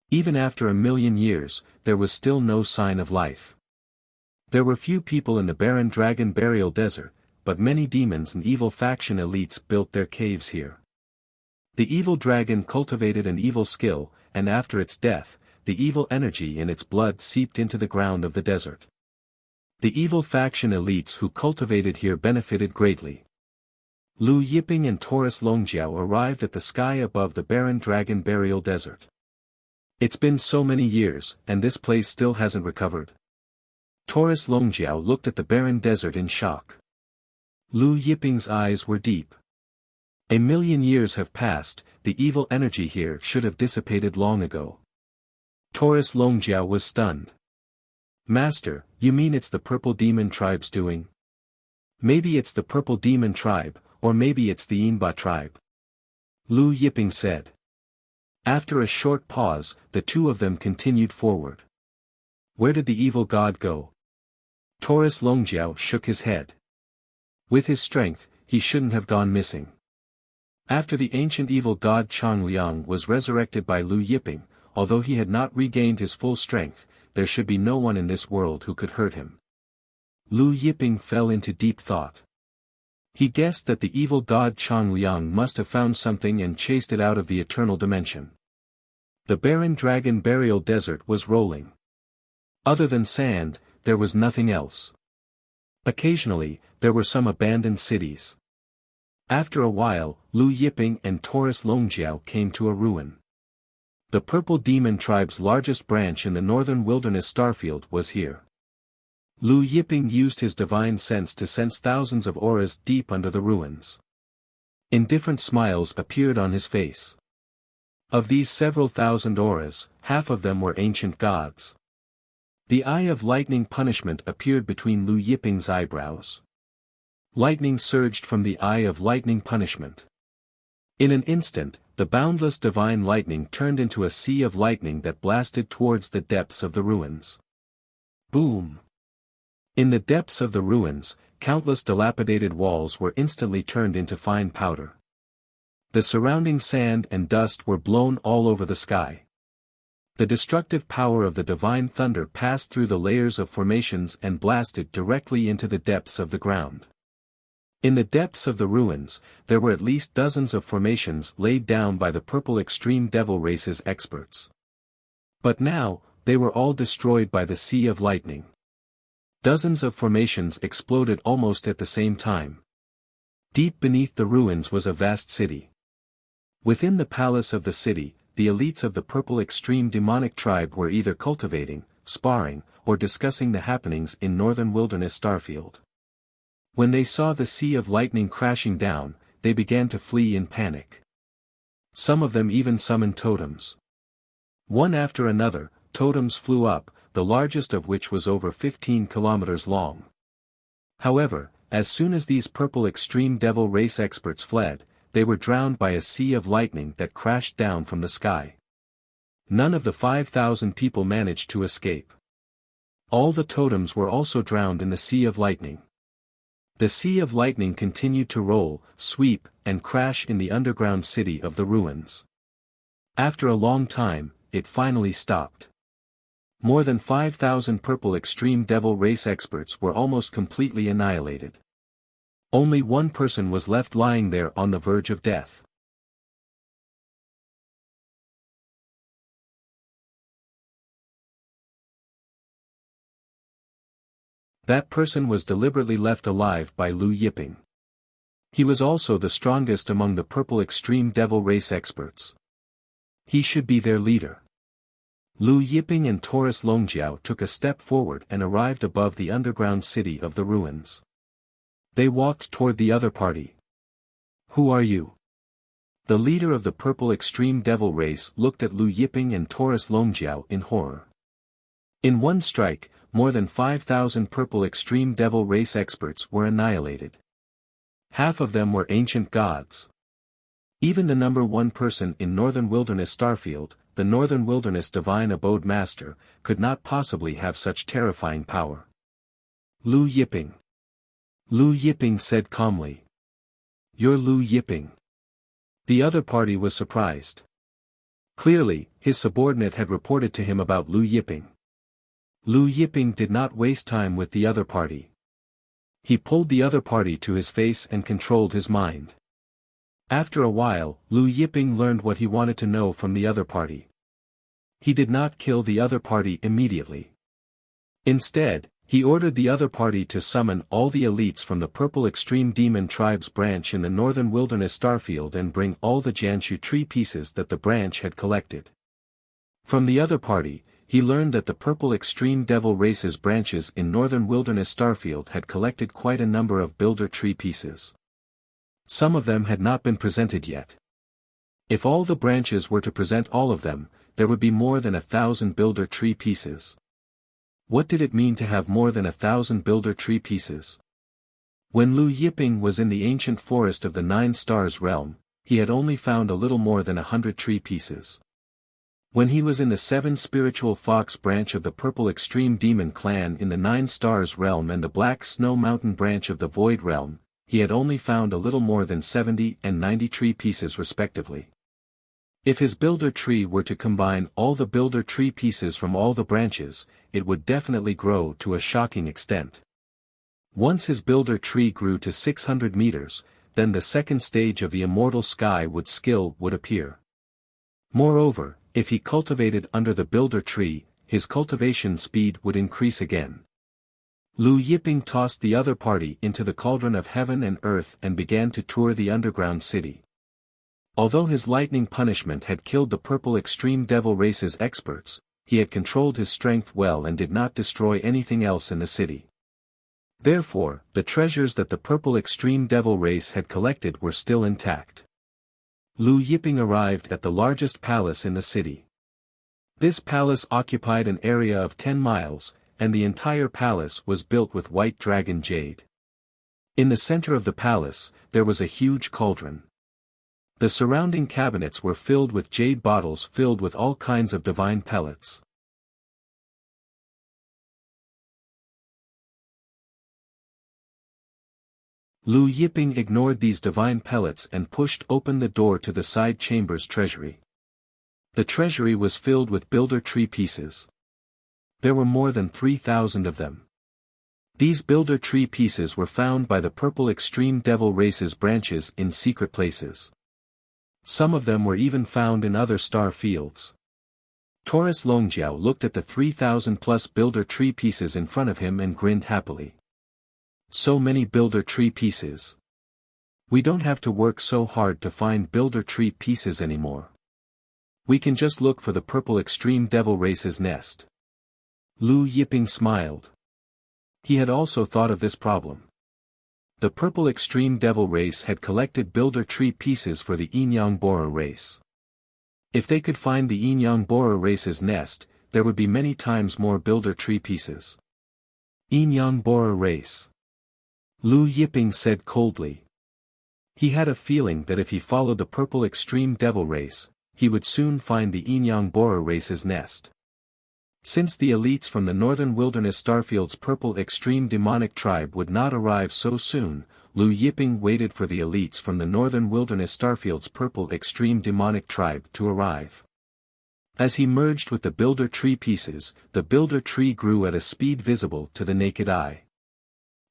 Even after 1,000,000 years, there was still no sign of life. There were few people in the barren dragon burial desert, but many demons and evil faction elites built their caves here. The evil dragon cultivated an evil skill, and after its death, the evil energy in its blood seeped into the ground of the desert. The evil faction elites who cultivated here benefited greatly. Lu Yiping and Taurus Longjiao arrived at the sky above the barren dragon burial desert. It's been so many years, and this place still hasn't recovered. Taurus Longjiao looked at the barren desert in shock. Lu Yiping's eyes were deep. 1,000,000 years have passed, the evil energy here should have dissipated long ago. Taurus Longjiao was stunned. Master, you mean it's the purple demon tribe's doing? Maybe it's the purple demon tribe, or maybe it's the Yinba tribe. Lu Yiping said. After a short pause, the two of them continued forward. Where did the evil god go? Taurus Longjiao shook his head. With his strength, he shouldn't have gone missing. After the ancient evil god Chang Liang was resurrected by Lu Yiping, although he had not regained his full strength, there should be no one in this world who could hurt him. Lu Yiping fell into deep thought. He guessed that the evil god Chang Liang must have found something and chased it out of the eternal dimension. The barren dragon burial desert was rolling. Other than sand, there was nothing else. Occasionally, there were some abandoned cities. After a while, Lu Yiping and Taurus Longjiao came to a ruin. The purple demon tribe's largest branch in the northern wilderness starfield was here. Lu Yiping used his divine sense to sense thousands of auras deep under the ruins. Indifferent smiles appeared on his face. Of these several thousand auras, half of them were ancient gods. The eye of lightning punishment appeared between Lu Yiping's eyebrows. Lightning surged from the eye of lightning punishment. In an instant, the boundless divine lightning turned into a sea of lightning that blasted towards the depths of the ruins. Boom! In the depths of the ruins, countless dilapidated walls were instantly turned into fine powder. The surrounding sand and dust were blown all over the sky. The destructive power of the divine thunder passed through the layers of formations and blasted directly into the depths of the ground. In the depths of the ruins, there were at least dozens of formations laid down by the purple extreme devil race's experts. But now, they were all destroyed by the sea of lightning. Dozens of formations exploded almost at the same time. Deep beneath the ruins was a vast city. Within the palace of the city, the elites of the purple extreme demonic tribe were either cultivating, sparring, or discussing the happenings in northern wilderness Starfield. When they saw the sea of lightning crashing down, they began to flee in panic. Some of them even summoned totems. One after another, totems flew up, the largest of which was over 15 kilometers long. However, as soon as these purple extreme devil race experts fled, they were drowned by a sea of lightning that crashed down from the sky. None of the 5,000 people managed to escape. All the totems were also drowned in the sea of lightning. The sea of lightning continued to roll, sweep, and crash in the underground city of the ruins. After a long time, it finally stopped. More than 5,000 purple extreme devil race experts were almost completely annihilated. Only one person was left lying there on the verge of death. That person was deliberately left alive by Lu Yiping. He was also the strongest among the purple extreme devil race experts. He should be their leader. Lu Yiping and Taurus Longjiao took a step forward and arrived above the underground city of the ruins. They walked toward the other party. "Who are you?" The leader of the purple extreme devil race looked at Lu Yiping and Taurus Longjiao in horror. In one strike, more than 5,000 purple extreme devil race experts were annihilated. Half of them were ancient gods. Even the number one person in Northern Wilderness Starfield, the Northern Wilderness Divine Abode Master, could not possibly have such terrifying power. Lu Yiping. Lu Yiping said calmly. "You're Lu Yiping." The other party was surprised. Clearly, his subordinate had reported to him about Lu Yiping. Lu Yiping did not waste time with the other party. He pulled the other party to his face and controlled his mind. After a while, Lu Yiping learned what he wanted to know from the other party. He did not kill the other party immediately. Instead, he ordered the other party to summon all the elites from the Purple Extreme Demon Tribes branch in the Northern Wilderness Starfield and bring all the Janshu tree pieces that the branch had collected. From the other party, he learned that the Purple Extreme Devil Race's branches in Northern Wilderness Starfield had collected quite a number of builder tree pieces. Some of them had not been presented yet. If all the branches were to present all of them, there would be more than 1,000 builder tree pieces. What did it mean to have more than 1,000 builder tree pieces? When Lu Yiping was in the ancient forest of the Nine Stars realm, he had only found a little more than 100 tree pieces. When he was in the Seven Spiritual Fox branch of the Purple Extreme Demon clan in the Nine Stars realm and the Black Snow Mountain branch of the Void realm, he had only found a little more than 70 and 90 tree pieces respectively. If his builder tree were to combine all the builder tree pieces from all the branches, it would definitely grow to a shocking extent. Once his builder tree grew to 600 meters, then the second stage of the immortal sky would appear. Moreover, if he cultivated under the builder tree, his cultivation speed would increase again. Lu Yiping tossed the other party into the cauldron of heaven and earth and began to tour the underground city. Although his lightning punishment had killed the Purple Extreme Devil Race's experts, he had controlled his strength well and did not destroy anything else in the city. Therefore, the treasures that the Purple Extreme Devil Race had collected were still intact. Lu Yiping arrived at the largest palace in the city. This palace occupied an area of 10 miles, and the entire palace was built with white dragon jade. In the center of the palace, there was a huge cauldron. The surrounding cabinets were filled with jade bottles filled with all kinds of divine pellets. Lu Yiping ignored these divine pellets and pushed open the door to the side chamber's treasury. The treasury was filled with builder tree pieces. There were more than 3,000 of them. These builder tree pieces were found by the Purple Extreme Devil Race's branches in secret places. Some of them were even found in other star fields. Taurus Longjiao looked at the 3,000-plus builder tree pieces in front of him and grinned happily. So many builder tree pieces. We don't have to work so hard to find builder tree pieces anymore. We can just look for the Purple Extreme Devil Race's nest. Lu Yiping smiled. He had also thought of this problem. The Purple Extreme Devil race had collected builder tree pieces for the Inyang Borer race. If they could find the Inyang Borer race's nest, there would be many times more builder tree pieces. Inyang Borer race. Lu Yiping said coldly. He had a feeling that if he followed the Purple Extreme Devil race, he would soon find the Inyang Borer race's nest. Since the elites from the Northern Wilderness Starfield's Purple Extreme Demonic Tribe would not arrive so soon, Lu Yiping waited for the elites from the Northern Wilderness Starfield's Purple Extreme Demonic Tribe to arrive. As he merged with the builder tree pieces, the builder tree grew at a speed visible to the naked eye.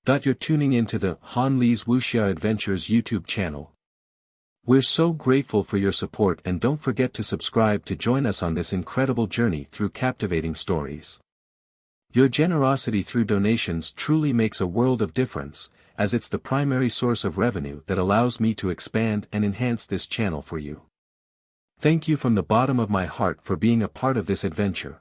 You're tuning into the Han Li's Wuxia Adventures YouTube channel. We're so grateful for your support, and don't forget to subscribe to join us on this incredible journey through captivating stories. Your generosity through donations truly makes a world of difference, as it's the primary source of revenue that allows me to expand and enhance this channel for you. Thank you from the bottom of my heart for being a part of this adventure.